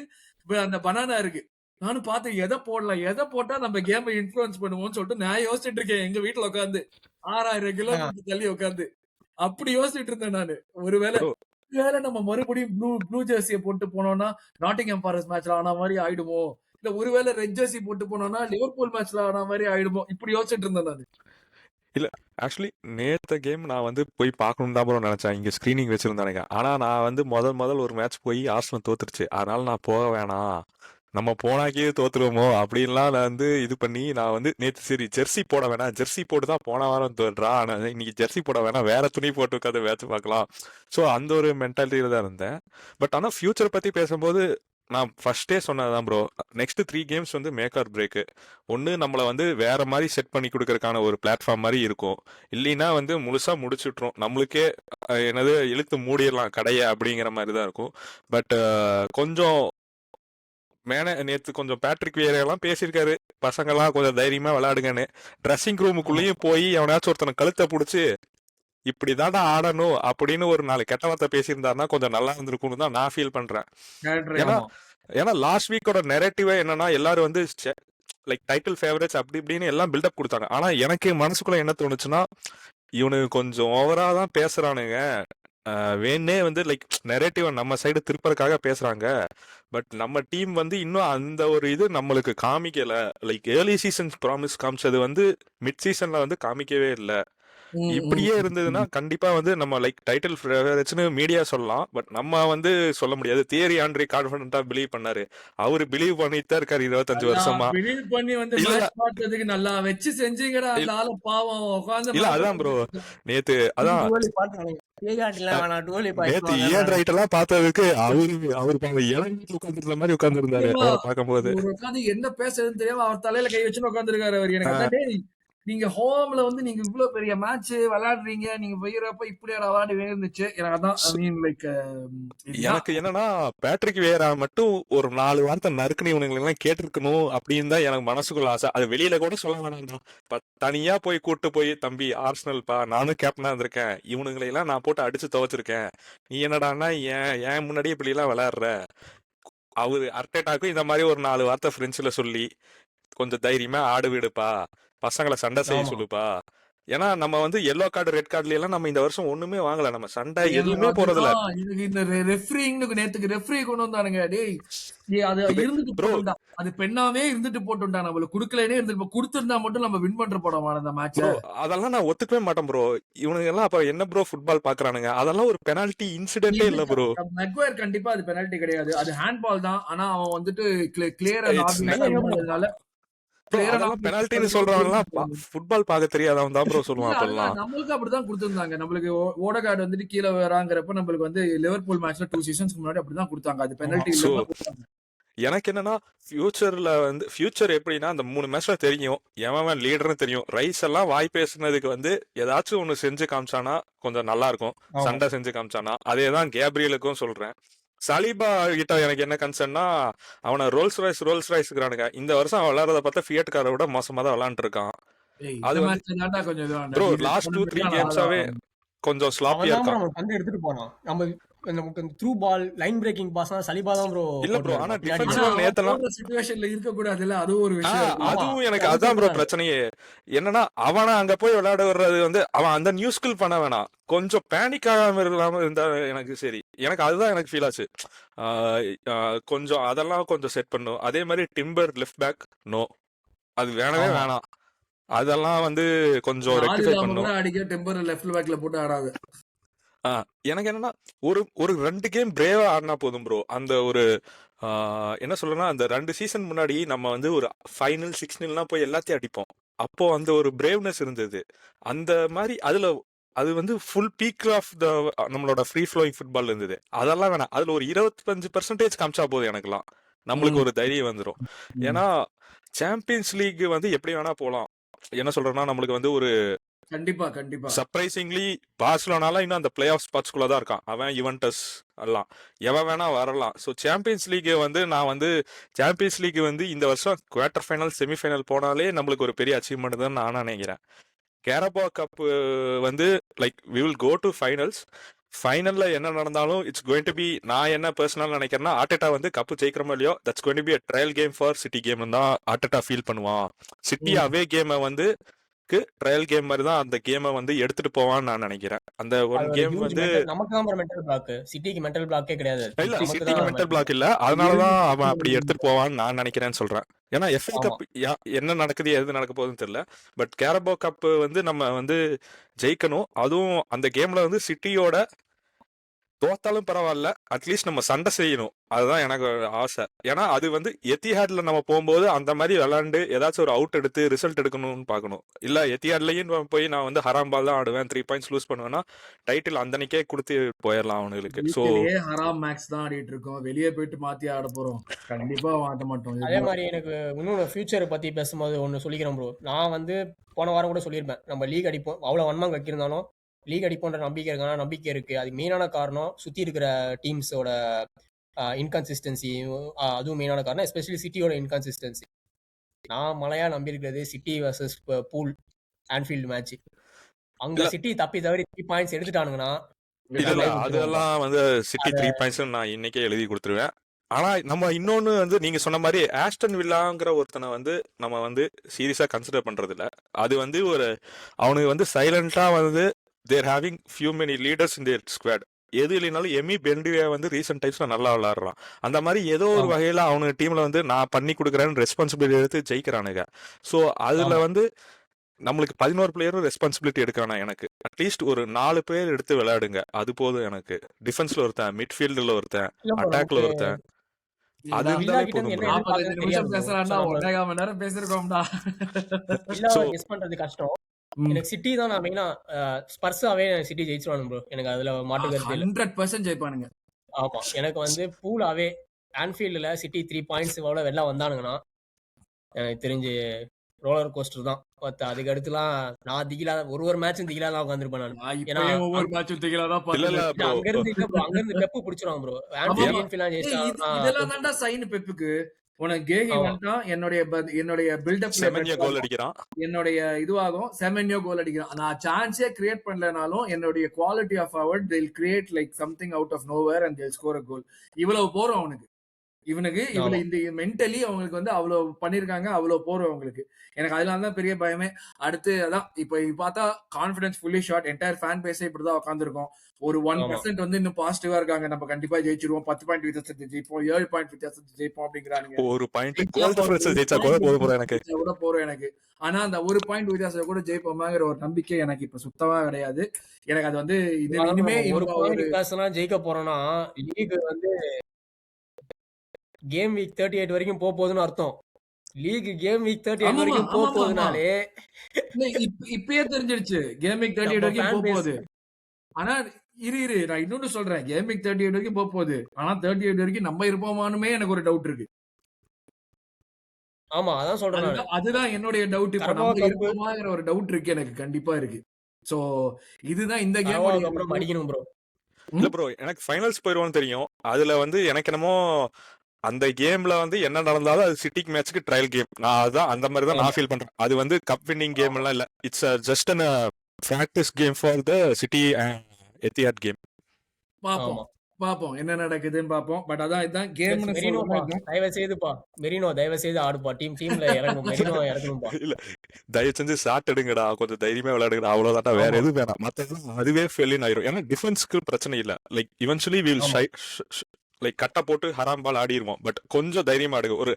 அந்த பனானா இருக்கு. நானும் பார்த்து எதை போடலாம், எதை போட்டா நம்ம கேமை இன்ஃபுளுன்ஸ் பண்ணுவோம்னு சொல்லிட்டு நான் யோசிச்சுட்டு இருக்கேன் எங்க வீட்டுல உட்காந்து 6000 கிலோமீட்டர் தள்ளி உட்காந்து அப்படி யோசிச்சுட்டு இருந்தேன் நானு. ஒருவேளை நம்ம மறுபடியும் ப்ளூ ஜெர்சியை போட்டு போனோம்னா நாட்டிங்ஹாம் ஃபாரஸ்ட் மேட்ச்ல ஆன மாதிரி ஆயிடுமோ, இல்ல ஒருவேளை ரெட் ஜெர்சி போட்டு போனோம்னா லிவர்பூல் மேட்ச்ல ஆன மாதிரி ஆயிடுமோ, இப்படி யோசிச்சுட்டு இருந்தேன் நானு. இல்ல ஆக்சுவலி நேத்த கேம் நான் வந்து போய் பார்க்கணும் தான் ப்ரோ நினைச்சேன். இங்க ஸ்கிரீனிங் வச்சிருந்தானுங்க. ஆனா நான் வந்து முதல் ஒரு மேட்ச் போய் ஆர்சனல் தோத்துருச்சு. அதனால நான் போக வேணாம். நம்ம போனாக்கே தோத்துருவோமோ அப்படின்லாம் நான் வந்து இது பண்ணி நான் வந்து நேத்து சரி ஜெர்சி போட வேணாம். ஜெர்சி போட்டு தான் போன வாரம் தோன்றா. ஆனா இன்னைக்கு ஜெர்சி போட வேணாம். வேற துணி போட்டு உட்காந்து மேட்ச் பார்க்கலாம். ஸோ அந்த ஒரு மென்டாலிட்டியில தான் இருந்தேன். பட் ஆனா ஃபியூச்சர் பத்தி பேசும்போது நான் ஃபர்ஸ்டே சொன்னதான் ப்ரோ. நெக்ஸ்ட் 3 கேம்ஸ் வந்து மேக் ஆர் பிரேக். ஒன்று நம்மளை வந்து வேற மாதிரி செட் பண்ணி கொடுக்கறதுக்கான ஒரு பிளாட்ஃபார்ம் மாதிரி இருக்கும். இல்லைன்னா வந்து முழுசா முடிச்சுட்ரும். நம்மளுக்கே என்னது இழுத்து மூடிடலாம் கடையை அப்படிங்கிற மாதிரி தான் இருக்கும். பட் கொஞ்சம் நேத்து கொஞ்சம் பேட்ரிக் வியரெல்லாம் பேசியிருக்காரு. பசங்கெல்லாம் கொஞ்சம் தைரியமா விளையாடுங்கன்னு. ட்ரெஸ்ஸிங் ரூமுக்குள்ளேயும் போய் அவனாச்சும் ஒருத்தனை கழுத்தை பிடிச்சி இப்படிதான்டா ஆடணும் அப்படின்னு ஒரு 4 கெட்ட வார்த்தை பேசியிருந்தாருன்னா கொஞ்சம் நல்லா இருந்திருக்கும்னு தான் நான் ஃபீல் பண்றேன். ஏன்னா ஏன்னா லாஸ்ட் வீக்கோட நெரேட்டிவே என்னன்னா எல்லாரும் வந்து லைக் டைட்டில் ஃபேவரட்ஸ் அப்படி இப்படின்னு எல்லாம் பில்டப் கொடுத்தாங்க. ஆனா எனக்கு மனசுக்குள்ள என்ன தோணுச்சுன்னா இவனுக்கு கொஞ்சம் ஓவரா தான் பேசுறானுங்க. வேணே வந்து லைக் நெரேட்டிவ் நம்ம சைடு திருப்பறதுக்காக பேசுறாங்க. பட் நம்ம டீம் வந்து இன்னும் அந்த ஒரு இது நம்மளுக்கு காமிக்கல. லைக் ஏர்லி சீசன் ப்ராமிஸ் காமிச்சது வந்து மிட் சீசன்ல வந்து காமிக்கவே இல்லை. இப்படியே இருந்ததுன்னா கண்டிப்பா வந்து நம்ம லைக் டைட்டில் ஃபேவரட்ஸ்னு மீடியா சொல்லலாம். பட் நம்ம வந்து சொல்ல முடியாது. தியரி ஆண்ட்ரி கான்ஃபிடென்ட்டா பிலீவ் பண்ணாரு. அவரு பிலீவ் பண்ணிட்டு தான் இருக்காரு 25 வருஷமா. பிலீவ் பண்ணி வந்து இல்ல மேட்ச் பார்த்ததுக்கு நல்லா வச்சு செஞ்சீங்கடா. அந்த ஆளு பாவம் உட்கார்ந்து இல்ல அதான் ப்ரோ நேத்து அதான் நேத்து ஏன் ரைட் எல்லாம் பார்த்ததுக்கு அவரு இளங்கீட்டு உட்கார்ந்துருந்த மாதிரி உட்கார்ந்துருந்தாரு அவரை பார்க்கும்போது. உட்காந்து என்ன பேசுறதுன்னு தெரியாம அவர் தலையில கை வச்சுன்னு உட்காந்துருக்காரு அவர். எனக்கு அதான் டேய், நீங்க ஹோம்ல வந்து நீங்க இவ்வளவு பெரிய மேட்ச் விளையாடுறீங்க, நீங்க போயிறப்ப இப்படியா விளையாடுவீங்க இருந்துச்சு. எனக்கு அதான் ஐ மீன் லைக் எனக்கு என்னன்னா பேட்ரிக் வேரா மட்டும் ஒரு 4 வார்த்தை நறுக்குன்னு இவனுங்களை எல்லாம் கேட்டிருக்கணும் அப்படின்னு தான் எனக்கு மனசுக்குள்ள ஆசை. அது வெளியில கூட சொல்ல வேணாம். தனியா போய் கூட்டு போய் தம்பி ஆர்சனல் பா நானும் கேப்டனா இருந்திருக்கேன், இவனுங்களை எல்லாம் நான் போட்டு அடிச்சு துவைச்சிருக்கேன், நீ என்னடான்னா ஏன் முன்னாடி இப்படி எல்லாம் விளையாடுற. அவரு அர்டேட்டாக்கும் இந்த மாதிரி ஒரு 4 வார்த்தை பிரெஞ்சுல சொல்லி கொஞ்சம் தைரியமா ஆடு விடுப்பா, பசங்களை சண்டை செய்ய சொல்லுப்பா. ஏன்னா நம்ம வந்து எல்லோ கார்டு ரெட் கார்டுல எல்லாம் நம்ம இந்த வருஷம் ஒண்ணுமே வாங்கல. நம்ம சண்டை எதுவுமே போறதில்ல. இந்த ரெஃப்ரிங்னு நேத்துக்கு ரெஃப்ரி கொண்டு வந்தானுங்க. டேய் அது இருந்துட்டு போட்டுண்டா, அது பெண்ணாவே இருந்துட்டு போட்டுண்டா, நம்மளுக்கு குடுக்கலனே இருந்துட்டு கொடுத்திருந்தா மட்டும் நம்ம வின் பண்ற போறோம் அந்த மேட்ச். அதெல்லாம் நான் ஒத்துக்கவே மாட்டேன் ப்ரோ. இவனுங்க எல்லாம் அப்ப என்ன ப்ரோ ஃபுட்பால் பாக்குறானுங்க. அதெல்லாம் ஒரு பெனால்டி இன்சிடென்ட்டே இல்ல ப்ரோ. மெக்வயர் கண்டிப்பா அது பெனால்டி கிடையாது, அது ஹேண்ட் பால் தான். ஆனா அவன் வந்துட்டு கிளியர் ஆப்ஷன் பெனால்டின்னு சொல்றவங்க ஃபுட்பால் பார்க்க தெரியாதவன் தான் ப்ரோ சொல்லுவான். அப்பெல்லாம் நம்மளுக்கு அப்படிதான் கொடுத்திருந்தாங்க. நம்மளுக்கு ஓடகார்டு வந்துட்டு கீழே வராங்கிறப்ப நம்மளுக்கு வந்து லிவர்பூல் மேட்ச்ல 2 சீசன்ஸ்க்கு முன்னாடி அப்படிதான் கொடுத்தாங்க. அது பெனால்டி இல்ல. எனக்கு என்னன்னா ஃபியூச்சர் எப்படின்னா அந்த 3 மேட்ச்ல தெரியும் எவன் லீடர்னு தெரியும். ரைஸ் எல்லாம் வாய் பேசுனதுக்கு வந்து ஏதாச்சும் ஒண்ணு செஞ்சு காமிச்சானா கொஞ்சம் நல்லா இருக்கும். சண்டை செஞ்சு காமிச்சானா. அதேதான் கேப்ரியலுக்கும் சொல்றேன். சலீபா கிட்ட எனக்கு என்ன கன்சர்ன்னா அவனை ரோல்ஸ் ராய்ஸ்ங்கிறானுங்க. இந்த வருஷம் அவன் விளையாடுறத பார்த்தா ஃபியட் காரை விட மோசமா தான் விளையாண்டு இருக்கான். அது ப்ரோ லாஸ்ட் 2-3 கேம்ஸாவே கொஞ்சம் ஸ்லாப்பியா இருக்கான். எடுத்துட்டு போனான். நமக்கு த்ரூ பால் லைன் பிரேக்கிங் பாஸ்னா சலிபா தான் ப்ரோ. இல்ல ப்ரோ ஆனா டிஃபென்சிவா நேத்தலாம் சிச்சுவேஷன்ல இருக்க கூடாதுல, அது ஒரு விஷயம். அதுவும் எனக்கு அதான் ப்ரோ பிரச்சனையே. என்னன்னா அவனை அங்க போய் விளையாட வர்றது வந்து அவன் அந்த நியூ ஸ்கில் பண்ண வேணாம், கொஞ்சம் பேனிக் ஆகாம இல்லாம இருந்தா எனக்கு சரி. எனக்கு அதுதான் எனக்கு ஃபீல் ஆச்சு. கொஞ்சம் அதெல்லாம் கொஞ்சம் செட் பண்ணும். அதே மாதிரி டிம்பர் லெஃப்ட் பேக் நோ, அது வேணவே வேணாம். அதெல்லாம் வந்து கொஞ்சம் ரெக்டிஃபை பண்ணும். அடிக்க டெம்பர் லெஃப்ட் பேக்ல போட்டு ஆடாது. எனக்கு என்னன்னா ஒரு 2 கேம் பிரேவா ஆடினா போதும் ப்ரோ. அந்த ஒரு என்ன சொல்றேன்னா அந்த 2 சீசன் முன்னாடி நம்ம வந்து ஒரு 5-0 6-0 போய் எல்லாத்தையும் அடிப்போம். அப்போ அந்த ஒரு பிரேவ்னஸ் இருந்தது. அந்த மாதிரி அதுல அது வந்து ஃபுல் பீக் ஆஃப் த நம்மளோட ஃப்ரீ ஃப்ளோயிங் ஃபுட்பால் இருந்தது. அதெல்லாம் வேணாம். அதுல ஒரு 25% காமிச்சா போதும் எனக்குலாம். நம்மளுக்கு ஒரு தைரியம் வந்துடும். ஏன்னா சாம்பியன்ஸ் லீக் வந்து எப்படி வேணா போலாம். என்ன சொல்றேன்னா நம்மளுக்கு வந்து ஒரு கண்டிப்பா சர்ப்ரைசிங்லி பார்சிலோனால இன்னும் அந்த பிளே ஆஃப் ஸ்பாட்ஸ்குள்ள தான் இருக்கான். அவன் யுவென்டஸ் எல்லாம் எவன் வேணா வரலாம். ஸோ சாம்பியன்ஸ் லீக் வந்து நான் வந்து சாம்பியன்ஸ் லீக் வந்து இந்த வருஷம் குவார்டர் ஃபைனல் செமிஃபைனல் போனாலே நம்மளுக்கு ஒரு பெரிய அச்சீவ்மெண்ட் தான் நான் நினைக்கிறேன். கேரபா கப் வந்து like we will go to finals. ஃபைனல்ல என்ன நடந்தாலும் இட்ஸ் கோயிங் டு பி, நான் என்ன பர்சனல் நினைக்கிறேன்னா ஆர்டெட்டா வந்து கப்பு ஜெயிக்கிறோமோ இல்லையோ that's going to be a trial game for City game தான் ஆர்டெட்டா ஃபீல் பண்ணுவான். சிட்டி அவே கேமை வந்து ட்ரையல் கேம் மாதிரி தான் அந்த கேமை வந்து எடுத்துட்டு போவான்னு நான் நினைக்கிறேன். அந்த அது ஒன் ஒரு கேம் ஹியூஜ் வந்து மென்டல், நமக்கு தான் ஒரு மென்டல் பிளாக். சிட்டிக்கு மென்டல் பிளாக்கே கிடையாது. இல்ல நமக்கு சிட்டிக்கு தான் மென்டல் பிளாக் இல்ல, அதனாலதான் அவன் அப்படி எடுத்துட்டு போவான்னு நான் நினைக்கிறேன்னு சொல்றேன். ஏன்னா எஃப்ஏ ஆமா. கப் என்ன நடக்குது எது நடக்க போகுதுன்னு தெரியல. பட் கேரபோ கப் வந்து நம்ம வந்து ஜெயிக்கணும். அதுவும் அந்த கேம்ல வந்து சிட்டியோட தோத்தாலும் பரவாயில்ல, அட்லீஸ்ட் நம்ம சண்டை செய்யணும். அதுதான் எனக்கு ஒரு ஆசை. ஏன்னா அது வந்து எத்திஹாட்ல நம்ம போகும்போது அந்த மாதிரி விளாண்டு ஏதாச்சும் ஒரு அவுட் எடுத்து ரிசல்ட் எடுக்கணும்னு பார்க்கணும். இல்ல எத்திஹாட்லயும் போய் நான் வந்து ஹராம் பால் தான் ஆடுவேன், 3 பாயிண்ட்ஸ் லூஸ் பண்ணுவேன்னா டைட்டில் அந்த அன்னைக்கே கொடுத்து போயிடலாம் அவனுங்களுக்கு. ஸோ வீட்டிலேயே ஹராம் மேக்ஸ் தான் ஆடிட்டு இருக்கோம், வெளியே போயிட்டு மாத்தி ஆட போறோம், கண்டிப்பா ஆட மாட்டோம். அதே மாதிரி எனக்கு இன்னொன்று ஃபியூச்சரை பற்றி பேசும்போது ஒன்று சொல்லிக்கிறேன் ப்ரோ. நான் வந்து போன வாரம் கூட சொல்லியிருப்பேன், நம்ம லீக் அடிப்போம், அவ்வளோ வன்மம் வைக்கிருந்தாலும் லீக் அடிப்போன்ற நம்பிக்கை இருக்கான நம்பிக்கை இருக்குது. அதுக்கு மெயினான காரணம் சுற்றி இருக்கிற டீம்ஸோட இன்கன்சிஸ்டன்சி. அதுவும் மெயினான காரணம், எஸ்பெஷலி சிட்டியோட இன்கன்சிஸ்டன்சி. நான் மலையா நம்பியிருக்கிறது சிட்டி வர்சஸ் பூல் ஆன்ஃபீல்டு மேட்ச். அங்கே சிட்டி தப்பி தவறி 3 பாயிண்ட்ஸ் எடுத்துட்டானுங்கன்னா இல்ல அதெல்லாம் வந்து சிட்டி 3 பாயிண்ட்ஸ் நான் இன்னைக்கே எழுதி கொடுத்துருவேன். ஆனா நம்ம இன்னொன்னு வந்து நீங்க சொன்ன மாதிரி ஆஸ்டன் வில்லாங்கிற ஒருத்தனை வந்து நம்ம வந்து சீரியஸா கன்சிடர் பண்றது இல்ல. அது வந்து ஒரு அவனுக்கு வந்து சைலண்டா வந்து they're having few many leaders in their squad. எது இல்லைனாலும் எமி பெண்டிவே வந்து ரீசெண்ட் டைம்ஸ்ல நல்லா விளாடுறான். அந்த மாதிரி ஏதோ ஒரு வகையில அவனுக்கு டீம்ல வந்து நான் பண்ணி கொடுக்குறேன்னு ரெஸ்பான்சிபிலிட்டி எடுத்து ஜெயிக்கிறானுங்க. ஸோ அதுல வந்து நம்மளுக்கு 11 பிளேயரும் ரெஸ்பான்சிபிலிட்டி எடுக்கானா. எனக்கு அட்லீஸ்ட் ஒரு 4 பேர் எடுத்து விளையாடுங்க, அது போதும் எனக்கு. டிஃபென்ஸ்ல ஒருத்தன், மிட்ஃபீல்டுல ஒருத்தன், அட்டாக்ல ஒருத்தன், அது இருந்தாலே போதும் bro. 45 நிமிஷம் பேசலாம்டா, 1.5 மணி நேரம் பேசிருக்கோம்டா. கெஸ் பண்றது கஷ்டம். எனக்கு சிட்டி தான் நான் மெயினா ஸ்பர்ஸாவே சிட்டி ஜெயிச்சிருவானுங்க ப்ரோ. எனக்கு அதுல மாட்டு கருத்து இல்ல. 100% ஜெயிப்பானுங்க. ஆமா, எனக்கு வந்து பூலாவே ஆன்ஃபீல்டுல சிட்டி 3 பாயிண்ட்ஸ் எவ்வளவு வெளில வந்தானுங்கன்னா எனக்கு தெரிஞ்சு ரோலர் கோஸ்டர் தான். அதுக்கு அடுத்துலாம் நான் திகிலா ஒரு மேட்சும் திகிலா தான் உட்காந்துருப்பேன் நான். ஏன்னா ஒவ்வொரு மேட்சும் திகிலா தான் இல்ல இல்ல பார்த்தேன். bro. அங்க இருந்து இல்ல ப்ரோ, அங்க இருந்து பெப்பு பிடிச்சிருவான் ப்ரோ. ஆன்ஃபீல்ட் இதெல்லாம் தான்டா சைன் பெப்புக்கு. உனக்கு கேஹி வந்துட்டான், என்னுடைய பில்டப் செமன்யா கோல் அடிக்கிறான், என்னுடைய இதுவாகும், செமன்யோ கோல் அடிக்கிறான். நான் சான்ஸே கிரியேட் பண்ணலனாலும் என்னுடைய குவாலிட்டி ஆஃப் அவர்ட் they'll create like something out of nowhere and they'll score a goal. இவ்வளவு போறோம் அவனுக்கு. இவனுக்கு இவ்வளவு இந்த மென்டலி அவங்களுக்கு வந்து அவ்வளவு பண்ணிருக்காங்க, அவ்வளவு போறோம் அவங்களுக்கு. எனக்கு அதனால தான் பெரிய பயமே. அடுத்து அதான் இப்ப பார்த்தா confidence fully shot. Entire fan பேஸே இப்படிதான் உட்காந்துருக்கோம். ஒரு 1% வந்து இன்னும் பாசிட்டிவா இருக்காங்க, நம்ம கண்டிப்பா ஜெயிச்சிருவோம், 10 பாயிண்ட் வித்தியாசத்தை ஜெயிப்போம், 7 பாயிண்ட் வித்தியாசத்தை ஜெயிப்போம் அப்படிங்கிறாங்க. ஒரு பாயிண்ட் கோல் டிஃபரன்ஸ் ஜெயிச்சா கூட போதும் எனக்கு. கூட போறோம் எனக்கு. ஆனா அந்த ஒரு பாயிண்ட் வித்தியாசத்தை கூட ஜெயிப்போமாங்கிற ஒரு நம்பிக்கை எனக்கு இப்ப சுத்தமா கிடையாது. எனக்கு அது வந்து இனிமே ஒரு பாயிண்ட் வித்தியாசம்னா ஜெயிக்க போறோம்னா லீக் வந்து கேம் வீக் 38 வரைக்கும் போகுதுன்னு அர்த்தம். லீக் கேம் வீக் 38 வரைக்கும் போகுதுனாலே இப்பயே தெரிஞ்சிருச்சு கேம் வீக் 38 வரைக்கும் போகுது. ஆனா இரு நான் இன்னொன்னு சொல்றேன், கேம் வீக் 38 வரைக்கும் போகுது. ஆனா 38 வரைக்கும் நம்ம இருப்போமானுமே எனக்கு ஒரு டவுட் இருக்கு. ஆமா, அதான் சொல்றேன். அதுதான் என்னுடைய டவுட். இப்ப நம்ம இருப்போமாங்கிற ஒரு டவுட் இருக்கு எனக்கு, கண்டிப்பா இருக்கு. சோ இதுதான் இந்த கேம் அப்புறம் அடிக்கணும் ப்ரோ. இல்ல ப்ரோ, எனக்கு ஃபைனல்ஸ் போயிடுவோம்னு தெரியும். அதுல வந்து எனக்கு என்னமோ அந்த கேம்ல வந்து என்ன நடந்தாலும் அது சிட்டிக் மேட்ச்க்கு ட்ரையல் கேம். நான் அதான் அந்த மாதிரி தான் நான் ஃபீல் பண்றேன். அது வந்து கப் வின்னிங் கேம் எல்லாம் இல்ல. It's just an practice game for the City Etihad game. பாப்போம் என்ன நடக்குதுன்னு பாப்போம். பட் அதான் இதான் கேம்னு சொல்றேன். தயவு செய்து ஆடுப்பா, டீம்ல இறங்கும். மெரினோ இறங்கணும்பா. இல்ல தயவு செஞ்சு ஷாட் எடுங்கடா, கொஞ்சம் தைரியமா விளையாடுங்கடா, அவ்வளவுதான், வேற எதுவும் வேணாம். மத்தது அதுவே ஃபெயிலின் ஆயிரும். ஏன்னா டிஃபென்ஸ்க்கு பிரச்சனை இல்ல. லைக் இவென்ச்சுவலி வில் லைக் கட்ட போட்டு ஹராம் பால் ஆடிடுவோம். பட் கொஞ்சம் தைரியமா ஆடுங்க. ஒரு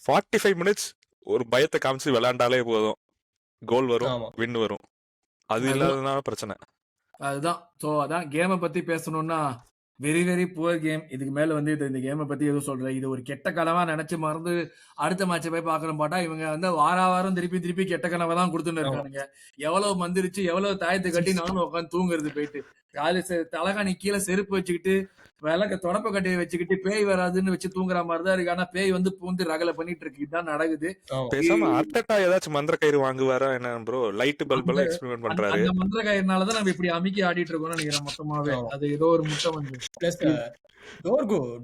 45 மினிட்ஸ் ஒரு பயத்தை காமிச்சு விளையாண்டாலே போதும், கோல் வரும், வின் வரும். அது இல்லாததுனால பிரச்சனை. அதுதான். சோ அதான் கேமை பத்தி பேசணும்னா வெரி வெரி புவர் கேம். இதுக்கு மேல வந்து இந்த கேமை பத்தி எதுவும் சொல்றேன், இது ஒரு கெட்ட கனவா நினைச்சு மறந்து அடுத்த மேட்சை போய் பாக்கணும் பாட்டா இவங்க வந்து வாரம் திருப்பி கெட்ட கனவை தான் கொடுத்துன்னு இருக்கானுங்க. எவ்வளவு மந்திரிச்சு எவ்வளவு தாயத்தை கட்டி நானும் உட்காந்து தூங்குறது போயிட்டு தலகாணி கீழே செருப்பு வச்சுக்கிட்டு விளக்க தொடப்ப கட்டையை வச்சுக்கிட்டு பேய் வராதுன்னு வச்சு தூங்குற மாதிரிதான் இருக்கு. ஆனா பேய் வந்து பூந்து ரகலை பண்ணிட்டு இருக்கு. இதுதான் நடக்குது. பேசாம அர்டெட்டா ஏதாச்சும் மந்திர கயிறு வாங்குவாரா என்ன ப்ரோ? லைட் பல்ப் எல்லாம் எக்ஸ்பெரிமென்ட் பண்றாரு. அந்த மந்திர கயிறுனாலதான் நம்ம இப்படி அமைக்கி ஆடிட்டு இருக்கோம்னு நினைக்கிறேன் மொத்தமாவே. அது ஏதோ ஒரு முட்டை வந்து பிளஸ்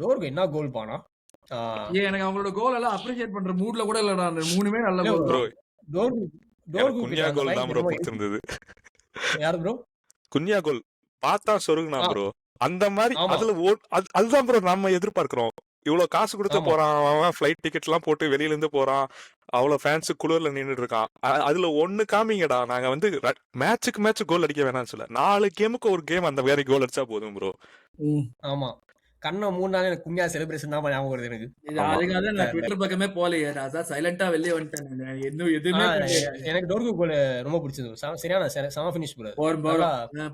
டோர்கு என்ன கோல் பானா. எனக்கு அவங்களோட கோல் எல்லாம் அப்ரிஷியேட் பண்ற மூட்ல கூட இல்லடா. அந்த மூணுமே நல்ல கோல் ப்ரோ. குன்யா கோல் தான் ப்ரோ பிடிச்சிருந்தது. யாரு ப்ரோ? குன்யா கோல் பார்த்தா சொருகுனா ப்ரோ. அந்த மாதிரி அதுல அதுதான் ப்ரோ நம்ம எதிர்பார்க்கிறோம். இவ்வளவு காசு கொடுத்து ஆமா போறான், அவன் ஃபிளைட் டிக்கெட் எல்லாம் போட்டு வெளியில இருந்து போறான், அவ்வளவு ஃபேன்ஸ் குளிர்ல நின்னுட்டு இருக்கான். அதுல ஒண்ணு காமிங்கடா, நாங்க வந்து மேட்சுக்கு மேட்ச் கோல் அடிக்க வேணாம்னு சொல்ல, 4 கேமுக்கு ஒரு கேம் அந்த மாதிரி கோல் அடிச்சா போதும் ப்ரோ. ஆமா கண்ணை மூணு எனக்கு குஞ்சா செலிப்ரேஷன் தான் ஞாபகம் வருது எனக்கு. அதுக்காக நான் ட்விட்டர் பக்கமே போலையே, நான் அதான் சைலண்டா வெளியே வந்துட்டேன். இன்னும் எதுவுமே எனக்கு டோர்கு கோல் ரொம்ப பிடிச்சது. சரியான செம ஃபினிஷ்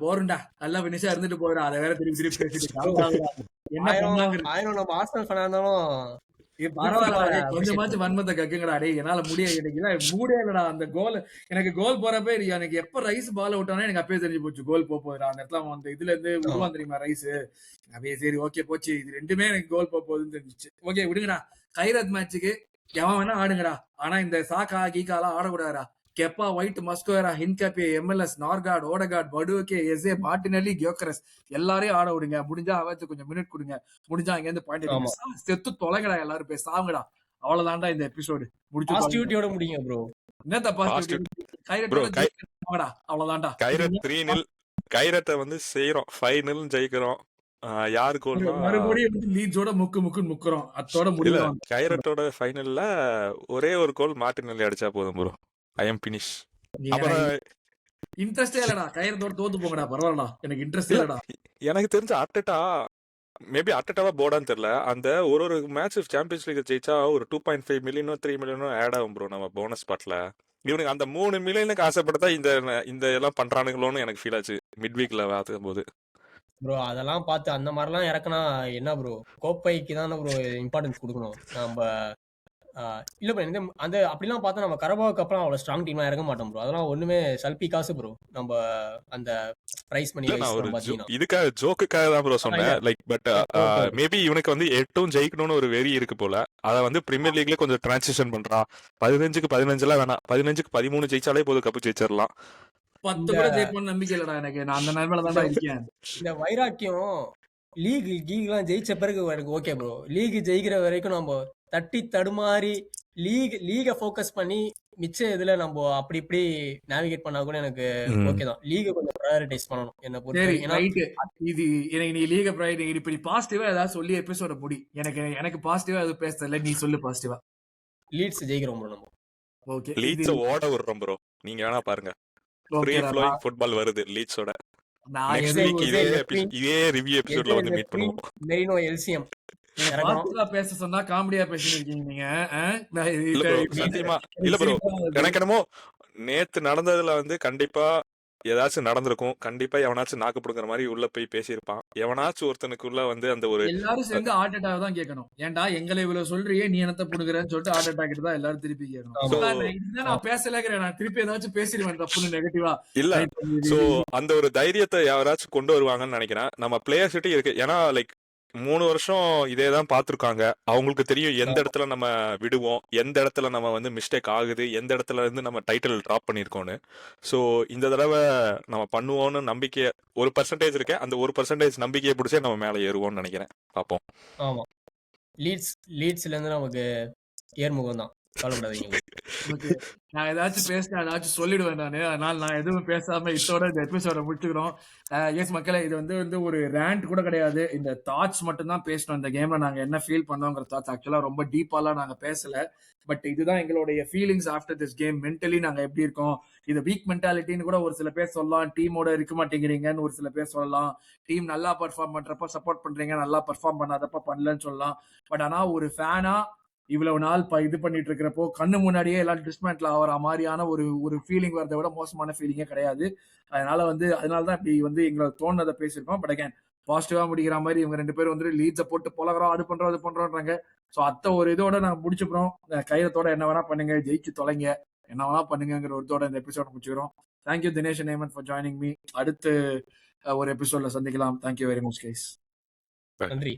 போருண்டா, நல்லா பினிஷா இருந்துட்டு போறா, அதை வேற திருப்பி திருப்பி பேசிட்டு என்ன பண்ணாங்க. ஆயிரம் நம்ம ஆர்சனல் ஃபேனா இருந்தாலும் பரவாயில்ல, கொஞ்சமாச்சும் வன்மத்தை கக்குங்கடா. டே என்னால முடியாது, எனக்கு மூடே இல்லடா. அந்த கோல் எனக்கு கோல் போறப்ப எனக்கு எப்ப ரைஸ் பால் விட்டானே எனக்கு அப்பயே தெரிஞ்சு போச்சு கோல் போகுதுடா. அந்த இடத்துல அந்த இதுல இருந்து உருவான் தெரியுமா ரைஸ், அப்படியே சரி ஓகே போச்சு, இது ரெண்டுமே எனக்கு கோல் போகுதுன்னு தெரிஞ்சிச்சு. ஓகே விடுங்கடா, கைரத் மேட்சுக்கு எவன் வேணா ஆடுங்கடா, ஆனா இந்த சாக்கா கீக்காலாம் ஆடக்கூடாதுடா. Kepa, White, Mosquera, Hincapie, MLS, Norgaard, Odegaard, Madueke, Eze, Martinelli, Gyokeres எல்லாரையும் ஆட விடுங்க. முடிஞ்சா அவத்து கொஞ்சம் மினிட் கொடுங்க, முடிஞ்சா அங்க இருந்து பாயிண்ட் செத்து தொலைங்கடா, எல்லாரும் போய் சாவுங்கடா. அவ்வளவுதான்டா இந்த எபிசோடு பாசிட்டிவிட்டியோட முடியுங்க ப்ரோ. என்னத்த பாசிட்டிவிட்டி, அவ்வளவுதான்டா. கைரத் 3-0 கைரத்தை வந்து செய்யறோம், 5-0 ஜெயிக்கிறோம். யாரு கோல்னா மறுபடியும் லீட்ஸோட முக்குன்னு முக்குறோம், அத்தோட முடியல. கைரட்டோட ஃபைனல்ல ஒரே ஒரு கோல் மார்டினெல்லி அடிச்சா போதும் ப்ரோ, ஐ எம் பினிஷ். அப்புறம் இன்ட்ரெஸ்டே இல்லடா, கைரத்தோட தோத்து போங்கடா, பரவாயில்லடா, எனக்கு இன்ட்ரெஸ்ட் இல்லடா. எனக்கு தெரிஞ்ச அர்டெட்டா மேபி அர்டெட்டாவா போர்டான்னு தெரியல, அந்த ஒரு மேட்ச் சாம்பியன்ஸ் லீக் ஜெயிச்சா ஒரு 2.5 மில்லியனோ 3 மில்லியனோ ஆட் ஆகும் ப்ரோ நம்ம போனஸ் ஸ்பாட்ல. இவனுக்கு அந்த 3 மில்லியனுக்கு ஆசைப்பட்டா இந்த எல்லாம் பண்றானுங்களோன்னு எனக்கு ஃபீல் ஆச்சு மிட் வீக்ல பார்க்கும் போது. ப்ரோ அதெல்லாம் பார்த்து அந்த மாதிரிலாம் இறக்குனா என்ன ப்ரோ, கோப்பைக்கு தானே ப்ரோ இம்பார்ட்டன்ஸ் கொடுக்கணும் நம்ம. இல்ல ப்ரோ, இந்த அந்த அப்படிலாம் பார்த்தா நம்ம கரபாவ் கப்லாம் அவ்வளவு ஸ்ட்ராங் டீம்லாம் இறங்க மாட்டோம் ப்ரோ. அதெல்லாம் ஒண்ணுமே சல்பி காசு ப்ரோ. நம்ம அந்த பிரைஸ் மணி இதுக்காக ஜோக்குக்காக தான் ப்ரோ சொன்னேன். லைக் பட் மேபி இவனுக்கு வந்து 8 ஜெயிக்கணும்னு ஒரு வெறி இருக்கு போல. அதை வந்து பிரீமியர் லீக்ல கொஞ்சம் டிரான்சிஷன் பண்றான். 15க்கு 15 வேணாம், 15க்கு 13 ஜெயிச்சாலே போதும், கப்பு ஜெயிச்சிடலாம். 10 கூட ஜெயிப்போம்னு நம்பிக்கை இல்லடா எனக்கு, நான் அந்த நிலைமையில தான் இருக்கேன். இந்த வைராக்கியம் லீக்லாம் ஜெயிச்ச பிறகு எனக்கு ஓகே ப்ரோ. லீக் ஜெயிக்கிற வரைக்கும் நம்ம தட்டி தடுமாறி லீக ஃபோக்கஸ் பண்ணி மிச்ச இதுல நம்ம அப்படி இப்படி நேவிகேட் பண்ணா கூட எனக்கு ஓகே தான். லீக கொஞ்சம் ப்ரையாரிட்டைஸ் பண்ணணும் என்ன பொறுத்து. இது எனக்கு நீ லீக ப்ரையாரிட்டி இப்படி பாசிட்டிவா ஏதாவது சொல்லி எபிசோட முடி. எனக்கு பாசிட்டிவா எதுவும் பேசல, நீ சொல்லு பாசிட்டிவா. லீட்ஸ் ஜெயிக்கிறோம் ப்ரோ நம்ம. ஓகே, லீட்ஸ் ஓட விடுறோம் ப்ரோ, நீங்க வேணா பாருங்க. ஃப்ரீ ஃப்ளோயிங் ஃபுட்பால் வருது லீட்ஸோட. நெக்ஸ்ட் வீக் இதே ரிவ்யூ எபிசோட்ல வந்து மீட் பண்ணுவோம். மெரினோ எல்சிஎம் பேச சொன்னா காமெடியா பேசிருக்கீங்க நீங்க. இல்ல ப்ரோ, எனக்கு என்னமோ நேத்து நடந்ததுல வந்து கண்டிப்பா ஏதாச்சும் நடந்திருக்கும். கண்டிப்பா எவனாச்சும் நாக்கு புடுங்குற மாதிரி உள்ள போய் பேசியிருப்பான். எவனாச்சும் ஒருத்தனுக்குள்ள வந்து அந்த ஒரு எல்லாரும் சேர்ந்து ஹார்ட் அட்டாக் தான் கேட்கணும். ஏன்டா எங்களை இவ்வளவு சொல்றியே, நீ என்னத்த புடுங்குறன்னு சொல்லிட்டு ஹார்ட் அட்டாக் தான் எல்லாரும் திருப்பி கேட்கணும். நான் பேசலங்கிறேன், நான் திருப்பி ஏதாச்சும் பேசிடுவேன் தப்புன்னு நெகட்டிவா இல்ல. சோ அந்த ஒரு தைரியத்தை யாராச்சும் கொண்டு வருவாங்கன்னு நினைக்கிறேன். நம்ம பிளேயர்ஸ் கிட்ட இருக்கு. ஏன்னா லைக் 3 வருஷம் இதேதான் பாத்துருக்காங்க. அவங்களுக்கு தெரியும் எந்த இடத்துல நம்ம விடுவோம், எந்த இடத்துல நம்ம வந்து மிஸ்டேக் ஆகுது, எந்த இடத்துல இருந்து நம்ம டைட்டில் டிராப் பண்ணிருக்கோம்னு. சோ இந்த தடவை நம்ம பண்ணுவோம்னு நம்பிக்கை 1% இருக்கு. அந்த 1% நம்பிக்கையை பிடிச்சே நம்ம மேல ஏறுவோம்னு நினைக்கிறேன். பாப்போம். ஆமா, லீட்ஸ்ல இருந்து நமக்கு ஏர்முகம் தான், கவலைப்படாதீங்க. நான் ஏதாச்சும் பேசினா ஏதாச்சும் சொல்லிடுவேன் நானு, அதனால நான் எதுவும் பேசாம இதோட இந்த எபிசோட முடிச்சுக்கிறோம். எஸ் மக்களே, இது வந்து ஒரு ரேண்ட் கூட கிடையாது, இந்த தாட்ஸ் மட்டும் தான் பேசணும். இந்த கேம்ல நாங்க என்ன ஃபீல் பண்ணோங்கிற தாட்ஸ் ஆக்சுவலா ரொம்ப டீப்பாலாம் நாங்க பேசல. பட் இதுதான் எங்களுடைய feelings after this game. Mentally நாங்க எப்படி இருக்கோம், இது வீக் மென்டாலிட்டின்னு கூட ஒரு சில பேர் சொல்லலாம். டீமோட இருக்க மாட்டேங்கிறீங்கன்னு ஒரு சில பேர் சொல்லலாம். டீம் நல்லா பர்ஃபார்ம் பண்றப்ப சப்போர்ட் பண்றீங்க, நல்லா பர்ஃபார்ம் பண்ணாதப்ப பண்ணலன்னு சொல்லலாம். பட் ஆனா ஒரு ஃபேனா இவ்வளவு நாள் இது பண்ணிட்டு இருக்கிறப்போ கண்ணு முன்னாடியே எல்லாம் டிஸ்மேண்டில் ஆகிற மாதிரியான ஒரு ஃபீலிங் வரதை விட மோசமான ஃபீலிங்கே கிடையாது. அதனாலதான் இப்படி வந்து எங்களை தோணுனதை பேசியிருக்கோம். பட் அகேன் பாசிட்டிவா முடிக்கிற மாதிரி இவங்க 2 பேரும் வந்து லீட்ஸை போட்டு பழகிறோம், அது பண்றோம்ன்றாங்க. ஸோ அத்த ஒரு இதோட நாங்கள் முடிச்சுக்கிறோம். கைரத்தோட என்ன வேணா பண்ணுங்க, ஜெயிச்சு தொலைங்க, என்ன வேணா பண்ணுங்கிற ஒரு இதோட இந்த எபிசோட முடிச்சுக்கிறோம். Thank you Dinesh and Hemanth for joining me. அடுத்து ஒரு எபிசோட்ல சந்திக்கலாம். Thank you very much guys. நன்றி.